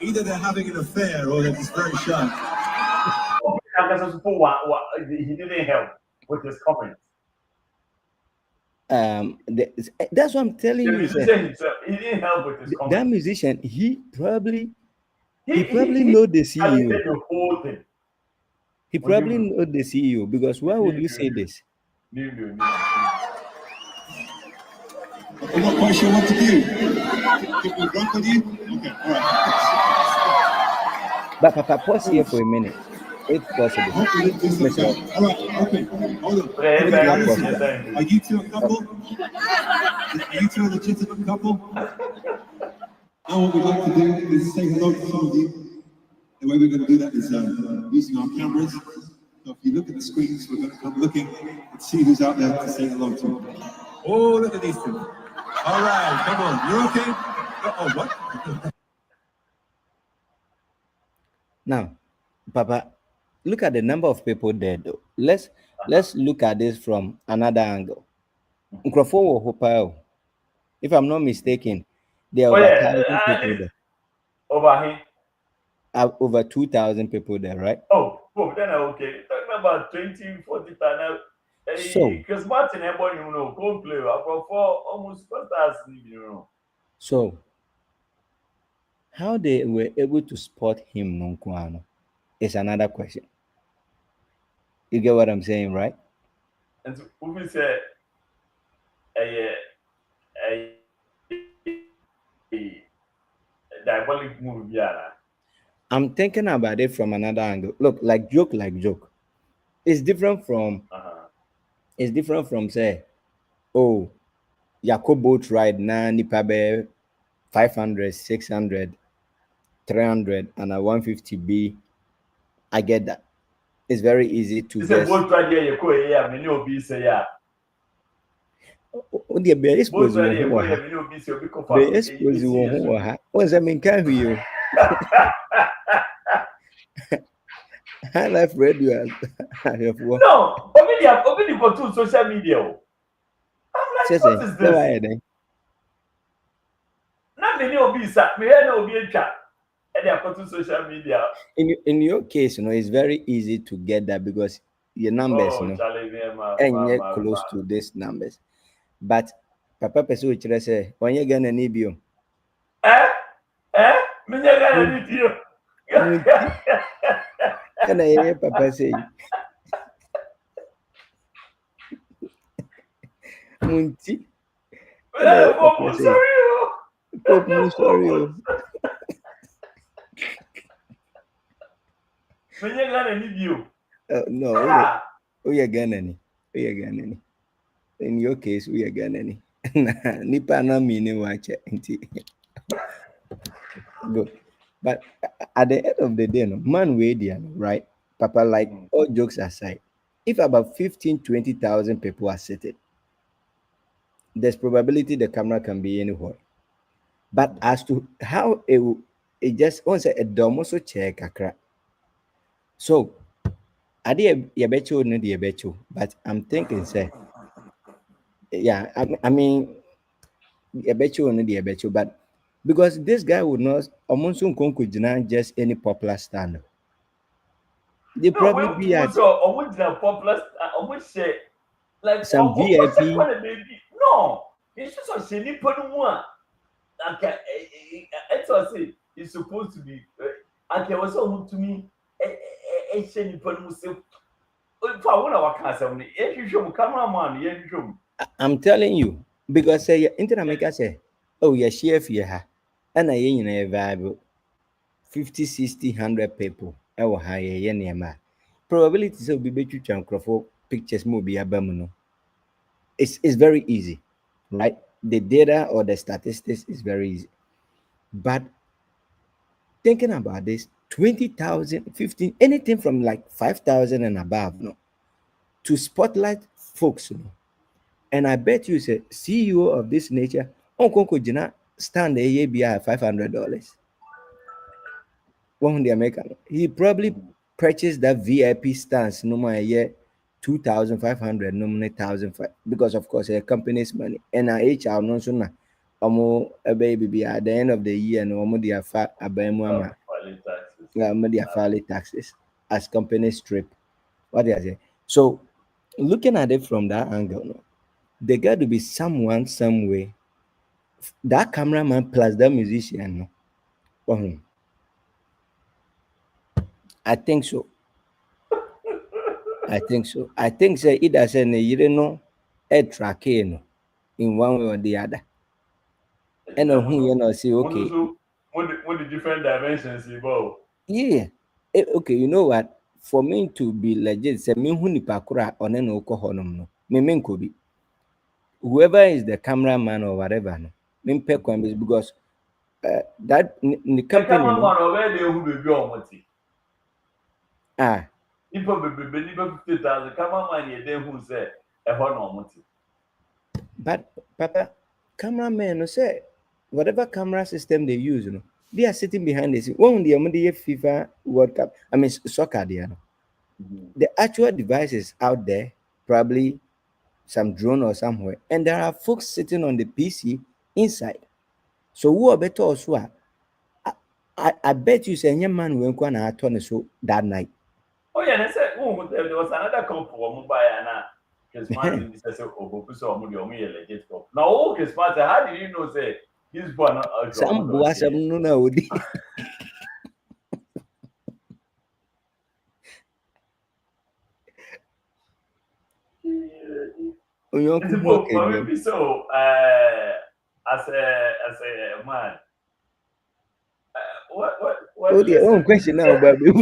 Either they're having an affair or they're just very shy. He didn't help with his comments. That's what I'm telling The you. musician himself, he didn't help with his comments. That musician, he probably know the CEO. The whole thing. He probably know the CEO because why would you say this? I'm not quite sure what to do. Can we rock with you? Okay, all right. But Papa, pause here for a minute, if possible. Hopefully this looks out. All right, okay, hold on. Okay, now listen, are you two a couple? Are you two a legitimate couple? Now what we'd like to do is say hello to some of you. The way we're going to do that is using our cameras. So if you look at the screens, we're going to come looking and see who's out there to say hello to. Oh, look at these two. All right, come on. You're okay? Oh, what? Now, Papa, look at the number of people there though. Let's look at this from another angle. Nkrofo Hopao. If I'm not mistaken, there are over 1,000 people there. Over here. Over 2,000 people there, right? Oh, then okay. Talking about 20, 40 times. So, because Martin Ebon, you know, Coldplay, for almost stars, you know. So, how they were able to spot him, Nonkwano, is another question. You get what I'm saying, right? And so, we say, a diabolic movie, yeah. I'm thinking about it from another angle. Look, like joke. It's different from say, oh, Yako boat ride na nipabe 500, 600, 300, and a 150B. I get that. It's very easy to It's just. a boat ride here, you go here, many of you say, yeah. Oh, the be exposed Boat ride here, who go are here, many of you say, be be exposed who are. What's I mean, can you? High life radio. No, open go to social media. I'm like, what is this? Not many of you, sir. Me here no be a chat. And they are going to social media. In your case, you know, it's very easy to get that because your numbers, you know, and you're close to these numbers. But Papa Pesu which say, when you're gonna need you. Me gonna need you. Can I hear Papa say? Munti. Sorry. When you're gonna need you. No, we are gonna. In your case, we are gonna. Nipa na meaning watch it. Good. But at the end of the day, no, man, right? Papa, like all jokes aside, if about 15, 20,000 people are seated, there's probability the camera can be anywhere. But as to how it just once a dom also check a crack. So I did yabecho no yabecho, but I'm thinking say, yeah, I mean yabecho no yabecho, but because this guy would not almost just any popular stand. They probably be at popular, like some VIP. No, it's just a shady one. Okay, it's also it's supposed to be. Okay, what's on to me? A shady I'm telling you, because say Interamerica say, oh, yeah, chef, yeah, and I ain't a viable 50, 60, 100 people. Our high, yeah, probabilities of be better for pictures movie abamuno. It's very easy, right? The data or the statistics is very easy. But thinking about this, 20,000, 15, anything from like 5,000 and above, no, to spotlight folks, you know. And I bet you say CEO of this nature, Uncle Jina stand a year behind $500. One the American, he probably purchased that VIP stance no more a year 2,500, no more 1,005 because of course a company's money. And HR no sooner a baby at the end of the year no more their taxes as companies strip. What do I say? So looking at it from that angle, no, there got to be someone, some way, that cameraman plus that musician. No? I think so. I think say either say you don't know a track in one way or the other. And who you know say okay. What the different dimensions involved? Yeah. Okay, you know what? For me to be legit, say me who ni pakura on an alcoholum no. Me could be. Whoever is the cameraman or whatever, no, me is because that the company. The cameraman already who be Ah. Ipo bebe ni be 50,000 cameraman ye den who say e ho no mo ti. But Papa, cameraman no say whatever camera system they use, you know, they are sitting behind the scene. One the FIFA World Cup, I mean soccer there. The actual devices out there, probably some drone or somewhere, and there are folks sitting on the PC inside. So who are better also? I bet you say any man will go and turn so that night. Oh yeah, they said there was another couple who buy na Christmas in this say oh so omo dey legit couple. Now oh Christmas how did you know say this boy not Some boy some no na odi. It's a book, but maybe so as a man. What Oh dear, one question now, baby.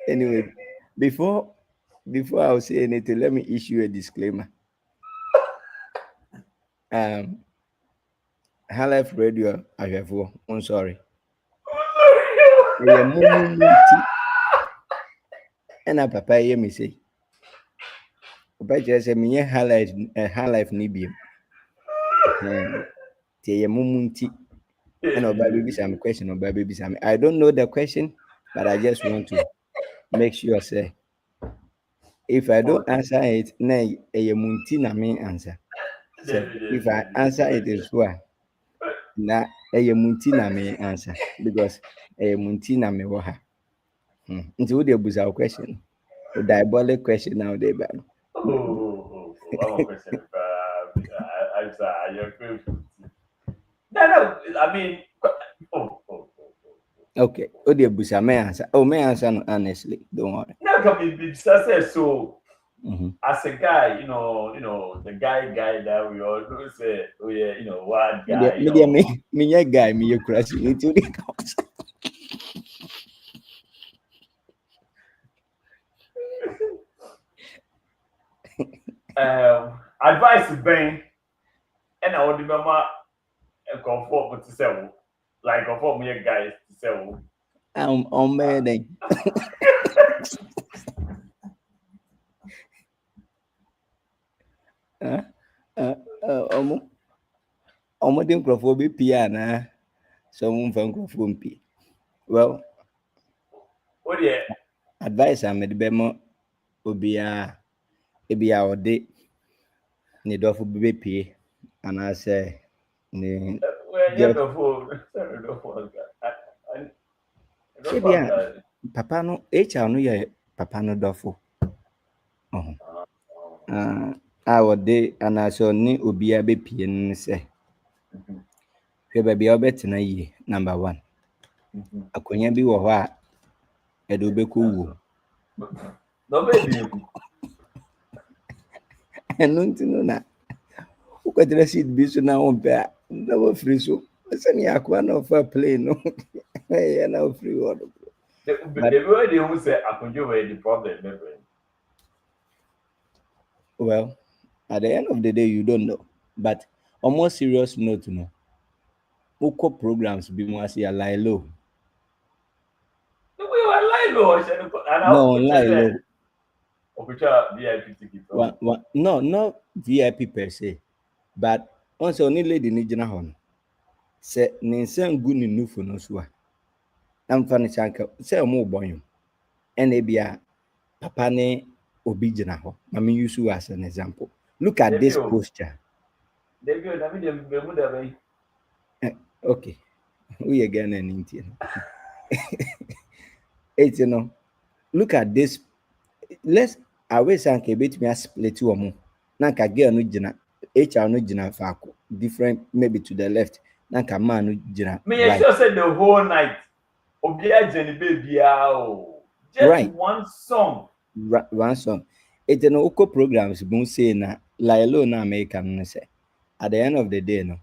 Anyway, before I'll say anything, let me issue a disclaimer. High Life Radio, I'm sorry. And a papa hear me say, but just a mere High Life Nibium. And baby some question or baby some. I don't know the question, but I just want to make sure say if I don't answer it, nay a munti na me answer. So if I answer it is why na a munti na me answer because a munti na me waha. Into the buza question. A diabolic question now there, but one question. No, I mean, okay. Oh, the busa may answer. Oh, may answer honestly. Don't worry. No, can be so. As a guy, you know, the guy that we all do say, oh yeah, you know, what guy? Me guy, me crash into the house. Advice Ben, and I would remember a comfort to sell, like comfort me guys to sell. I'm on man. Ọmọdé nkurọ̀fọ̀ bí pii àná sọ wọn nfa nkurọ̀fọ̀ mpi. Well, what yeah? Advice I'm the bemo obiara ebi a ɔde ne dɔfo bi pie anaasɛ ne ebia papa no HR no yɛ papa no dɔfo a ɔde anaasɛ ɔne obiara bepie no sɛ hwɛ baabi a ɔbɛtena yie number 1 akonnwa bi wɔ hɔ a ɛde wobɛkɔ wuo ɛno nti no na wokɔtena seat bi so na wompɛ a na wafiri so sɛne akoa na ɔfa plane no ɛyɛ na wofiri hɔ no well at the end of the day you don't know but on more serious note no wokɔ programs bi mu ase a lie low no lie low VIP ticket. No, not VIP per se, but also only lady ni jina hon. Se ni nsan gu ni nufu no so a. Am fa ni chanka se mo bonyo. And ebia papa ne obi jina ho. Mami use you as an example. Look at this posture. Okay. We again and Indian. It's you know. Look at this. Let's always say bit me split two or more. Nanka girl no jina HR no jina faako different maybe to the left. Nanka man no jina. Me right. Sure said the whole night. Obia Jenny baby just right. One song. One song. It's an oko programs bun say na Lilo na American no say. At the end of the day no.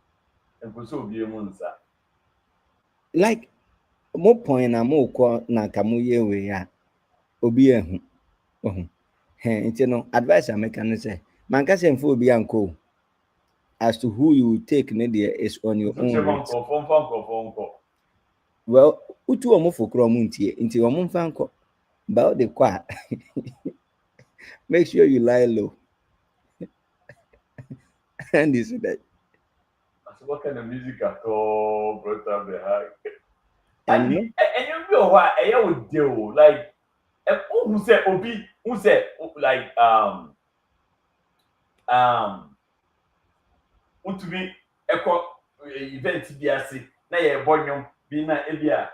Like more point na more ko na kamuye we ya obi ehu. Nti no advice I make no say man ka say mfo obi anko as to who you will take media is on your own risk. Well, utu omo fokro omo ntie nti omo mfa nko ba the kwa. Make sure you lie low. And this that. So what kind of music at all brought up the high? And you know what? I would do like who said Obi? Who said like to be echo event biase na ye bonyom bi na ebia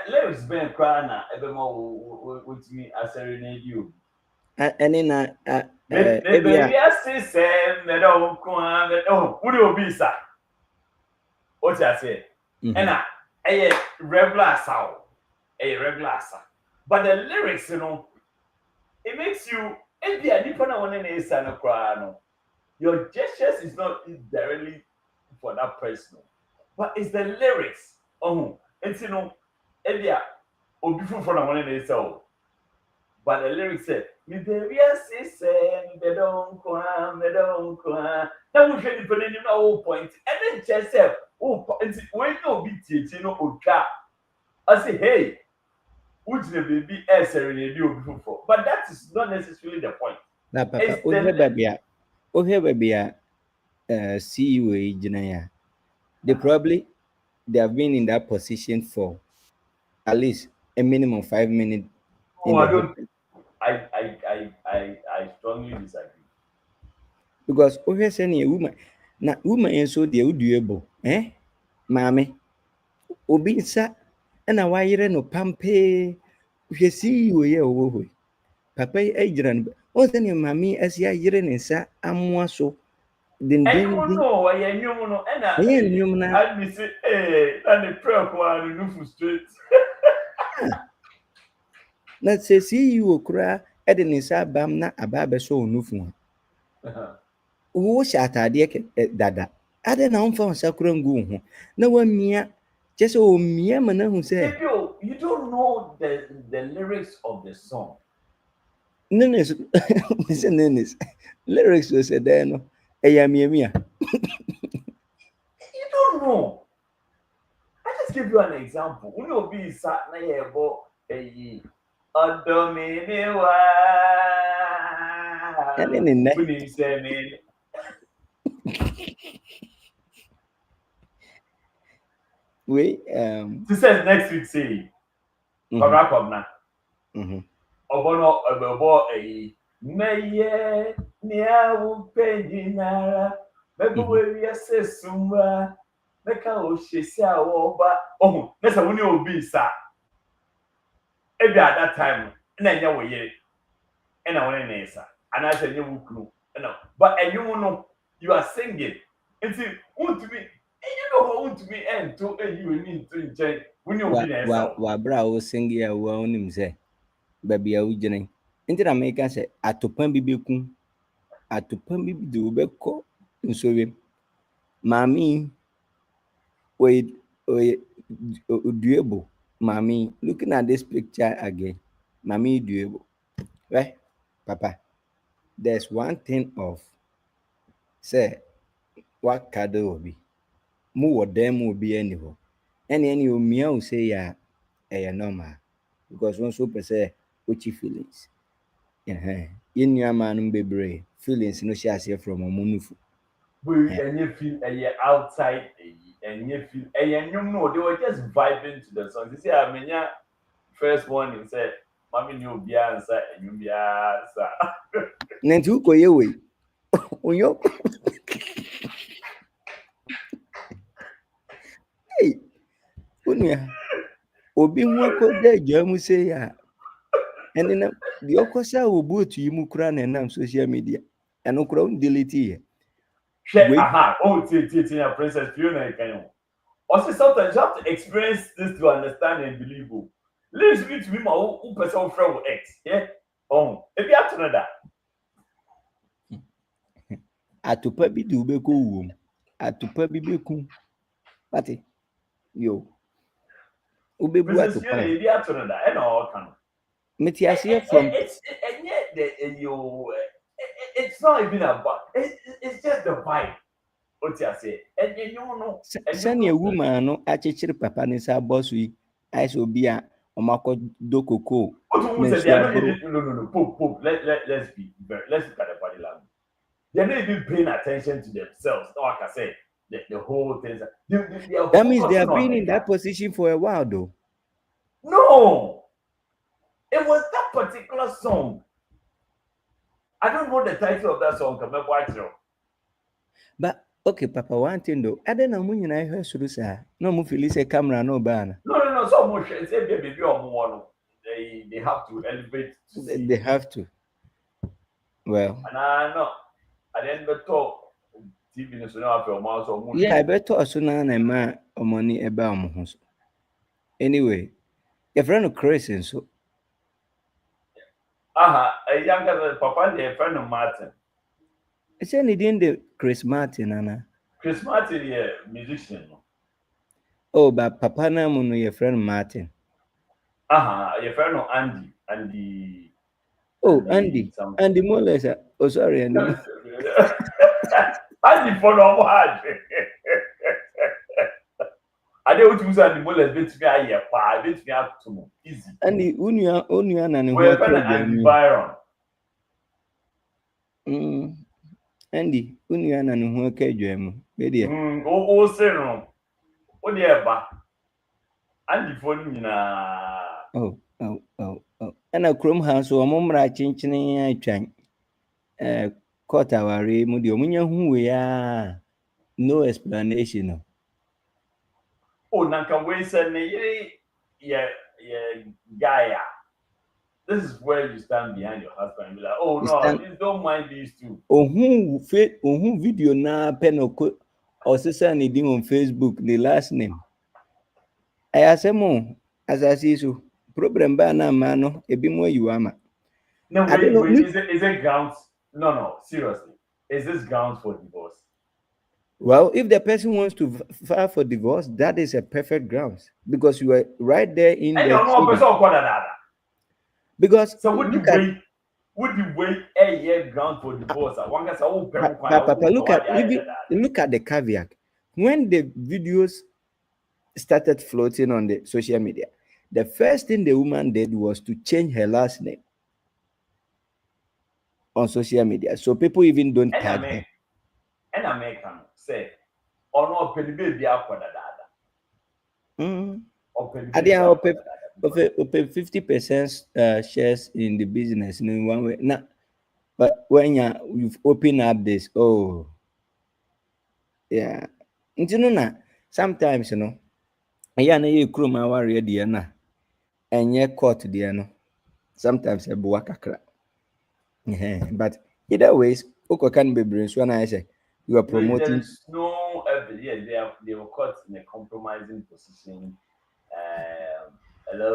lyrics been crying na ebe mo with me aserenade you. And then Maybe I say me don't come who do be sir? What I say? And a regular sound, but the lyrics, you know, it makes you. If you are different on any sign of cry, your gestures is not directly for that person, but it's the lyrics. Oh, it's you know, if you are beautiful for one any sound, but the lyrics say, "Me baby, I say, me don't cry, me don't cry." Now we should depend on our point, and then just say, "Oh, it's when you be teaching, you know, I say, hey, which the baby is serenade you before." But that is not necessarily the point. Na papa, ohe babia CEO engineer. They have been in that position for at least a minimum 5 minutes in the whole. I strongly disagree. Because ohe send a woman na woman so the uduable maame obi nsa na wayere no pampe hwe CEO ye owo papa agyina no o send maame asi ayere ne nsa amoa so And you know, I know, and I be say, hey, and the prayer one no straight. Na say CEO kura e de ne nsa bam na aba abeso onufu wo hyɛ ataadeɛ dada ade na womfa nsa kura ngu ho na wamia kyɛ sɛ ɔmmia ma no hu sɛ you don't know the lyrics of the song. Nenes lyrics was a dɛn no ɛyɛ amiamia. You don't know. I just give you an example. When you be sat na ye bo eyi odominiwa when you say me we this is next week say Korakobna obono obobo eyi meye niawu penjinara bebo we yese sumba meka o hyesi a wo ba nesa woni obi sa ebi at that time na nya wo yere na woni nesa ana say nya wukunu na but enyum no you are singing until want me you know want me and to you need to change woni obi nesa wa bra o singing a wo onim say baby a wugine nti na meka say atopan bi beku atopan bi de obekọ nsowe mami we doable. Mommy, looking at this picture again, mommy doable. Right, Papa? There's one thing of say what cuddle will be. More them will be anyhow. Any umia will say normal. Because one super say uchi feelings. In your man baby feelings no share from a munufu. We and you feel outside and you feel and you know they were just vibing to the song. You see, I mean, yeah, first one he said, "Mommy, you be answer and you be answer." Nentu ko yewe. Onyo. Hey, unya. Obi nwa ko de jamu say ya. And then the okosa obu otu yimu kura na nam social media. And okura delete here. Oh, Princess Fiona Kanyo. Also, sometimes you have to experience this to understand and believe. Lyrics me to me, my own person friend with X. Yeah. If you have to know that. Atupa bi de ubeko wom. Atupa bi beku. Pati. Yo. Ubebu Princess atupa. Fiona, if you have to know that, and all can. Metiasia from it's not even about. It's just the vibe. What you say? And you know. Send a woman no actually papa ni sa boss we. I so be a omako do koko. What they are not even, no. Pope. Let's be let's look at the body language. They're not even paying attention to themselves. Like I said, the whole thing. That means they have been in that position for a while, though. No, it was that particular song. I don't know the title of that song. But okay, Papa, one thing though, I don't know when I heard Surusa. No, Mufili say camera, no ban. No. So much. It's a baby or more. They have to elevate. They have to. Well. And I know. I didn't talk. TV is now after a month or more. Yeah, I better also now and my money about my anyway, your friend of Chris and so. A younger papa, a friend of Martin. It's only the Chris Martin, Anna. Chris Martin, yeah, musician. Oh, but Papa Namun, your friend Martin. Your friend of Andy. Oh, Andy Moles. Oh, sorry, Andy. Andy for no hard. I don't use Andy Moles, bit me a year, bit me up to easy. Andy, Union, and Andy Byron. Andy, Union, and who can jam? Baby. Oh, say no. What the ever? Andy for me Oh. And a chrome house or mumra chinching I change. Caught our mudio who we are. No explanation. Oh, Nanka Wilson, yeah, Gaia. This is where you stand behind your husband and be like, oh no, don't mind these two. Oh, who video na pen or sister needing on Facebook the last name. I ask him as I see so problem ba na mano e bi mo you ama. No, wait, is it grounds? No, seriously. Is this grounds for divorce? Well, if the person wants to file for divorce, that is a perfect grounds because you are right there in the. Because so would you wait a year ground for divorce? Papa, look at the caveat. When the videos started floating on the social media, the first thing the woman did was to change her last name on social media. So people even don't tag her. And American say, or no, penny baby up for that. Open 50% shares in the business in one way. Now, but when you've opened up this, oh, yeah. You know, sometimes, you know, you crew my warrior, Diana, and you're caught, Diana. Sometimes a buakakra. But either ways, Oko can be brains when I say you are promoting. There's no evidence. They were caught in a compromising position.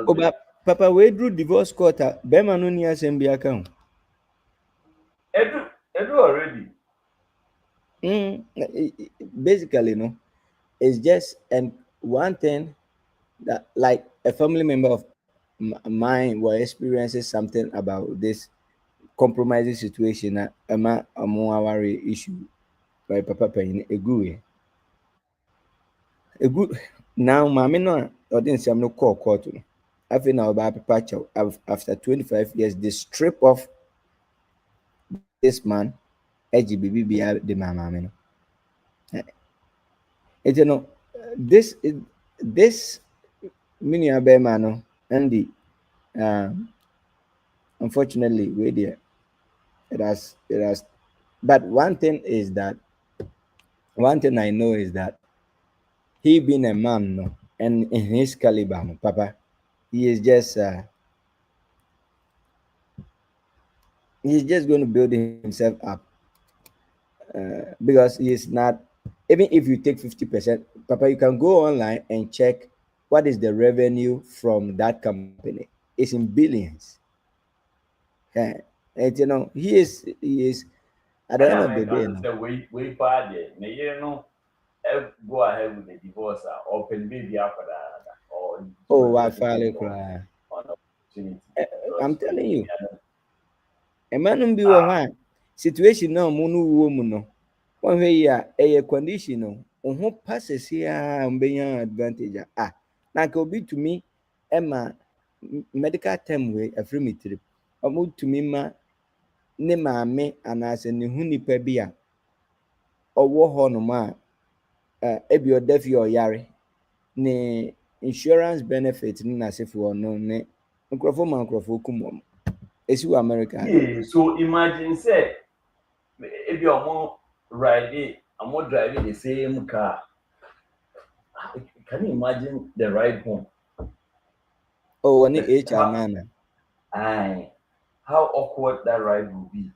But Papa, we drew divorce court. Bema no ni assembly account. Edu already. Basically, no, it's just one thing that like a family member of mine were experiencing something about this compromising situation. A more issue by Papa paying a good now, Mammy no, or didn't say I'm no court. I feel now about Papacho after 25 years, they strip off this man, IGbo the mama. It's you know, this mini abemano and the unfortunately we there it has but one thing I know is that he being a man, no, and in his caliber, no, Papa, he is just he's just going to build himself up because he is not. Even if you take 50%, Papa, you can go online and check what is the revenue from that company. It's in billions. And you know, he is. At the end of the day, no. Way bad, you know. Go ahead with the divorce or open baby after that. Or I finally cry. I'm telling you, a man will be one. situation no mu no wo mu no one way ya a condition no ho passes here mbenya advantage na ka obi to me Emma medical term way a free me trip omo to me ma ne maame anaasɛ ne hu nipa bi a ɔwɔ hɔ nom a ebi ɔda fi ɔyare ne insurance benefit ne n'asefoɔ no ne nkurɔfoɔ ma nkurɔfoɔ kum wɔn esi wɔ America. Yeah, so imagine say if you are more driving the same car. Can you imagine the ride home? Oh, only HR nana. Aye, how awkward that ride will be.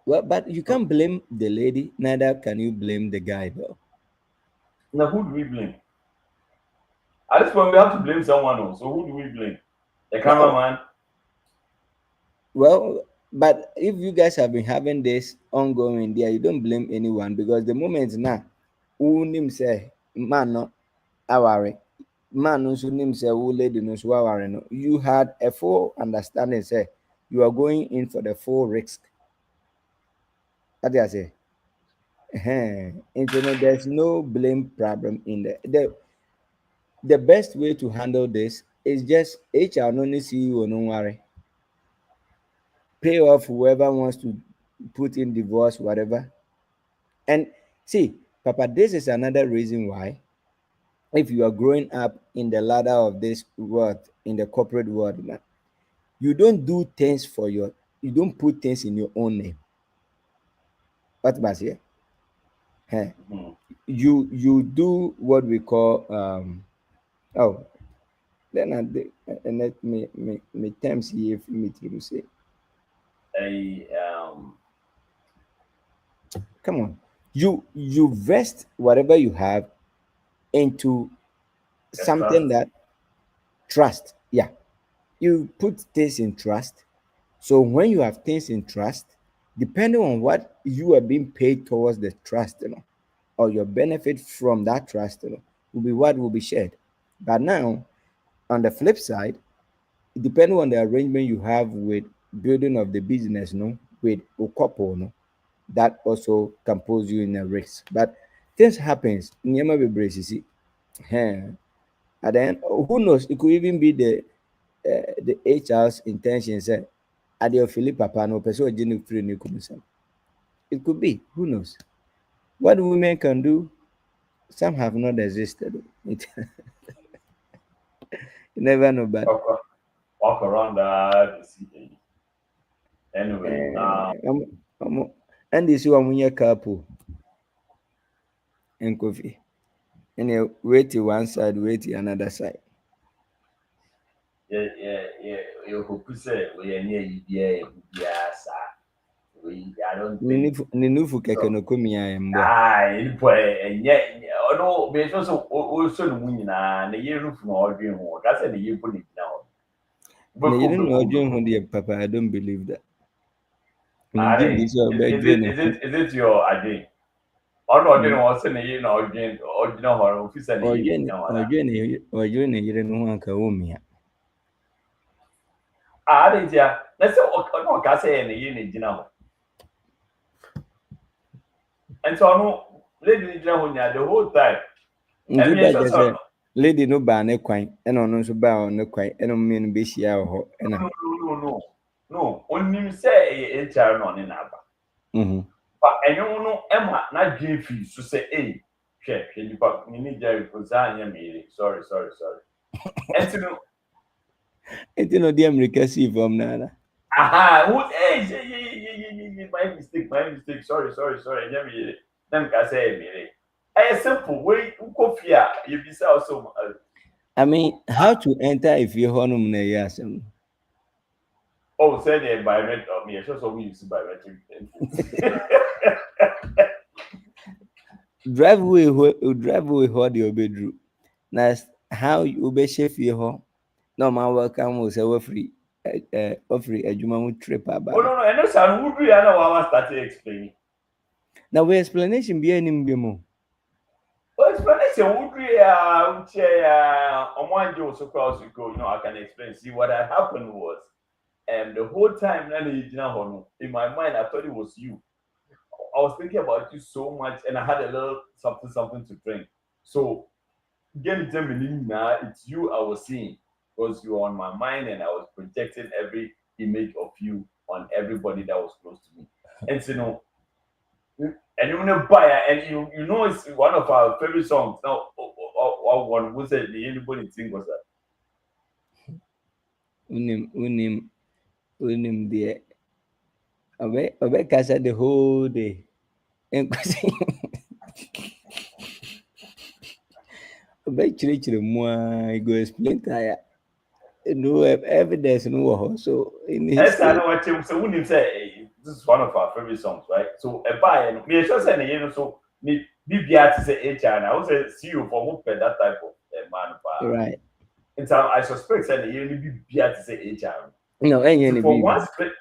Well, but you can't blame the lady, neither can you blame the guy, though. Now, who do we blame? At this point, we have to blame someone else. So, who do we blame? The cameraman? Well, but if you guys have been having this ongoing there, you don't blame anyone because the moment now, who name say, man, no, aware, man, no, so name say, who lady, no, so aware, no, you had a full understanding, say, you are going in for the full risk. What do I say? Internet, there's no blame problem in there. The best way to handle this is just HR no CEO, no worry. Pay off whoever wants to put in divorce, whatever. And see, Papa, this is another reason why, if you are growing up in the ladder of this world, in the corporate world, man, you don't do things you don't put things in your own name. What was here? You do what we call then and let me terms here for me to say. Come on, you vest whatever you have into something that trust. Yeah, you put things in trust. So when you have things in trust, depending on what you are being paid towards the trust, or your benefit from that trust, will be what will be shared. But now, on the flip side, depending on the arrangement you have with building of the business, with a couple, that also can pose you in a risk. But things happens. Nyama be braces. And then who knows? It could even be the HR's intention. Say, "Adio Philip Papa no person genu free ni kumusam." It could be. Who knows? What women can do, some have not existed. You never know. But walk around that. Anyway, and this one when you couple and coffee, and you wait to one side, wait to another side. Yeah. You hope to say we are near you, yes. I don't think. Ninufu keke no kumi ya mbo. No, but also the winning and the year roof no dream. That's the year put it down. You don't know dream Papa. I don't believe that. Is it your idea? Or not? Didn't want to say you know original horror officer. Or you no one can win. I didn't hear. Let's say no can say any year now. And so no lady the whole time. Lady no ba ne kwan e no nso ba on ne kwan e no me no be hia ho e na no onim say e HR no ne na ba but enyo no ema na dwe fi so say hwe nipa ni Jerry ko za anya me sorry entino di America see from nana who my mistake sorry anya me dem ka say me simple way ukofia you be say also. I mean, how to enter if you're honum na yasem? Oh, say the environment of me. I should so use biometric. Driveway hold your bedroom. That's how you be chef your no man welcome was a free free a juma trip about. Oh no, I know sir, who do you know I started explaining? Now we explanation be any more. Explanation would be on one Joe so close to go. I can explain. See what had happened was And the whole time, in my mind, I thought it was you. I was thinking about you so much, and I had a little something to drink. So, again, now it's you I was seeing because you were on my mind, and I was projecting every image of you on everybody that was close to me. And and you know, and you know, it's one of our favorite songs. Now, one was it the anybody think was that? Unim the Obe Casa the whole day. And Obe Chili more, go explain tire. No evidence, no. So, in his I know what you so when you say this is one of our favorite songs, right? So a buy and me just saying so me BBR to say HR and I would say see you for who that type of man. right. And so I suspect that you need BBR to say HR. No, any For one split.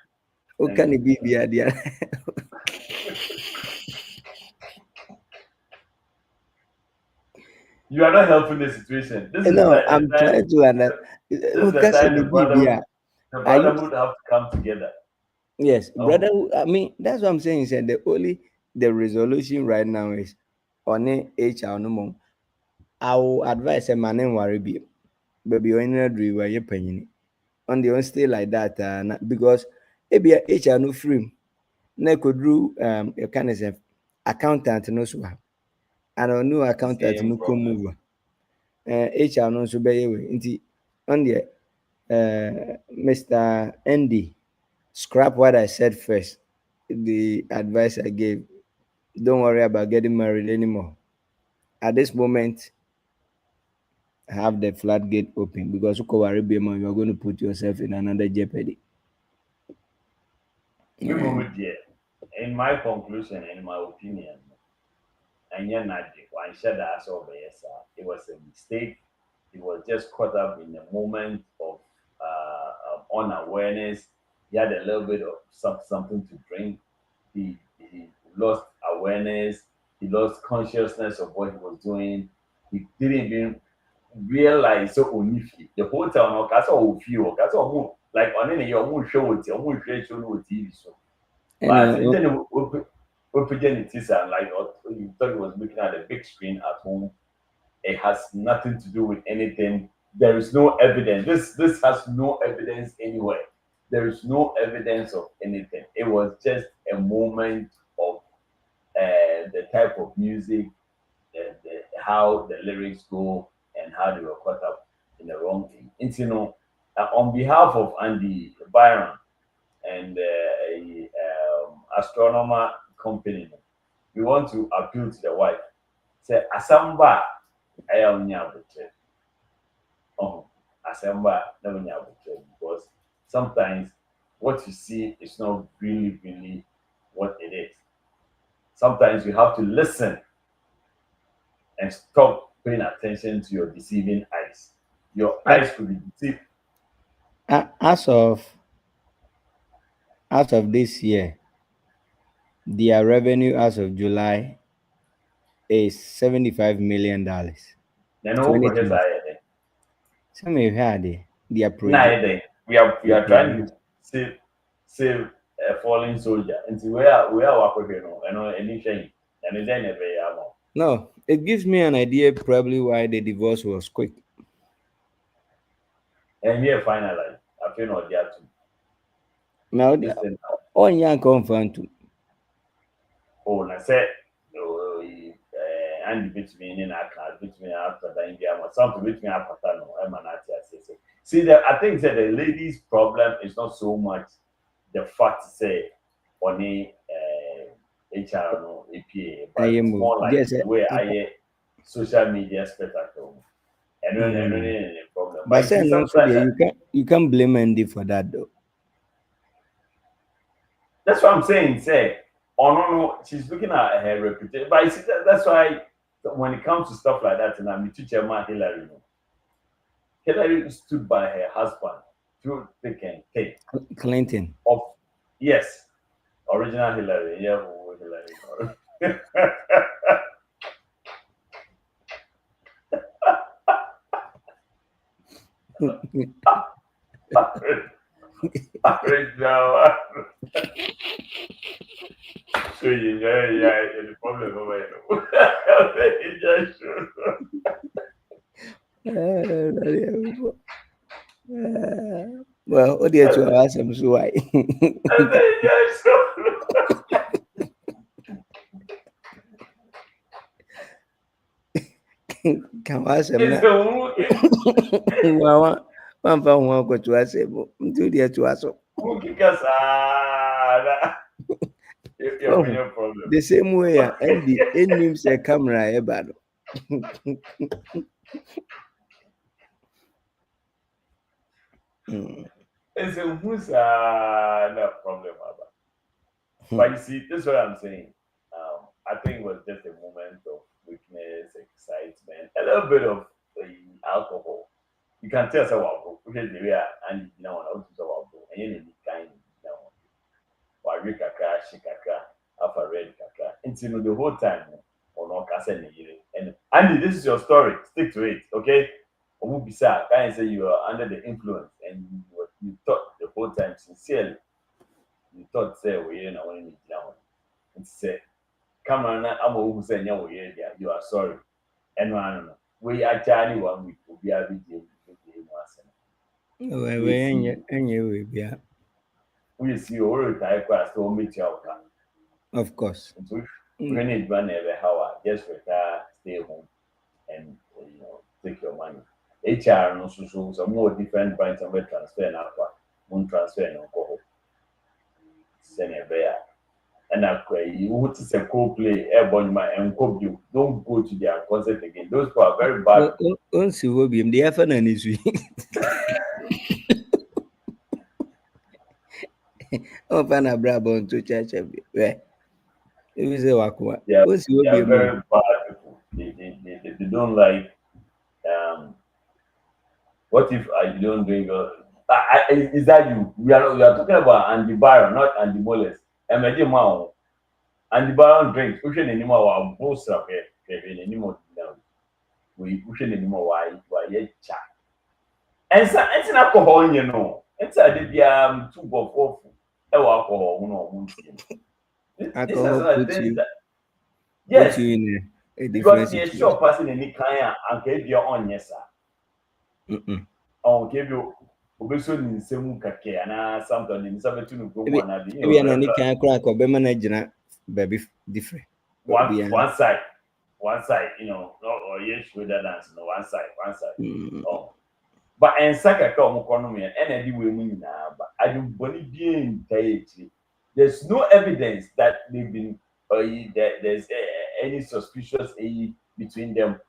What can it be the idea? You are not helping the situation. This is No, like I'm trying to understand. this is the time the brotherhood have to come together. Yes, brother. I mean, that's what I'm saying. Said the resolution right now is on HR no more. I will advise a man and worry be, baby, when you do where you're paying on the on stay like that, because maybe HR no free. Na could do you can say accountant no so. I don't know accountant Same no come problem. over. HR no so be way. Inti on the Mr. Andy. Scrap what I said first. The advice I gave. Don't worry about getting married anymore. At this moment, have the floodgate open because you are going to put yourself in another jeopardy. We move there. In my conclusion, in my opinion, and you're not one share that over yes, it was a mistake. He was just caught up in a moment of unawareness. He had a little bit of something to drink. He lost awareness. He lost consciousness of what he was doing. He didn't even realize so onifi. The whole time, okay, that's all feel. That's all like on any your show with your show with TV so. But then opportunity and like you thought it was looking at a big screen at home. It has nothing to do with anything. There is no evidence. This has no evidence anywhere. There is no evidence of anything. It was just a moment of the type of music, how the lyrics go, and how they were caught up in the wrong thing. And on behalf of Andy Byron and a astronomer company, we want to appeal to the wife. Say, Asamba, I am nyabuche. Oh, Asamba, never nyabuche. Because sometimes what you see is not really what it is. Sometimes you have to listen and stop paying attention to your deceiving eyes. Your eyes could be deceived. As of this year, their revenue as of July is $75 million. Then who projects are there? Some have had their Nah, project. we are trying to save a fallen soldier. And see where work here no, anything, and then never No, it gives me an idea probably why the divorce was quick. And here finally, I feel not there too. Now, on young confront to. Oh, I said, and between in our class, between after the India, something between our pattern, see, I think that the ladies' problem is not so much the fact say on the HR no APA, but it's more like the way I social media spectacle. And then problem. But say no, you can't blame Andy for that though. That's what I'm saying. Say, oh no, she's looking at her reputation. But you see, that's why when it comes to stuff like that, and I'm teacher man Hillary. Hillary stood by her husband through thick and thin. Clinton. Yes, original Hillary. Yeah, Hillary. Original. So yeah, the problem over here. Well, what do you to ask him? So why? Can ask him now? One found one go to ask him. Do the to ask him. The same way, and the names a camera, bad. It's a who's no problem about. But you see, this is what I'm saying. I think it was just a moment of weakness, excitement, a little bit of alcohol. You can tell someone because the way and you know what to about and you need kind you know or read kaka, shikaka, alpha red kaka. Until the whole time or no kasa and Andy, this is your story. Stick to it, okay? Obubisa, can say you are under the influence and you thought the whole time sincerely. You thought say we know when you down. And say, come on, I'm over saying you are sorry. And no. We actually one week will be a video. We see all type class to meet your car. Of course. We need one every hour, just retire, stay home, and take your money. HR no so some more different branch and we transfer now. One transfer and go. Send a bear. And you would say co-play airborne and cope you. Don't go to their concert again. Those people are very bad. See what be the effort and is oh, Pana Brabon to church. Where? It was a wakwa. They are very bad people. They don't like. What if I don't drink? Is that you? We are talking about Andy Byron, not Andy Moles. And Andy Byron drinks. We shouldn't anymore. Our boss up here. Anymore. We shouldn't anymore. Why? Chat. And so it's an alcohol, you know. It's a did 2 or 4 alcohol. Alcohol puts you. Yes. Put you in a Because different the sure person in the kind and gave your own yes, sir. Oh, give you obeso ni nsemu kake ana something ni sabetu no go one na be na ni kan crack or be manage baby different. One side, or yes, shoulder dance, no one side. Oh, but and saka ka omo kono me and edi we mu nyina but I do body being there's no evidence that they've been there's any suspicious between them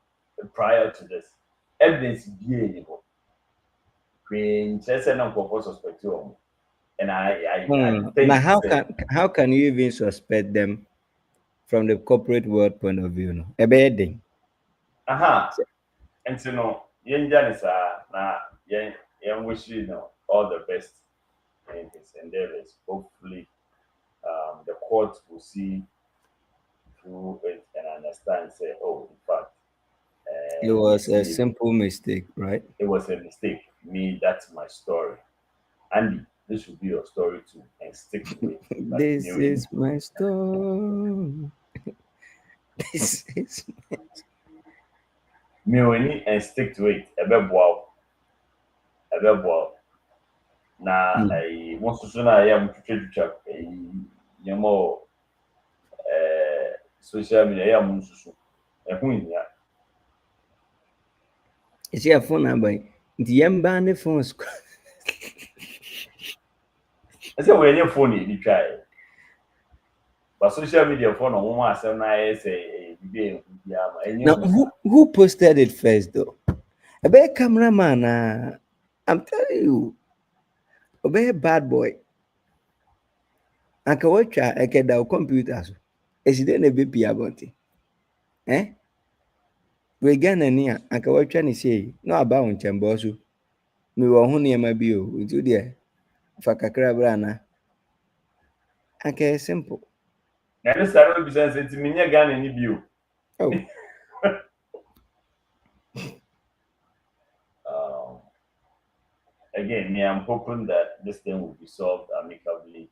prior to this. Evidence being suspect you. And I think now how can you even suspect them from the corporate world point of view? No, a bad thing. And so no, young Janice, wish all the best in his endeavors. Hopefully, the court will see through it and understand. Say, oh, in fact, it was a simple mistake, right? It was a mistake. Me, that's my story. Andy, this should be your story too, and stick to it. This is my story. This is me and stick to it. Wow. Na once soon I am social media is your phone number? The Yamba phone. I said, when your phone you try. But social media phone on one say now who posted it first though? A bad cameraman, I'm telling you. A bad bad boy. I can watch I can down computers. Is it a BP about it? Eh? We gan near I can watch and say no about Chambosu. Me were honey my bio into there. Fakakra brana. Okay, simple. Now this I don't be saying to me gun any view. again, I'm hoping that this thing will be solved amicably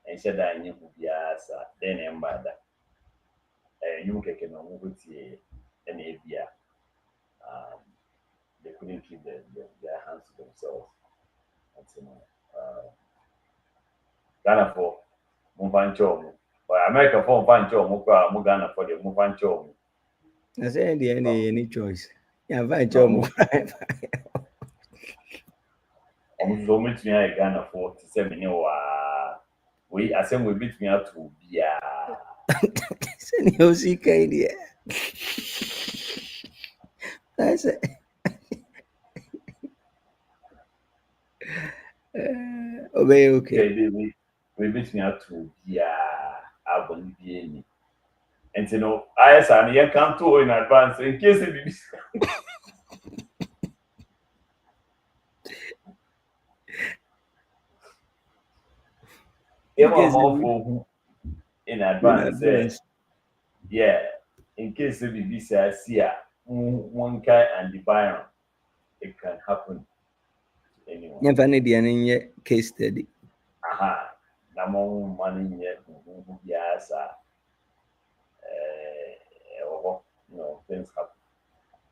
and said that I knew would be as then and by that. You can move it and they couldn't keep their hands to themselves. And so, Ghana for Mumpancho, or America for Pancho, Muka, Ghana for the Mumpancho. I said, any choice. Yeah, fine, Joe. So meet me at Ghana for 7 we assume we beat me out to be a senior. That's it. Okay. We beat me out to be a Abondiani. And you know, I can't do in advance in case it is. In advance, yeah, in case the BBC see one guy and the Byron, it can happen to anyone. Never need any case study. Aha, Namon money yet, yes, things happen.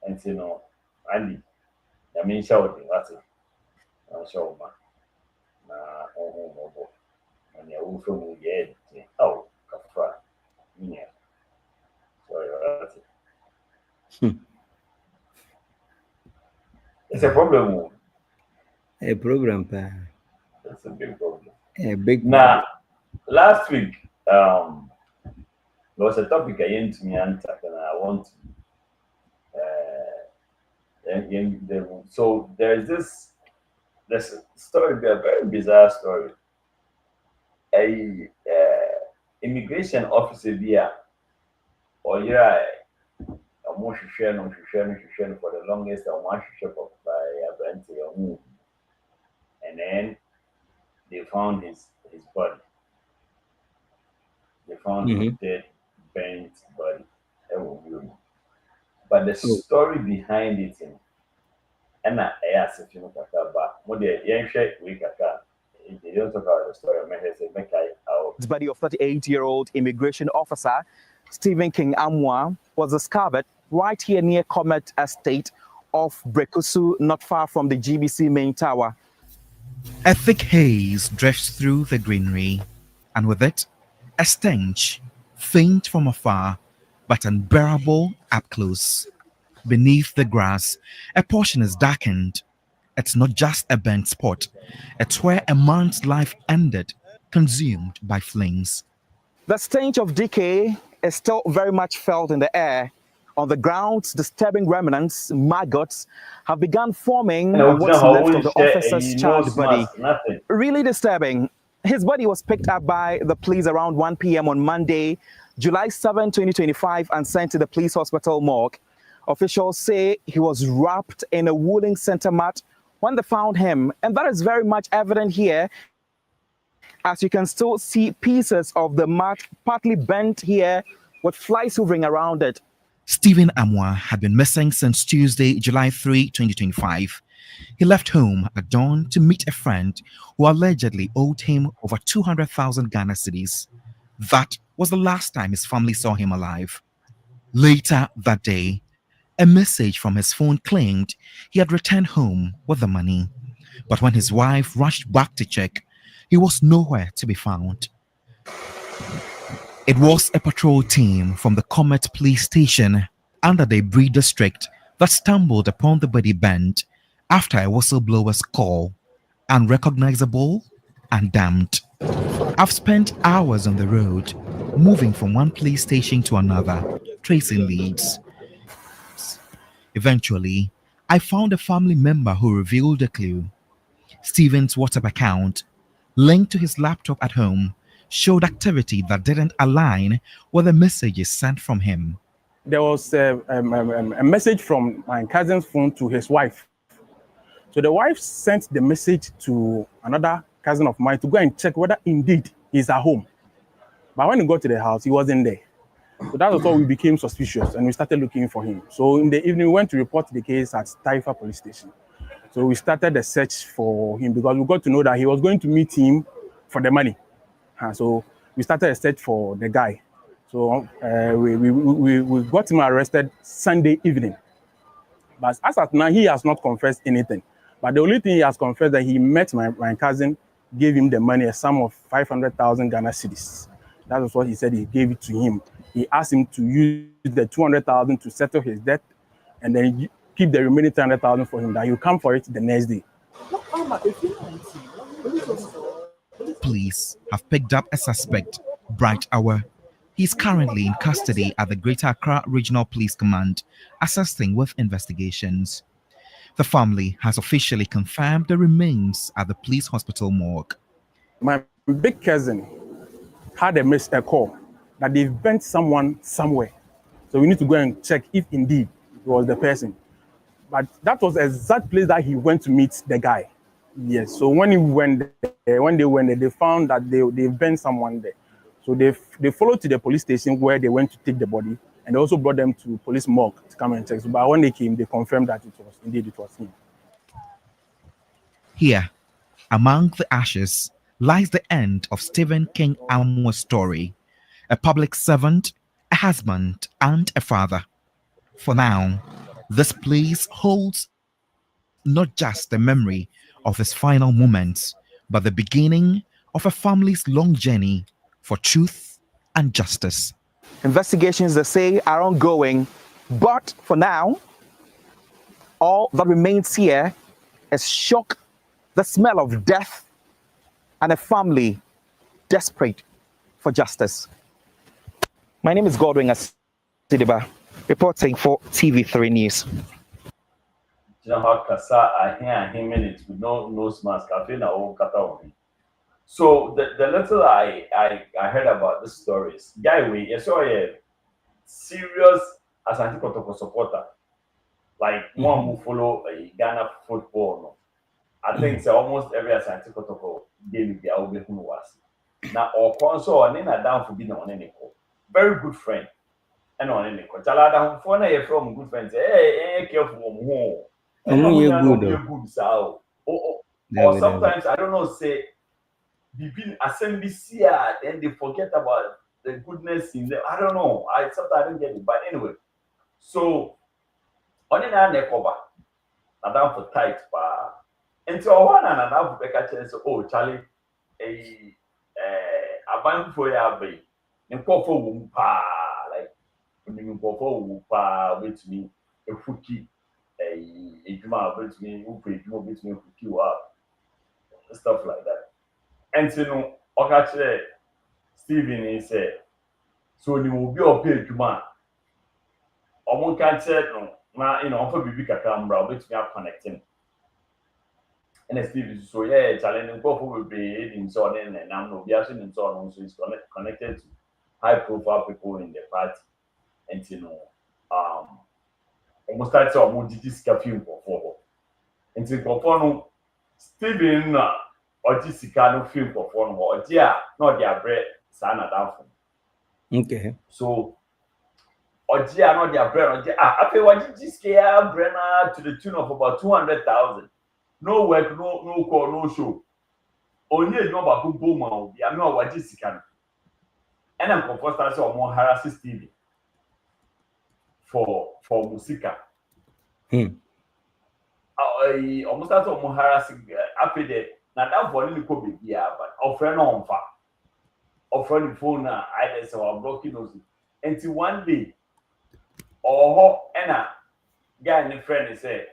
And you know, Andy, I mean, shouting, that's it. Show man. And you're also get oh, Kafra. Yeah. Sorry, that's it. It's a problem. A program, That's a big problem. A big now. Last week, there was a topic I came to me and I want to. So there's a story, a very bizarre story. A immigration officer there, or I'm sharing for the longest. I want to share by a and then they found his body. They found his dead, bent body. But the story behind it, and I asked if you know but what the they don't talk about the story. The body of 38-year-old immigration officer Stephen King Amwa was discovered right here near Comet Estate of Brekusu, not far from the GBC main tower. A thick haze drifts through the greenery, and with it, a stench, faint from afar, but unbearable up close. Beneath the grass, a portion is darkened. It's not just a burnt spot, it's where a man's life ended, consumed by flames. The stench of decay is still very much felt in the air. On the ground, disturbing remnants, maggots, have begun forming what's left of the officer's charred body. Really disturbing. His body was picked up by the police around 1 p.m. on Monday, July 7, 2025, and sent to the police hospital morgue. Officials say he was wrapped in a woolen center mat when they found him, and that is very much evident here, as you can still see pieces of the mat partly bent here with flies hovering around it. Stephen Amwa had been missing since Tuesday, July 3, 2025. He left home at dawn to meet a friend who allegedly owed him over 200,000 Ghana cedis. That was the last time his family saw him alive. Later that day, a message from his phone claimed he had returned home with the money. But when his wife rushed back to check, he was nowhere to be found. It was a patrol team from the Comet police station under the Bree district that stumbled upon the body bent after a whistleblower's call, unrecognizable and damned. I've spent hours on the road, moving from one police station to another, tracing leads. Eventually, I found a family member who revealed a clue. Stephen's WhatsApp account, linked to his laptop at home, showed activity that didn't align with the messages sent from him. There was a message from my cousin's phone to his wife. So the wife sent the message to another cousin of mine to go and check whether indeed he's at home. But when he got to the house, he wasn't there. So that was why we became suspicious and we started looking for him. So in the evening, we went to report the case at Taifa police station. So we started the search for him because we got to know that he was going to meet him for the money. So we started a search for the guy. So we got him arrested Sunday evening. But as of now, he has not confessed anything. But the only thing he has confessed that he met my cousin, gave him the money, a sum of 500,000 Ghana cedis. That was what he said he gave it to him. He asked him to use the 200,000 to settle his debt and then keep the remaining 300,000 for him, that he'll come for it the next day. Police have picked up a suspect, Bright Hour. He's currently in custody at the Greater Accra Regional Police Command, assisting with investigations. The family has officially confirmed the remains at the police hospital morgue. My big cousin had a call that they've burnt someone somewhere. So we need to go and check if indeed it was the person. But that was the exact place that he went to meet the guy. Yes. So when he went there, they found that they burnt someone there. So they followed to the police station where they went to take the body, and they also brought them to police morgue to come and check. So, but when they came, they confirmed that it was him. Here, among the ashes, lies the end of Stephen King Amo's story. A public servant, a husband, and a father. For now, this place holds not just the memory of his final moments, but the beginning of a family's long journey for truth and justice. Investigations, they say, are ongoing, but for now, all that remains here is shock, the smell of death, and a family desperate for justice. My name is Godwin Asidiba, reporting for TV3 News. Minutes with no nose mask. I feel now cut on. So the little I heard about the stories, guy we saw a serious Asante Kotoko supporter, like one who follow a Ghana football. No. I think it's almost every Asante Kotoko game the Aube was. Now or console and then down for being on any call. Very good friend. And on any call. Chalada phone from good friends. Hey, careful more. Good so. Or sometimes I don't know, say between assembly here, then they forget about the goodness in them. I don't know. Sometimes I don't get it. But anyway, so on in our neck over, down for tight, and so one and another catch oh Charlie, a bank for your bay, and pour for wumpa, like when you pour for wumpa with me, a cookie, a juma with me, who pay you with me, cookie up, stuff like that. And so no, okay, Stephen is said, so you will be a pay juma. One can't say no, for baby camera, which we are connecting. And Steve so yeah, challenging will be in so and I'm no biashing and so on, so it's connected to high profile people in the party. And almost like so more digits film for and for Stephen or Jessica film for phone or dear, not their bread, son down. Okay. So or dear, not their bread, or I pay what Jessica Brenner to the tune of about 200,000. No work, no call, no show. Only no back boom will be. I know what Jessica. And I'm composed or more harassing Stevie for Musica. Almost as more harassing after that. Now that for any could be but offering on far. Offering the phone either so I'm blocking those. Until one day, or Anna guy and a friend say,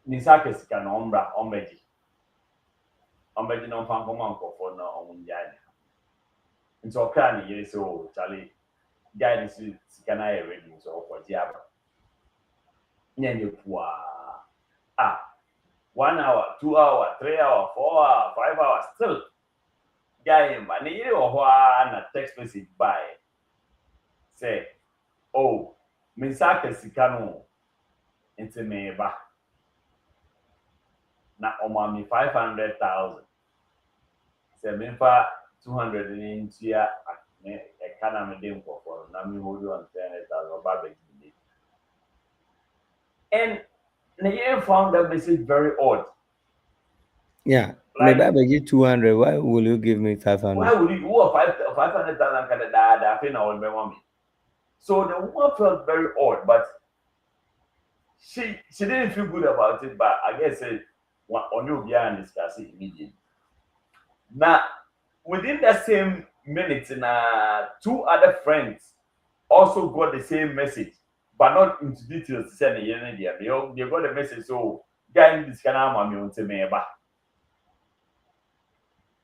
Nisaka can ombra ombeji. Ombeji no fan command for no on Yana. And so can you so Charlie guy is can I ready so for Diabra. Nyan poor 1 hour, 2 hours, 3 hours, 4 hours, 5 hours still. Guy and you or a text message by say, oh, Misaka Sikano into me back. Now, on 500,000. 200 in here. I can't make for Nami hold on 10,000 and Naye found that message very odd. Yeah. Like, Maybe I beg you 200. Why will you give me why 500? would you who 500,000 kind of that thing I will me? So the woman felt very odd, but she didn't feel good about it. But I guess it on you behind discuss it immediately. Now within that same minute, two other friends also got the same message, but not into details. They got the message. So guy in this kind of mommy on me.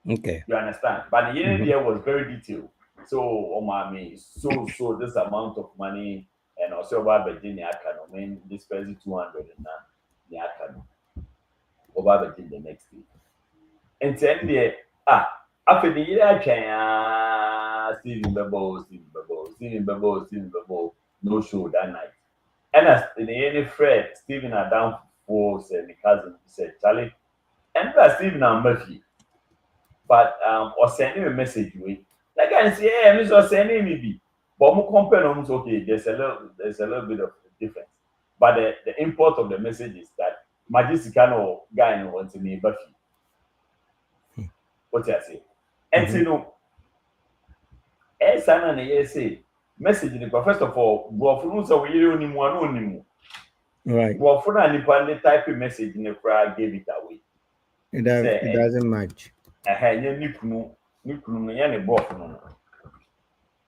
Okay. You understand? But the Mhm. idea was very detailed. So, oh mommy, so this amount of money, and also about Virginia Akano, I mean, this person 200 and now the Akano, over Virginia the next day. And then the after the year, Stephen Bebo, no show that night. And as in the end, Fred, Stephen are down for said the cousin said, Charlie, and that's Stephen and Murphy. But or sending a message with like I say, hey, Miss was sending me be. But we compare them, okay, there's a little bit of difference. But the import of the message is that Majisicano guy wants me Buffy. What I say? And you know, Sana and say message in the first of all, Buffalo so we only one. Right. Buffalo and the type of message in the crowd gave it away. It Say, doesn't match.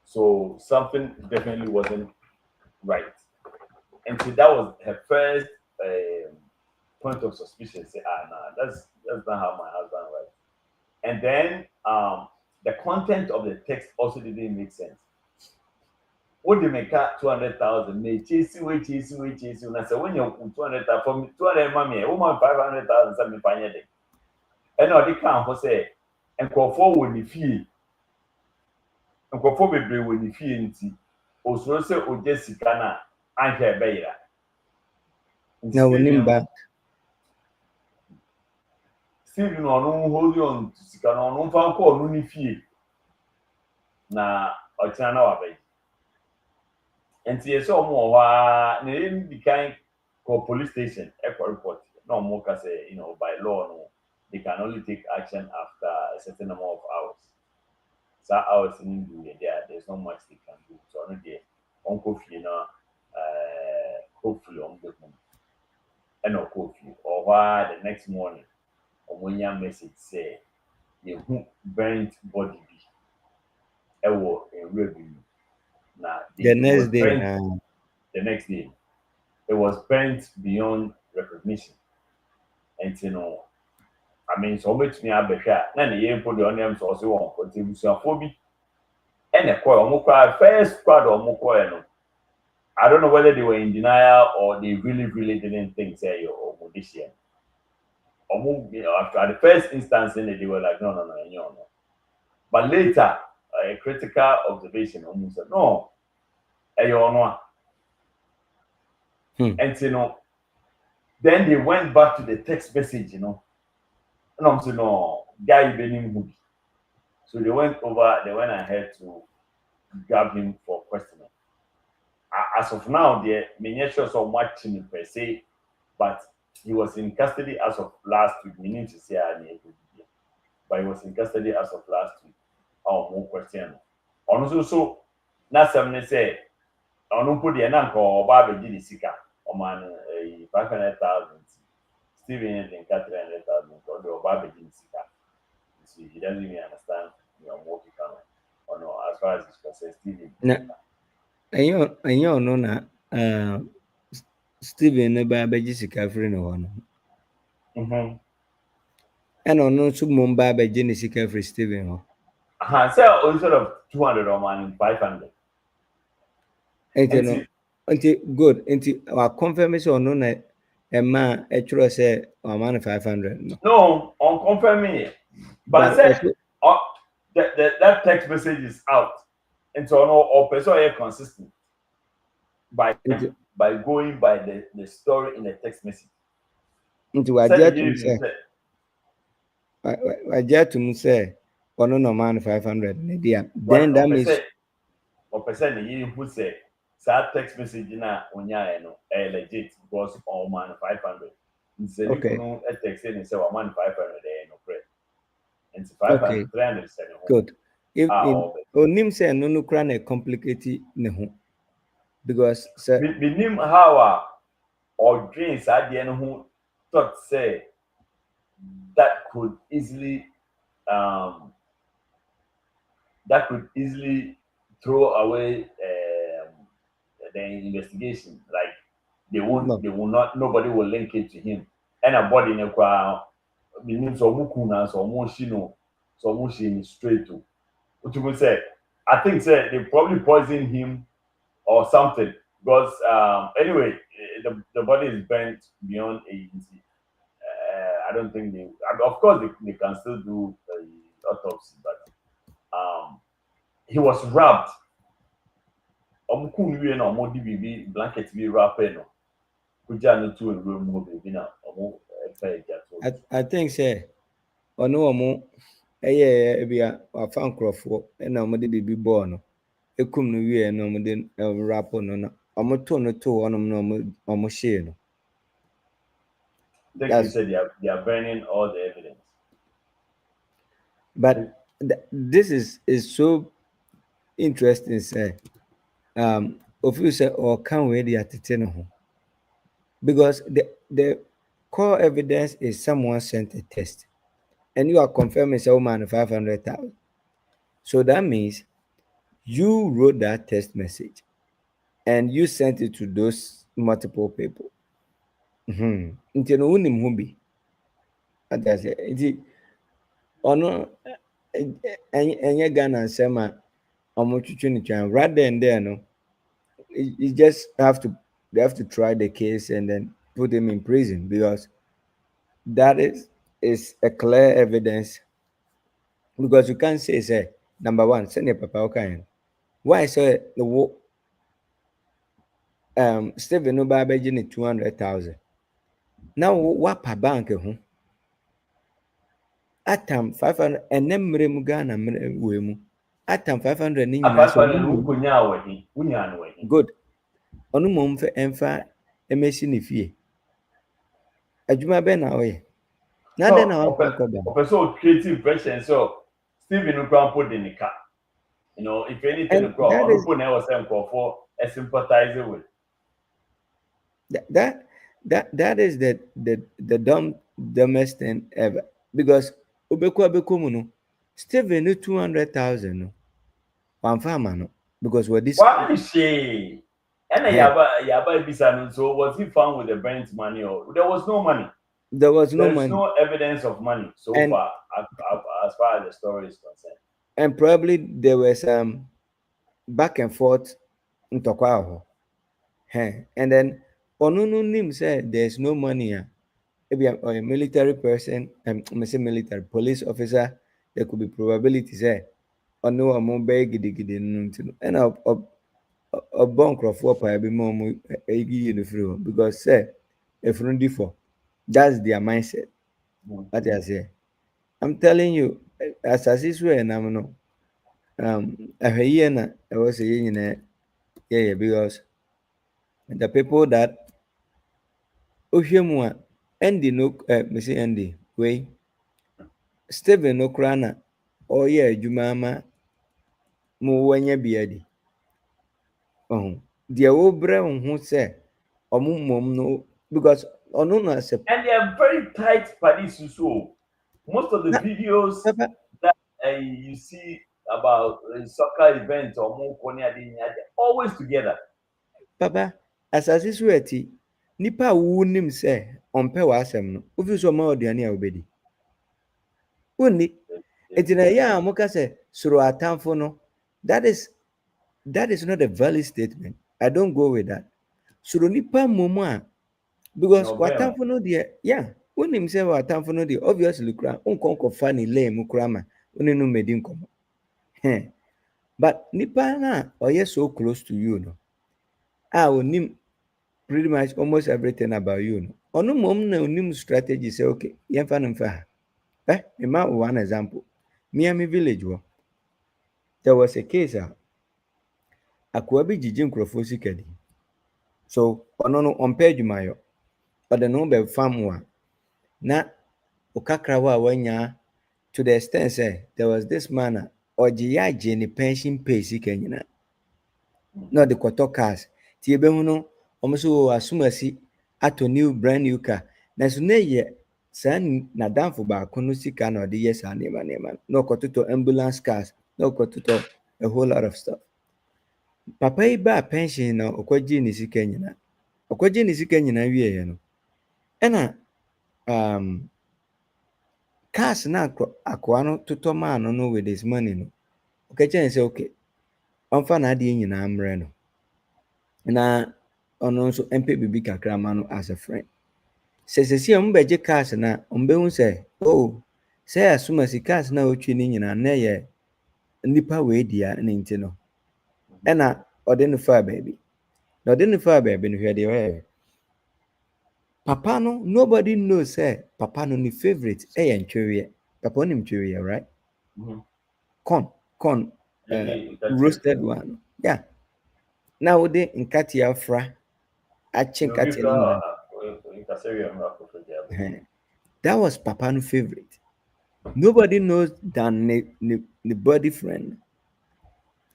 So something definitely wasn't right. And so that was her first point of suspicion. Say, nah, that's not how my husband writes. And then the content of the text also didn't make sense. What they make out 200,000, may chase you. And I said, when you're 200,000 from 200 mommy, woman 500,000, something fine. And now they can't for say, and call forward the fee. Nkɔfo bebree wɔ ne fie nti osoro sɛ ogye sika na anhwɛ ɛbɛyera. Now we need back. Stephen ɔno hold on to sika na ɔno mfa nkɔ ɔno ne fie na ɔkyena na wabɛyi. Nti yɛsɛ ɔmo wɔ hɔ a na yɛn di kan kɔ police station ɛkɔ report na ɔmo ka sɛ by law no they can only take action after a certain number of hours. So hours in do there's not much they can do. So no there uncle fee hopefully on the home and no coffee or why the next morning or when your message say you burnt body be in review now The next day. The next day it was burnt beyond recognition. And I mean, so much me abeka. Na ne yen put the onion sauce on contribution for me. And the call first squad or no. I don't know whether they were in denial or they really didn't think say or this year. Or after the first instance, they were like, no. But later, a critical observation almost said, no, no. And then they went back to the text message, And I'm saying, no, guy benim movie. So they went ahead to grab him for questioning. As of now, the menyɛ sure so much per se, but he was in custody as of last week. Meaning to say, but he was in custody as of last week. More question. So na some say, put the anchor or Barbie did the sika or man 500,000. Steven and 300,000 or Barbie did the sika. See, he doesn't even understand what he can. Or no, as far as he's concerned, Steven. Enye ọno na Stephen ne ba abegye sika firi ne hɔ no. Ɛna ɔno nso mmom ba abegye ne sika firi Stephen hɔ. So instead of 200 or man 500. Nti good. Nti wa confirm sɛ ɔno na ɛma ɛtwerɛ sɛ ɔma no 500 No, on confirming it. But I said that text message is out. And so or person are consistent by going by the story in the text message. Nti wagye atum sɛ ɔno na ɔma no 500 ne dia. Then that means or person who say Sad text message na onya no legit because all man 500. Instead Okay. you a text and say one man 500 no pray. And Okay. 500 300 Good. If in okay. onim say no kra na complicate ne ho because sir Minim how or dreams idea no who thought say that could easily um throw away the investigation. Like they will not nobody will link it to him. And a body in a crowd meaning so mukuna so moshino so motion straight to what you would say. I think say they probably poisoned him or something because anyway the body is bent beyond agency. I don't think of course they can still do autopsy, but he was wrapped. Omukun wie na omo di bibi blanket bi wrapper no. Kuja no to room mo baby na omo efa eja to. I think say ono omo eye bia wafa nkrofo na omo de bibi ball no ekum no wie no omo de wrap no na omo to onom no omo share no. Like you said, they are burning all the evidence. But this is so interesting, sir. If you say or can we the attention because the core evidence is someone sent a test and you are confirming say woman 500,000. So that means you wrote that test message and you sent it to those multiple people. Nti no unim ho bi. Atase nti ono enye Ghana nsema omo twitwi ni twan rather than there no you just they have to try the case and then put him in prison because that is a clear evidence because you can't say number one send your papa okay why say the Stephen no ba 200,000 now what per bank atam 500 and then mrem Ghana we mu atam 500 ni nyina so good onu mom fe emfa emesi ni fie adwuma be na oye na den na wa so creative version so Stephen Nkwan put in the car. You know, if anything the crowd people never say for sympathize with. That is the dumbest thing ever because obeku no Stephen 200,000 no one farmer no because what this why she and yaba bisa so was he found with the burnt money or there was no money? There's no evidence of money so far as far as the story is concerned. And probably there was back and forth in Tokwaho. And then Onunu Nim said there's no money. Maybe a military person, I say military police officer, there could be probabilities there. Or no among beg and a bunk of what I be more because say if for that's their mindset. What I say. I'm telling you, as I see and I'm no a year I was a year because the people that Oshemua Andy no Missy Andy way Stephen Okrana or Jumama Muwanya Biadi. The old brown who say or mum no because on and they are very tight parties so most of the videos that you see about soccer events or more they're always together. Papa, as I see sweaty, nipa wunim say on pe wasem no. Ofi so ma odiane a obedi. Uni etina ya amuka say suru atamfo no. That is not a valid statement. I don't go with that. Suru nipa momo a because watamfo no de yeah, unim say watamfo no de obviously kra unkonko fani lame krama uni no medi nkomo. But nipa na oye so close to you no. Unim pretty much almost everything about you. No? Ono mom na unim strategy say okay, yemfa no mfa. One example. Miami Village wo. There was a case akoa bi gyigye nkurɔfoɔ sika di. So ɔno no ɔmpɛ adwumayɔ. Ɔde no bɛfam wo a na okakra a wanya to the extent say there was this man a ɔgye ne pension pay sika nyinaa. Na ɔde kɔtɔ cars. Nti yɛbɛhu no ɔmo so asomasi atɔ brand new car. Na so na yɛ saa n'adamfo baako no sika na ɔde yɛ saa nneɛma. Na ɔkɔtotɔ ambulance cars. Na ɔkɔtotɔ a whole lot of stuff. Papa yi baa pension na ɔkɔgye ne sika nyinaa. Ɔkɔgye ne sika nyinaa wieɛ no. Ɛna cars na akoa no totɔ maa no with his money no. Ɔka kyerɛ ne sɛ okay. Ɔmfa n'adeɛ nyinaa mmerɛ no. Na ɔno nso mpɛ biribi kakra ma no as a friend. Sɛ sɛsi a mbɛgye cars na mbɛhu sɛ oh sɛ asomasi cars na otwi ne nyinaa na yɛ nipa wei dia ne nti no. Ɛna ɔde no faa baabi. Na ɔde no faa baabi no hwɛ deɛ ɔyɛ. Papa no nobody knows say papa no ne favorite ɛyɛ ntwereɛ. Papa onim ntwereɛ, right? Corn roasted one. Yeah. Na wode nkatea fra ache nkatea no. That was papa no favorite. Nobody knows than the body friend.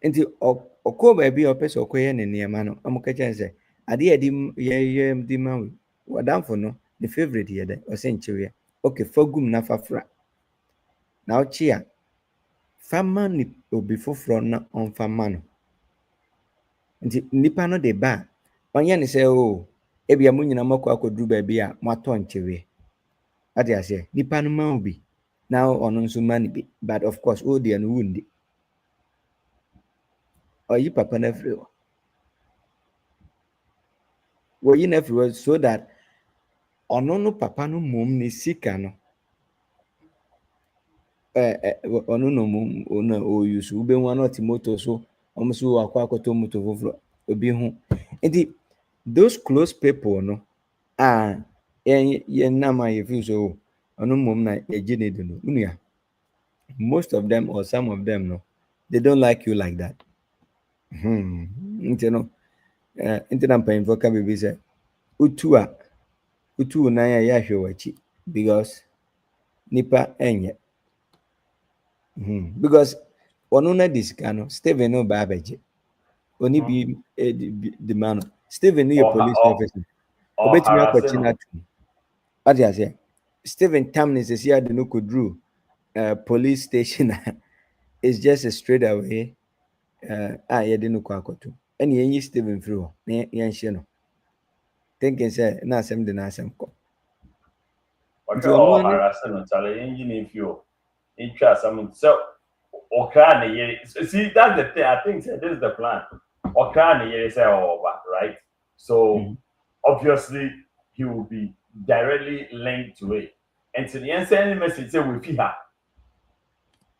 Nti ɔkɔ baabi a ɔpɛ sɛ ɔkɔyɛ ne nneɛma no ɔmo ka kyerɛ sɛ adeɛ a yɛyɛ di ma wo wadamfo no ne favorite yɛ dɛ ɔsɛ nkyewɛ. Okay, fa gum na fa fra. Na ɔkye a fa ma ne obi foforɔ na ɔmfa ma no. Nti nipa no de ba ɔnyɛ ne sɛ o ebia mo nyina mɔkɔ akɔduru baabi a moatɔ nkyewɛ. Ade aseɛ nipa no ma wo bi na ɔno nso ma ne bi, but of course o deɛ no wundi. Oyi papa na free wo. Woyi na free wo so that ɔno no papa no mom ne sika no ɔno no mom na o use ube hu na ɔte motor so ɔmo so akɔ akɔtɔ motor foforɔ obi ho. Nti those close people no yɛn nam a yɛ feel so ɔno mom na yɛgye ne do no. Unua most of them or some of them no they don't like you like that. Nti no nti na mpanyinfoɔ ka biribi sɛ utu nan a yɛahwɛ w'akyi because nipa ɛnyɛ. Because ɔno na di sika no Steven no ba abɛgye. Oni bi di ma no. Steven no yɛ police officer. Obetumi akɔkye na atum. Ade aseɛ. Steven tam ne sɛsi ade no kɔduru police station it's just a straight away yɛde no kɔ akɔto. Ɛna yɛnyi Steven firi hɔ na yɛnhyɛ no. Thinking say na asɛm de na asɛm kɔ. Nti ɔno harasɛ no tale yɛnyi ne firi hɔ. Intwa asɛm so okra ne yere. See that's the thing. I think this is the plan. Okra ne yere say over, right? So obviously he will be directly linked to it. And to the end send message say we fi ha.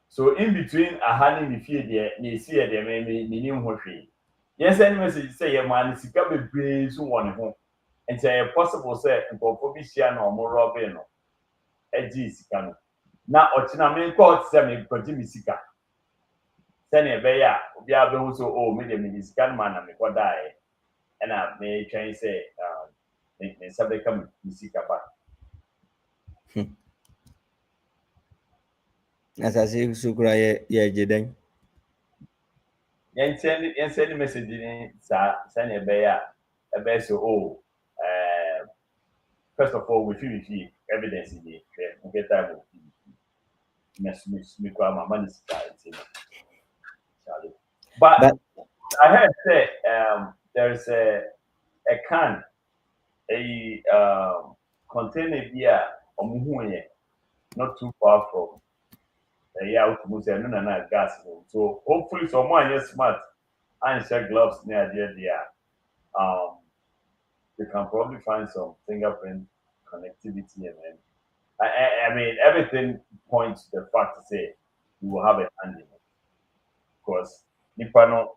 So in between ahani ni fie de na esi e de me ni ho hwe. Yes send message say ye man sika bebre so won ho. And say possible say nkofo bi hia na omo robe no. Eji sika no. Na ochina me court say me kɔgye me sika. Send e be ya obi abehu so oh me de me sika man na me kɔdae. And me trying say me sabe come me sika ba. Asase sukura ye jeden. Yen send message ni sa send e be ya e be so oh first of all we feel evidence in the okay time me kwa mama ni sika but I heard say there's a can a container here not too far from the gas. So hopefully someone is smart and check gloves near there. You can probably find some fingerprint connectivity and then I mean everything points to the fact to say you will have a hand in it. Because Nipano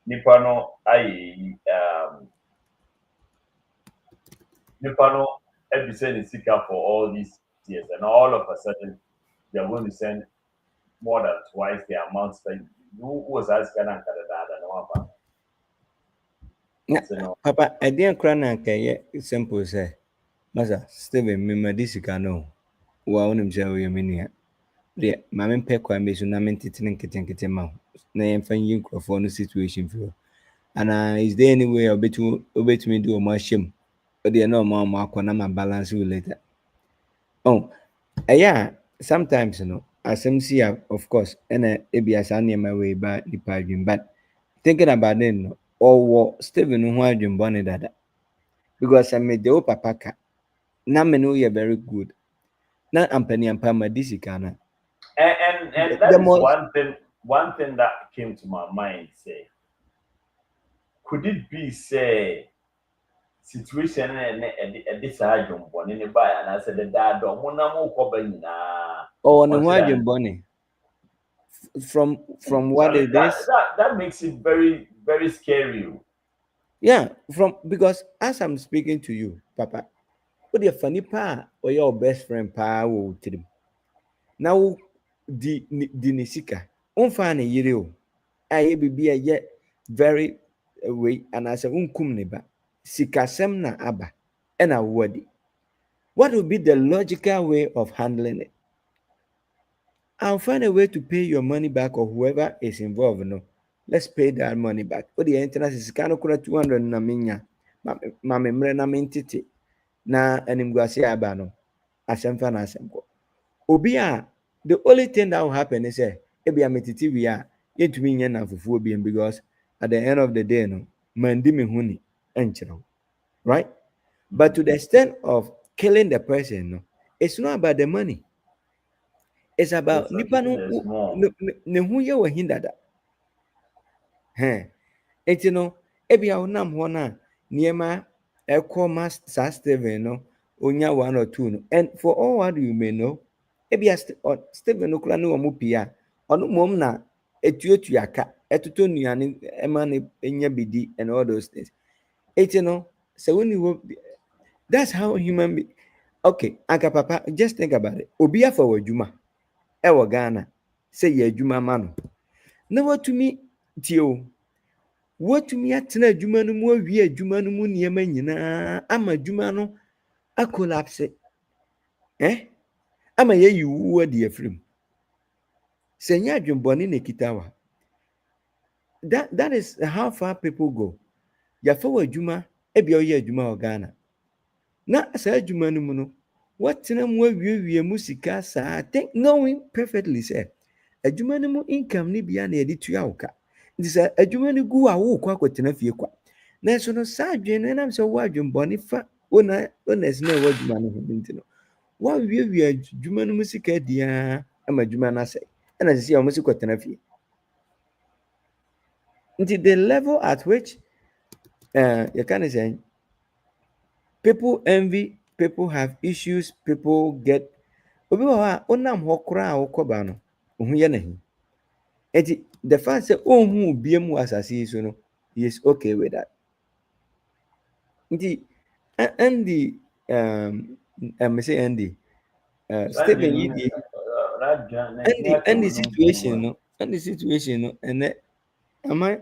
Nipano every sending seeker for all these years, and all of a sudden they're going to send more than twice the amount that who was asking and no one. Papa, I didn't cry and simple say, Masa, Steven, Mima Disicano, who I want him say, we mean. Deɛ maame mpɛ kwan bi so na mentetene nketenkete ma wo na yɛmfa nyi nkurɔfoɔ no situation fi hɔ anaa is there any way a wobɛtumi de ɔmo ahyɛ mu ɔdeɛ na ɔmo akɔ na ma balance wo later oh ɛyɛ a sometimes no asɛm si a of course ɛna ebia saa nneɛma wei ba nipa adwene but thinking about it no ɔwɔ Steven ho adwembɔne dada because mede wo papa ka na me no yɛ very good na ampaniampa ma di sika no And that is one thing that came to my mind. Say, could it be say situation and this hajum one in the buy and I said the dad don't want to go na. Oh, no hajum bonnie. From what it is. That makes it very very scary. Yeah, because as I'm speaking to you, Papa, what your funny pa or your best friend pa will tell him. Now the nisika unfane yireo I be a yet very way and as a unkum neba sikasem na aba and a word. What would be the logical way of handling it? I'll find a way to pay your money back or whoever is involved. No, let's pay that money back. What the internet is kind of 200 na minya. Mame mre na mintiti na animguasi abano. Asemfa na asemko. Obia, the only thing that will happen is ebi ametiti we are yet to mean na fufu obi because at the end of the day no mandi me huni enchiro. Right? But to the extent of killing the person, no, it's not about the money. It's about nipa no ne hu ye wahin dada. Enti no ebi a wonam ho na niema ekoma sa Steven no onya 1 or 2 no. And for all what you may know, ebi Steven no kula no omo pia. Ono mom na etuotu aka, etoto nuane ema ne enya bidi and all those things. Enti no so when you that's how human be. Okay, Anka Papa, just think about it. Obi afa wadwuma ewo Ghana say ye adwuma ma no. Na watumi tio. Watumi atena adwuma no mu awie adwuma no mu niema nyina ama adwuma no akolapse. Ama ye yiwu adi afrim. Senya adwembone na kitawa. That is how far people go. Yafa wadwuma ebia oye adwuma o Ghana. Na asa adwuma no mu no watena mu awie musika sa think knowing perfectly say adwuma no mu income ni bia na yedi tua woka. Ndi sa adwuma no gu a wo kwa kwatena fie kwa. Na so no sa adwen no nam se wo adwembone fa ona sina wo adwuma no ho binti no. Wa wie adwuma no musika dia ama adwuma na sai. Na se ya musika kwatena fie. Nti the level at which you can say people envy, people have issues, people get obi wa onam ho kra wokoba no ohun ye nahi eti the fact say ohun biem asase so no he is okay with that nti Andy say Andy Stephen yidi Andy situation no and am I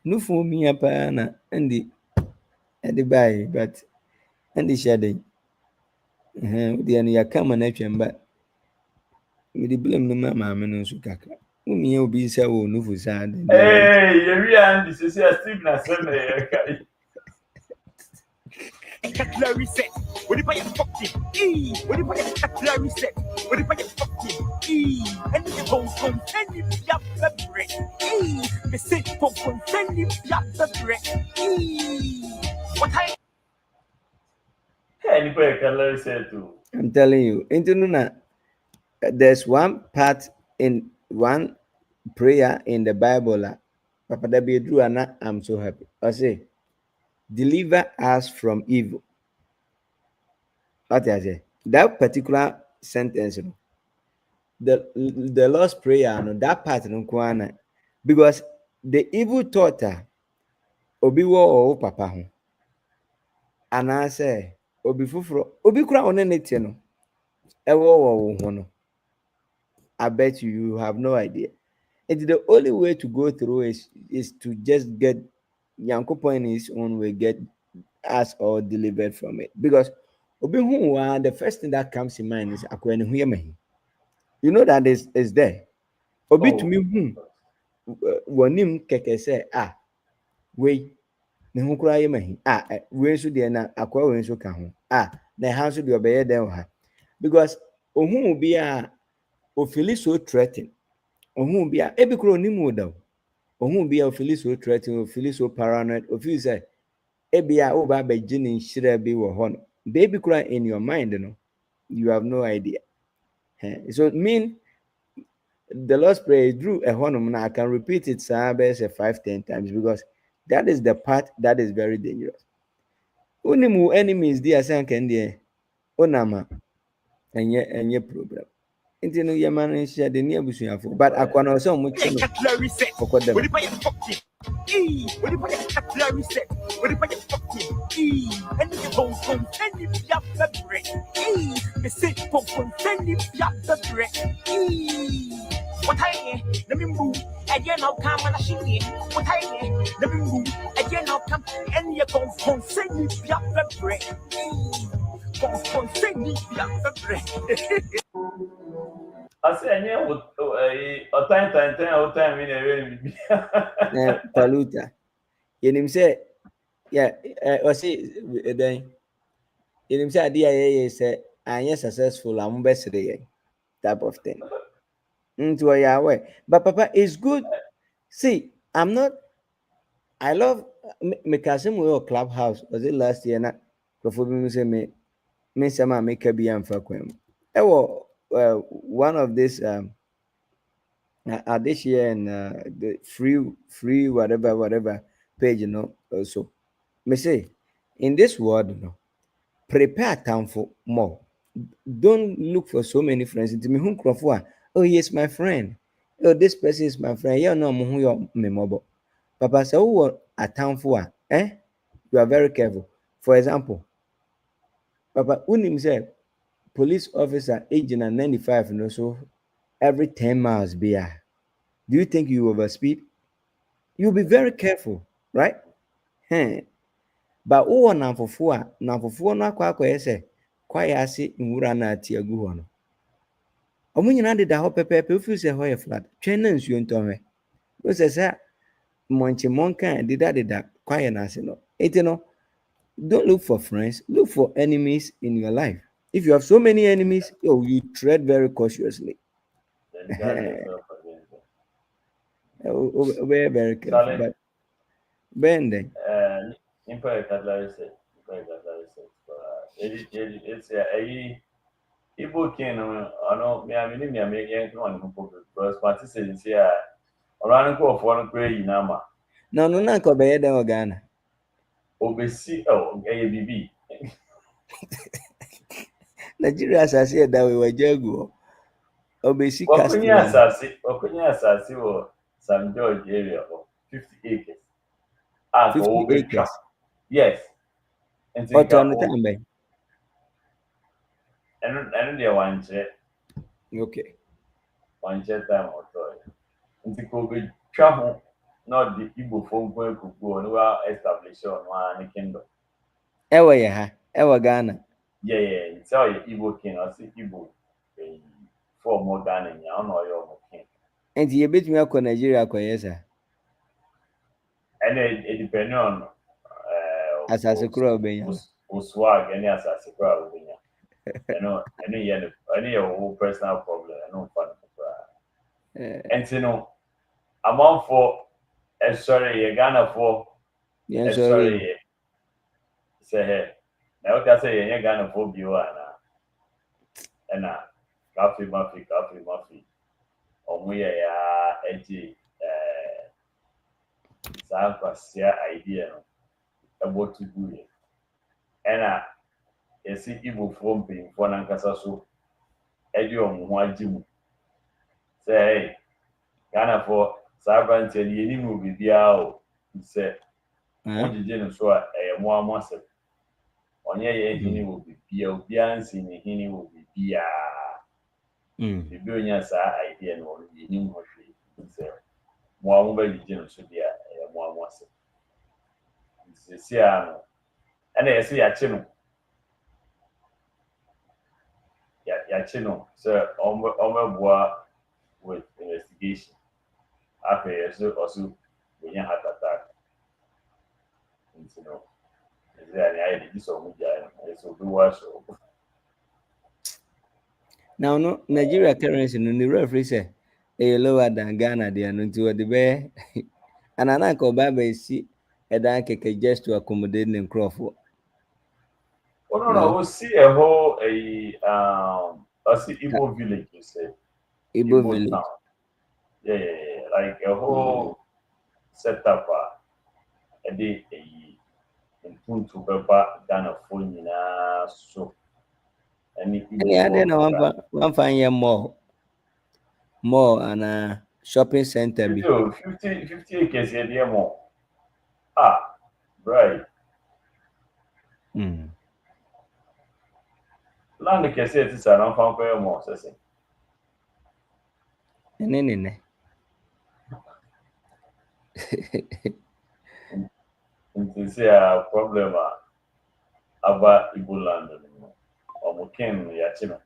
no for me apa na Andy at the buy but Andy shade the ya kama na twemba we the blame no maame no nso kakra umi obi sa wo no fu sa de you and this is Steve na say me Cutlery set. What if I fucking what if I cutlery set? What if I fucking and you go from any yap break the set from any yap break what I anybody cutlery set too. I'm telling you into na there's one part in one prayer in the Bible Papa da be drew and I'm so happy I say deliver us from evil. What I say? That particular sentence, the Lord's prayer, no, that part no kwana, because the evil thought obi wo papa ho. And I say obi fufuro obi kura one nete no. Ewo wo ho no. I bet you have no idea. It's the only way to go through is to just get Yankopon in his own way get us all delivered from it. Because the first thing that comes in mind is you know that is there. Obi to me wanim keke say we ne ho kura yemahi we nso de na akwa we nso ka ho na ha nso de obeye den ha because ohun bi o feel so threatened ohun bi ebi kura onimu da ohun bi o feel so threatened o feel so paranoid o feel say ebi o ba be gini shira bi wo ho no baby kura in your mind no you have no idea. So mean the Lord's Prayer drew a honum. I can repeat it 5-10 times because that is the part that is very dangerous. Unimu enemies dear sank and onama and ye problem. Into no yaman share the near bush but I can also much for them. What if I cutlery set? What if I fucking and you go from any yap the break? The sit from any yap the break. What I let me move again. I'll come and I see it. What I let me move again. I'll come and you go from any yap the break. From any yap the break. I say, I know a time in a way. Paluta. You say, yeah, or see, then you say, idea say, I am successful, I'm best type of thing. Into a way. But Papa, it's good. See, I'm not, I love me cousin we clubhouse. Was it last year? Not before me say me sama make a be for kwem. One of this this year and the free whatever page, also me say in this world, prepare time for more. Don't look for so many friends. Into me who oh yes, my friend. Oh, this person is my friend. You know who you memorable. Papa say who a town for you are very careful. For example, Papa unim say police officer agent at 95 so every 10 miles be do you think you overspeed? You'll be very careful, right? But who na for no akwa say kwaya se nwura na ati agu ho no. Omo nyina de da ho pepepe ofi se ho ye flat. Twen na nsuo ntonwe. O se say monche monka de da kwaya na se no. No, don't look for friends, look for enemies in your life. If you have so many enemies, you tread very cautiously. Very careful. But then it's a IGbo King. I know me. I mean, me. One because participants here. Around go for one pray in Ama. No, na ko be da Ghana. Obesi ABB. Nigeria asase da we wajagu. Obesi Okonya asase wo St. George area of 50 acres. 50 acres. Yes. And tambe. And there one check. Okay. One check time authority. Nti ko be twa ho not the Igbo phone ko no establish on one kingdom. Ewa Ghana. Yeah. So you IGbo King or see Igbo for more Ghana nya no your king. And you bet me akọ Nigeria akọ yesa. And it depends on asase kura obenya. Uswag any asase kura obenya. Any whole personal problem, no fun. And amount for sorry, Ghana for sorry. Say hey. Now can say you Ghana for Biwana. And coffee muffy. Ya edgy Sankwasia idea about to do it. And you see Igbo from being for Nankasa so Edium Wajimu. Say, hey, Ghana for Saban tell you any movie be out. Say, what you didn't so a more massive. On your he will be Bians in the Hini will be Bia. The billionaires idea and all the new country. Say, more mobile should be a more massive. see, and I see a channel. Yeah, channel. So, on with investigation. After also, when you heart attack, you know, is there any idea? This or so do what so. Now, no Nigeria currency no the referee say lower than Ghana there no to the bear. And I go back by see a keke just to accommodate the Crawford. Oh no, we'll see a whole I see Igbo village. You say Igbo Igbo village. town. Yeah, like a whole setup. A day in Puntu Beba Ghana phone so. Any Any other no one find here more and a shopping center be. 50 acres here more. Ah, right. Land can say it is around Fampa more, says it. And then And say a problem about Igbo land or Ken Yachino.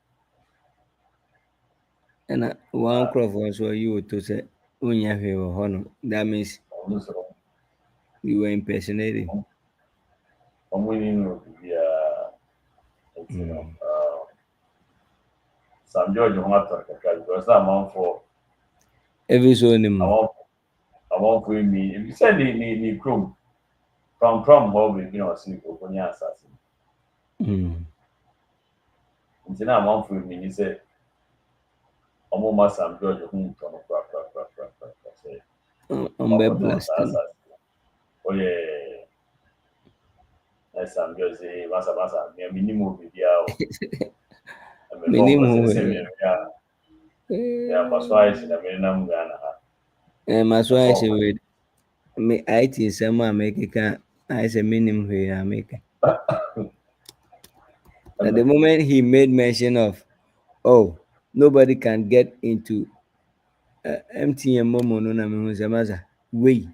and one Crawford so you to say unya or honor. That means you were impersonating. I'm winning the Sam George Mata because I'm on for Every so him. I want for me. If you send the Chrome from home, you know, see open your assassin. Nti na amanfo mi ni sɛ ɔmo ma Sam George ho ntɔ no pra sɛ Ɔmbɛ blast. Oyɛ na Sam George sɛ masa mea mi ni mu obi biara o Minim ho ya maso ayɛ hyɛ na mi nam Ghana ha maso ayɛ hyɛ wei me IT nsɛm a mekeka ayɛ sɛ minim hwee a meka. At the moment he made mention of, oh, nobody can get into MTN Momo no na mehu sɛ masa wei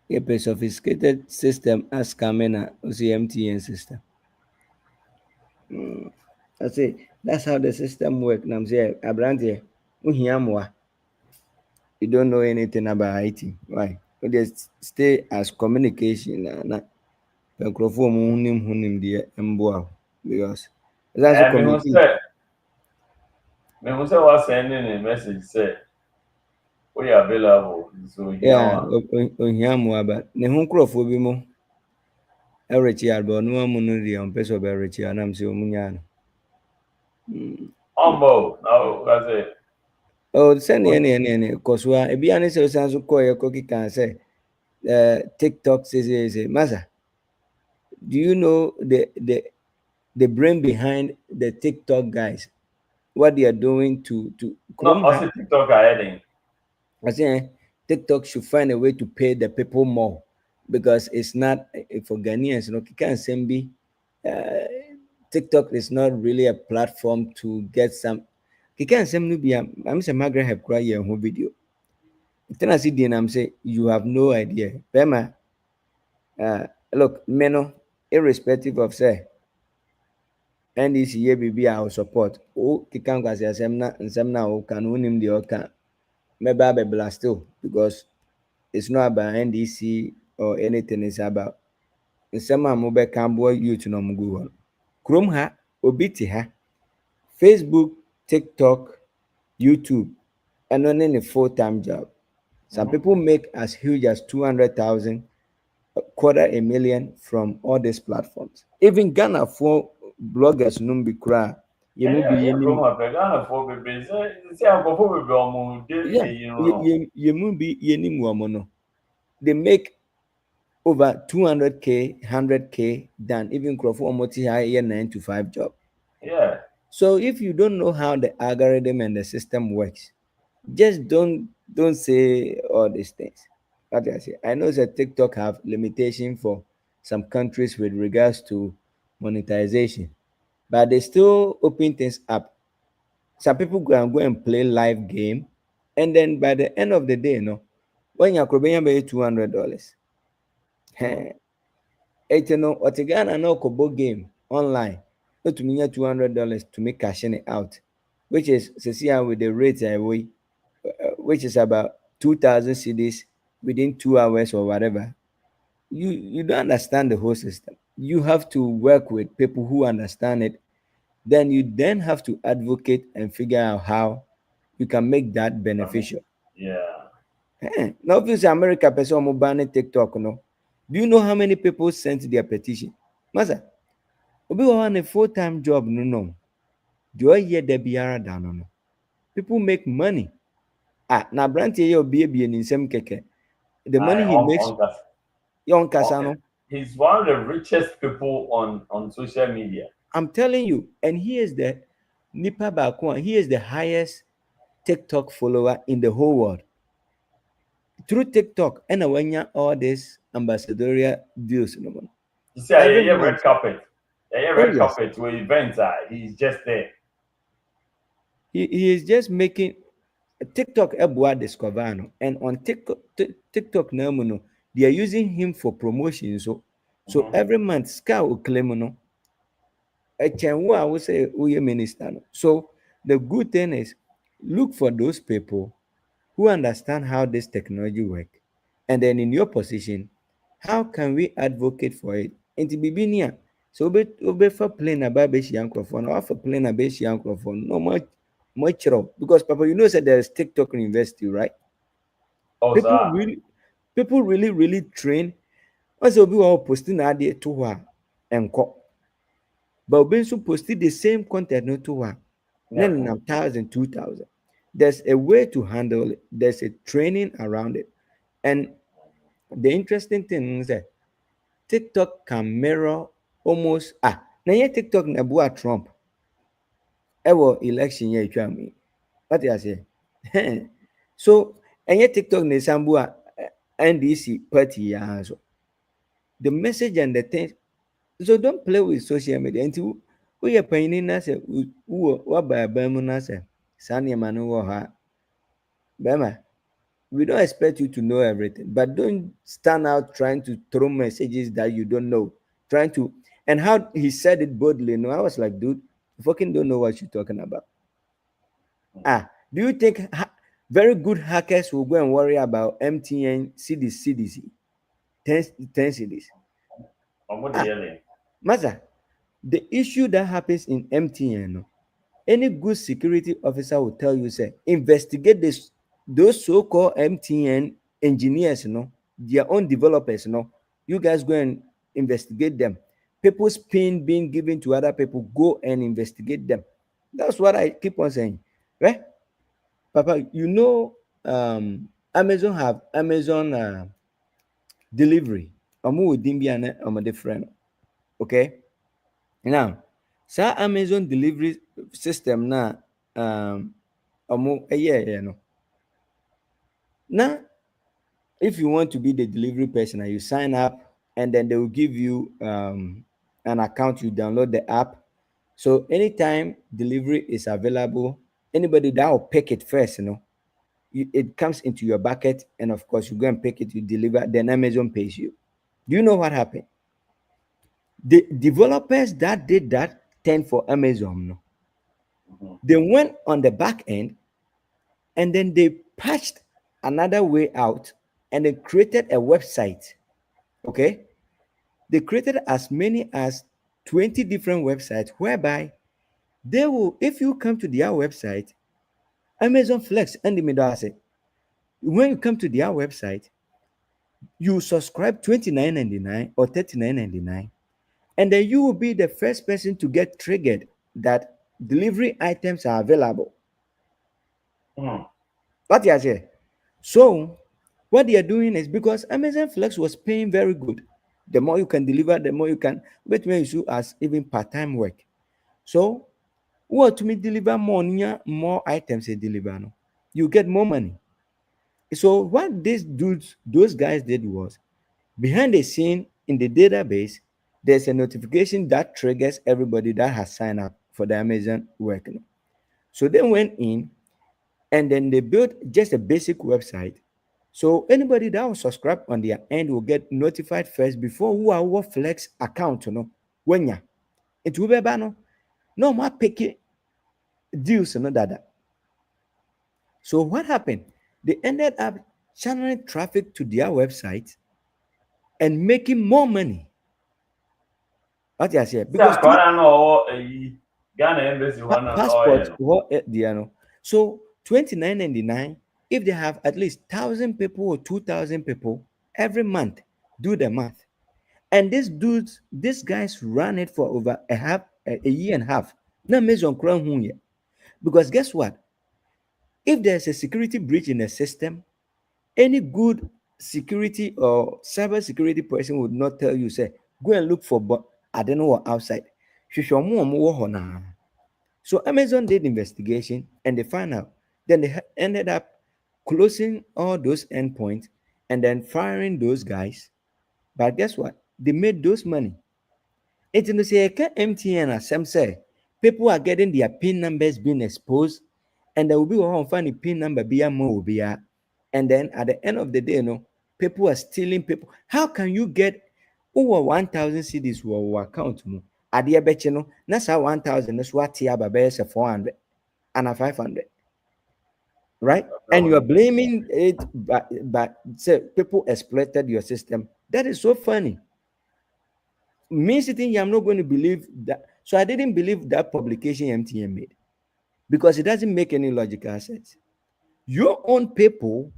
a sophisticated system as coming na osi MTN system. I say that's how the system work. Na I'm say abrante uhia moa. You don't know anything about IT. Why? You just stay as communication na microphone hunim the mboa because that's a communication. Me who say was sending a message say we are available so Yeah, ohia moa but ne ho nkrofo bi mo ɛrekyi aba ɔno amu no deɛ ɔmpɛ sɛ ɔbɛrekyi anam sɛ ɔmu nyaa no. now I say Oh, sɛneɛ kɔ so a ebia ne sɛ ɔsan so kɔɔyɛ kɔkeka sɛ TikTok say masa, do you know the brain behind the TikTok guys, what they are doing to no, I say TikTok heading. I say TikTok should find a way to pay the people more because it's not for Ghanaians. You know, can be TikTok is not really a platform to get some. Kikan sem be I'm say Margaret have cried your whole video. Then I see the I'm say you have no idea. Bema, look, meno, irrespective of say NDC ye be our support. Oh, kikan kwasi asem na o kan unim the oka. Maybe be blast still because it's not about NDC or anything. It's about nsɛm a mobɛka aboa youth no ɔmo gu hɔ no. Kurom ha obi te ha Facebook, TikTok, YouTube, and only a full-time job. Some people make as huge as 200,000, $250,000 from all these platforms. Even Ghana for bloggers numbi kura. They make over 200K, 100K than even Crawford Omoti high 9 to 5 job. Yeah. So if you don't know how the algorithm and the system works, just don't say all these things. What I say, I know that TikTok have limitation for some countries with regards to monetization, but they still open things up. Some people go and play live game, and then by the end of the day, When you Akrobenya pay $200. You know, what again? I know Kobo game online. Not to me $200 to make cashing it out, which is with the rate away, which is about 2,000 CDs within 2 hours or whatever. You don't understand the whole system. You have to work with people who understand it. Then you have to advocate and figure out how you can make that beneficial. Yeah. Now, obviously, America person ban TikTok, no. Do you know how many people sent their petition? Masa, obi on a full-time job, no. Do I hear the biara down no? People make money. Now Branty your baby and in some keke. The money he makes, young Casano. He's one of the richest people on social media. I'm telling you, and he is the Nipa Bakwan, he is the highest TikTok follower in the whole world. Through TikTok, and when you all these ambassadorial deals, no one. You see, yeah, red carpet. Yeah, red carpet where events are. He's just there. He is just making TikTok Ebua discover, and on TikTok now, they are using him for promotion. So every month, Sky will claim no. I would say minister. So the good thing is look for those people who understand how this technology works. And then in your position, how can we advocate for it? Into Bibinia. So be for playing a baby microphone or for playing a baby microphone. No much because Papa, you know that there's TikTok University, right? Oh, people really train. Also, we are posting idea to her and call. But we also posted the same content no to her. Then 1,000, 2,000. There's a way to handle it. There's a training around it. And the interesting thing is that TikTok can mirror almost now yeah TikTok na bua Trump. Ever election year me. What I say? So and yet TikTok na sambua NDC party so. The message and the thing. So don't play with social media until we are paying us what by Bermunas. Sanya Manu Bema. We don't expect you to know everything, but don't stand out trying to throw messages that you don't know. Trying to, and how he said it boldly. No, I was like, dude, you fucking don't know what you're talking about. Do you think very good hackers will go and worry about MTN CDC 10 cities? Maza, the issue that happens in MTN, any good security officer will tell you, say, investigate those so-called MTN engineers, their own developers, you guys go and investigate them. People's pin being given to other people, go and investigate them. That's what I keep on saying, right? Papa, you know, Amazon have Amazon delivery. I'm different. Okay. Now, sa Amazon delivery system na no. Now, if you want to be the delivery person, you sign up and then they will give you an account. You download the app. So anytime delivery is available, anybody that will pick it first, it comes into your bucket, and of course you go and pick it, you deliver, then Amazon pays you. Do you know what happened? The developers that did that thing for Amazon, they went on the back end and then they patched another way out and they created a website. Okay, they created as many as 20 different websites whereby they will, if you come to their website, Amazon Flex and the middle asset, when you come to their website, you subscribe $29.99 or $39.99, and then you will be the first person to get triggered that delivery items are available. What you say? So what they are doing is, because Amazon Flex was paying very good, the more you can deliver, the more you can, but when you as even part-time work. So what to me deliver more items they deliver, no? You get more money. So what those guys did was, behind the scene in the database, there's a notification that triggers everybody that has signed up for the Amazon work. No? So they went in and then they built just a basic website So anybody that will subscribe on their end will get notified first before who are flex account, when ya it will be no more picky deals, that. So what happened? They ended up channeling traffic to their website and making more money. What you say? Because Ghana embassy passport, so 29.99. If they have at least 1,000 people or 2,000 people every month, do the math. And these guys ran it for over a year and a half. Now, because guess what? If there's a security breach in the system, any good security or cyber security person would not tell you, say, go and look for, but I don't know what outside. So Amazon did investigation and they found out. Then they ended up closing all those endpoints and then firing those guys. But guess what? They made those money. It's in the MTN as some say people are getting their PIN numbers being exposed, and there will be one funny PIN number be more be, and then at the end of the day, people are stealing people. How can you get over 1,000 CDs or account? At the bet that's how 1,000 is what here by 400 and a 500, right? And you are blaming it, but say people exploited your system. That is so funny. Me sitting here, I'm not going to believe that. So I didn't believe that publication MTN made because it doesn't make any logical sense. Your own people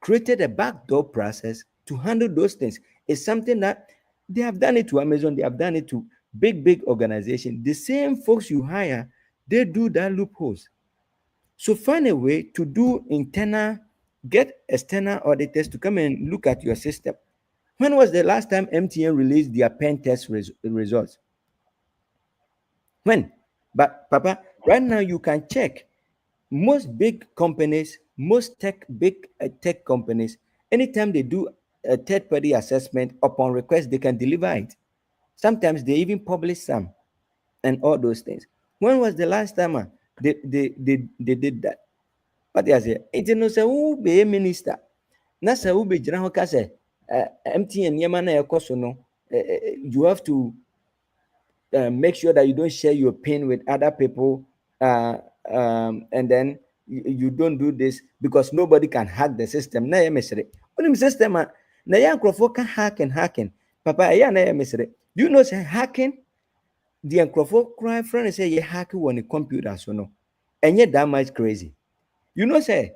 created a backdoor process to handle those things. It's something that they have done it to Amazon, they have done it to big organizations. The same folks you hire, they do that loopholes. So find a way to do get external auditors to come and look at your system. When was the last time MTN released their pen test results? When? But Papa, right now you can check most big companies, most big tech companies, anytime they do a third-party assessment upon request, they can deliver it. Sometimes they even publish some and all those things. When was the last time they did that? What I say? It's no say who be a minister. Na say who be gyina ho ka say MTN nneɛma na ɛkɔ so no, you have to make sure that you don't share your pin with other people, and then you don't do this because nobody can hack the system. Na mesre. When system na ya nkrofo can hacking. Papa ya na mesre. Do you know say hacking? The nkrofo cry friend say you hack on the computer so no. And yet that much crazy. You know say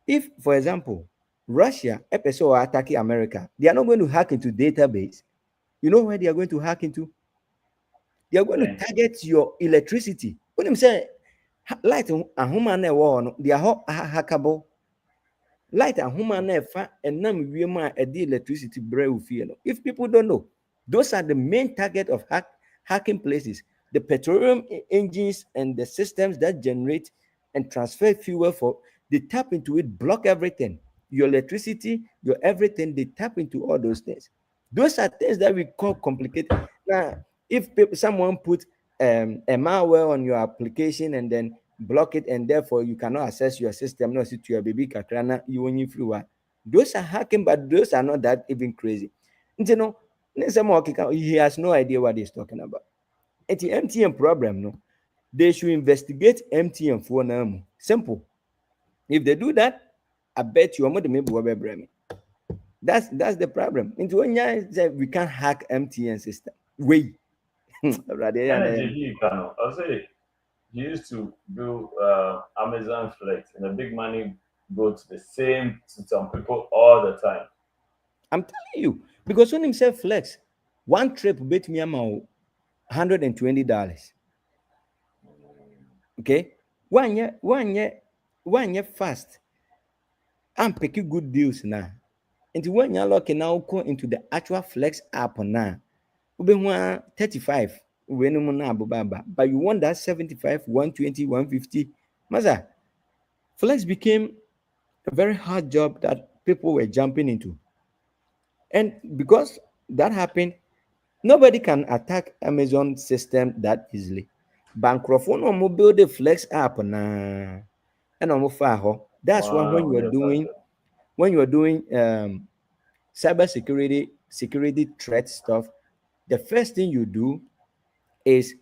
if for example Russia episode attacking America, they are not going to hack into database. You know where they are going to hack into? They are going to target your electricity. When I'm saying light and human they are hackable. Light and human and none the electricity brew. If people don't know, those are the main target of hacking places. The petroleum engines and the systems that generate and transfer fuel for, they tap into it, block everything. Your electricity, your everything, they tap into all those things. Those are things that we call complicated. Now, if someone put a malware on your application and then block it, and therefore you cannot access your system, no see to your baby kakrana, you only flew. Those are hacking, but those are not that even crazy. You know, he has no idea what he's talking about. It's the MTN problem, no. They should investigate MTN for now. Simple. If they do that, I bet you maybe that's the problem. Into we can't hack MTN system. Wait. Energy I say he used to do Amazon Flex, and the big money go to the same to some people all the time. I'm telling you, because when himself Flex, one trip bet me $120. Okay, one year fast. I'm picking good deals now. And when you're lucky now, go into the actual Flex app now. We want 35 but you want that 75, 120, 150. Maza, Flex became a very hard job that people were jumping into. And because that happened, nobody can attack Amazon system that easily. Bankrophone or build a Flex app na and that's why when you are doing when you are doing cyber security threat stuff, the first thing you do is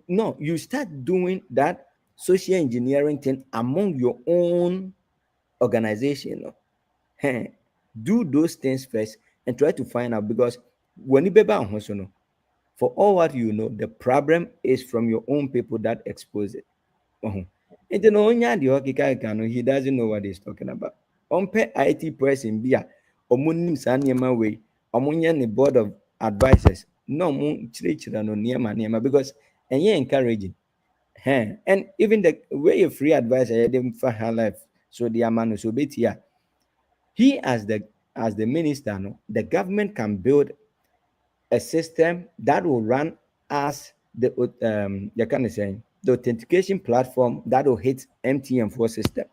no, you start doing that social engineering thing among your own organization. Do those things first and try to find out, because when you for all what you know, the problem is from your own people that expose it. And then he doesn't know what he's talking about. IT person be a omunim sanyama way, omunya board of advisors. No no because and you encouraging. And even the way a free advisor for her life, so the man so be here. He as the minister, no, the government can build a system that will run as you can say the authentication platform that will hit MTM4 system.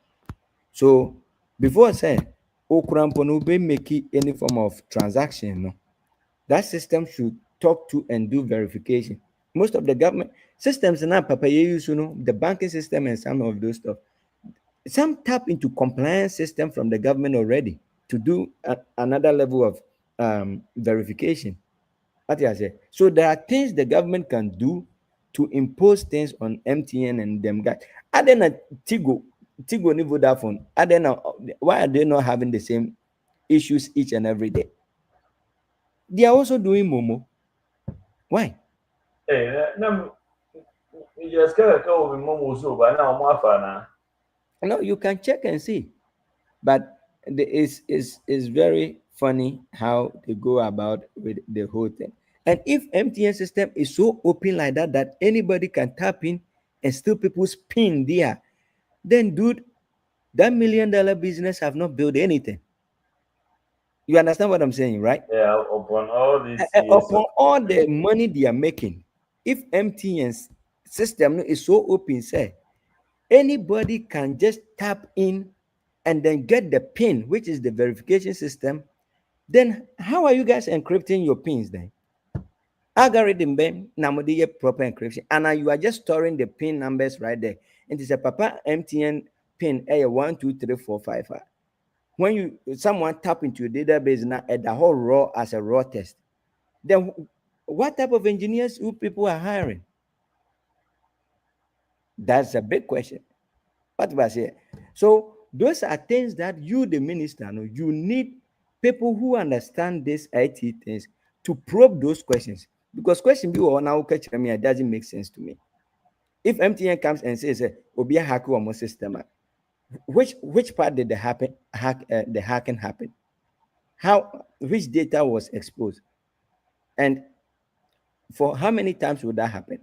So before I say Okrampo be make any form of transaction, no, that system should talk to and do verification. Most of the government systems now, Papa, you use, the banking system and some of those stuff. Some tap into compliance system from the government already to do another level of verification. What I say? So there are things the government can do to impose things on MTN and them guys. Other than Tigo ni Vodafone, why are they not having the same issues each and every day? They are also doing Momo. Why? Hey, you just gotta go with Momo so, but now I'm off. No, you can check and see, but it's very funny how they go about with the whole thing. And if MTN system is so open like that anybody can tap in and steal people's pin there, then dude, that $1 million business have not built anything. You understand what I'm saying, right? Yeah, upon all this upon all the money they are making, if MTN's system is so open, say anybody can just tap in and then get the pin, which is the verification system. Then how are you guys encrypting your pins then? Algorithm ben namodiye proper encryption, and you are just storing the pin numbers right there. And it's a papa MTN pin A12345. When someone tap into your database now at the whole raw as a raw test, then what type of engineers who people are hiring? That's a big question. What was here? So those are things that you, the minister, know, you need people who understand these IT things to probe those questions. Because question be now catch me, it doesn't make sense to me. If MTN comes and says, "Obi hack or system," which part did the hacking happen? How which data was exposed? And for how many times would that happen?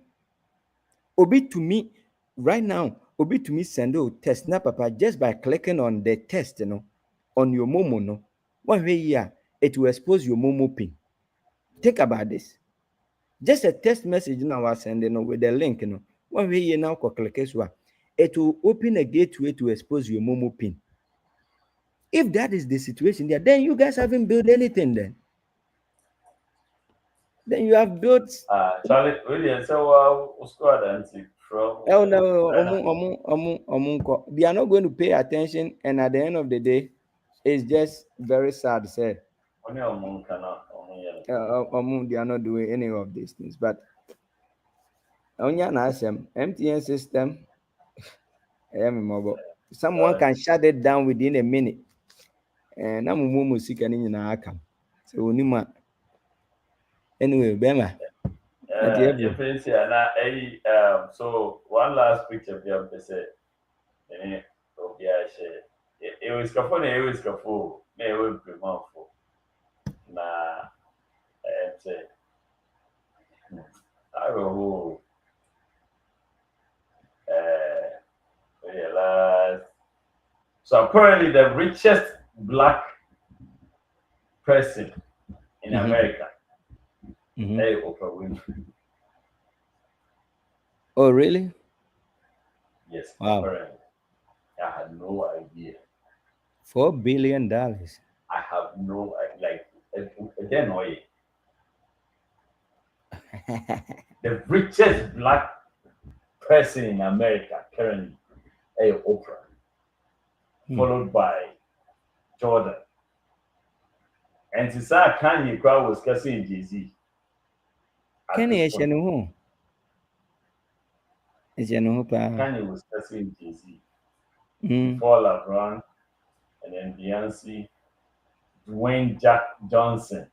Obi to me, right now, Obi to me send a test na papa just by clicking on the test, on your Momo, no. 1 year, it will expose your Momo pin. Think about this. Just a text message now I sending with the link, 1 year now click it will open a gateway to expose your Momo pin. If that is the situation there, then you guys haven't built anything then you have built Charlie Williams, so squad anti from oh no, they are not going to pay attention, and at the end of the day, it's just very sad. Say, they are not doing any of these things. But on your MTN system, someone can shut it down within a minute, and I'm music and in an so anyway, Bema. So one last picture of them say, it was kafo na it was kafo na it was for na say I will realize. So apparently the richest black person in America, Oprah Winfrey. Oh really? Yes. Wow. Apparently. I had no idea. $4 billion. I have no again the richest black person in America currently, Oprah. followed by Jordan. And to say Kanye crowd was cussing Jay-Z. Kanye Kanye was cussing Jay-Z. Before LeBron, and then Beyonce, Dwayne Jack Johnson,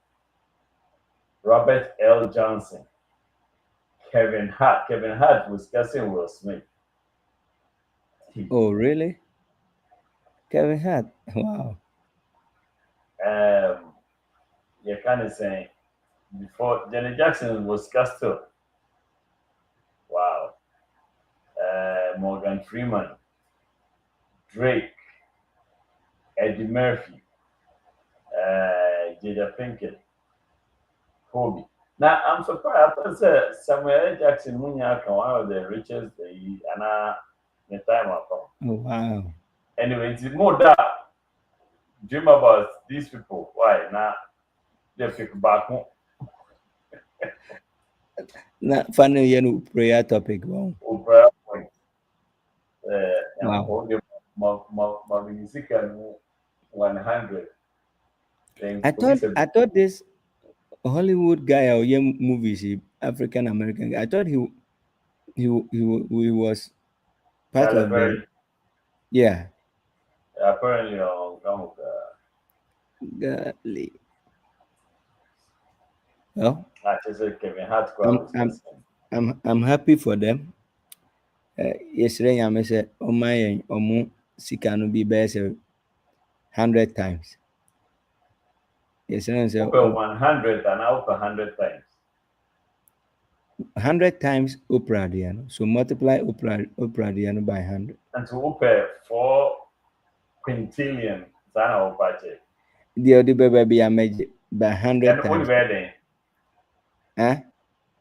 Robert L. Johnson, Kevin Hart. Kevin Hart was cussing Will Smith. Oh, really? Kevin Hart? Wow. You're kind of saying before Janet Jackson was cussed. Wow. Morgan Freeman, Drake, Eddie Murphy, Jada Pinkett, Kobe. Now I'm surprised. I thought Samuel L. Jackson Munya one of the richest and the time I come. Oh, wow. Anyway, it's more that dream about these people. Why now? They pick back home. Na funny prayer topic. Wow. Prayer point. Wow. My music 100. I thought this Hollywood guy or young movies, African American guy, I thought he was part of the. Yeah. Apparently, Godly. Well, I'm happy for them. Yesterday I said, "Oh my, sikano be best 100 times." Yesterday I said, 100 and out 100 times. 100 times Oprah Diano. So multiply Oprah Diano by 100. And to Oprah 4 quintillion. Sana Oprah. The other baby I made by 100 times. Huh?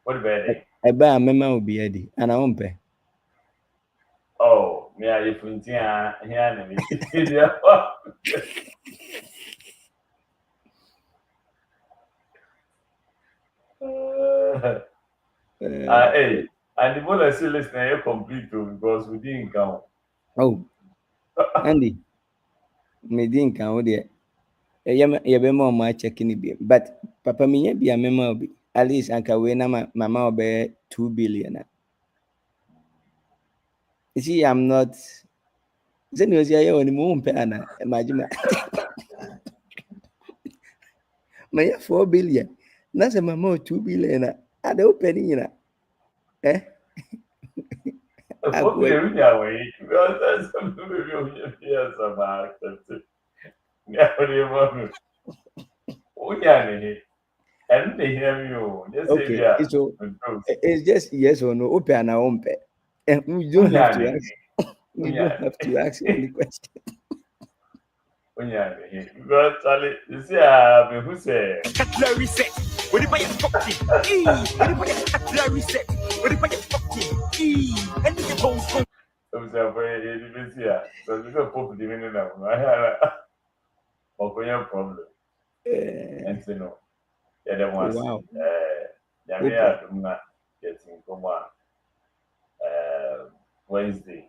What about I buy a memo will be ready and I won't pay. Oh, me are you printing here? Hey, and the one I say listen, you complete too because we didn't count. Oh, Andy, me didn't count there. You be more my checking it, but Papa me be a memo be at least I can win mama will be 2 billion. You see, I'm not. Then you say you only moon pay ana imagine. My 4 billion. That's a mama 2 billion. I don't penny in eh? 4 billion away because that's something we yes about that. Yeah, and they hear me. Okay, so it's just yes or no. Open and open. And we don't have to ask. We don't have to ask any question. Because Charlie, you see, who say? Cutlery set. What if I am fucking? What if I am cutlery set? What if I am fucking? And the bones go. So there's a pop dividend now. I had a problem. And so no. Yeah, that was wow. Getting come on. Wednesday,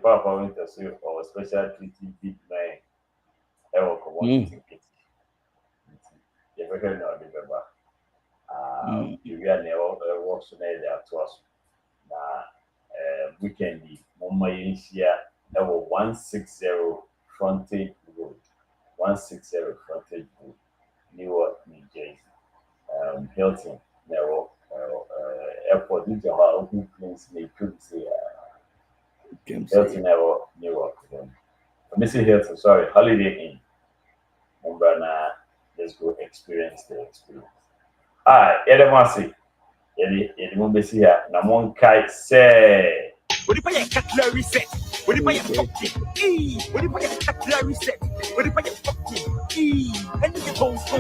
Papa went to see our special treaty big man. I will come on ticket. You ever know November? You are never works there to us. Weekend, Mumma here, there were 160 frontage road. 160 frontage road. Newark, New Jersey. Hilton, Narrow, airport, into our open planes, may could say, Hilton, Narrow, Newark. Missy Hilton, sorry, Holiday Inn. Umbrana, let's go experience the experience. Edemasi, Edimumbe here, Namon Kai say. What if I am cutlery set? What if I am fucking? What if I am cutlery set? What if I am fucking? And the bones go.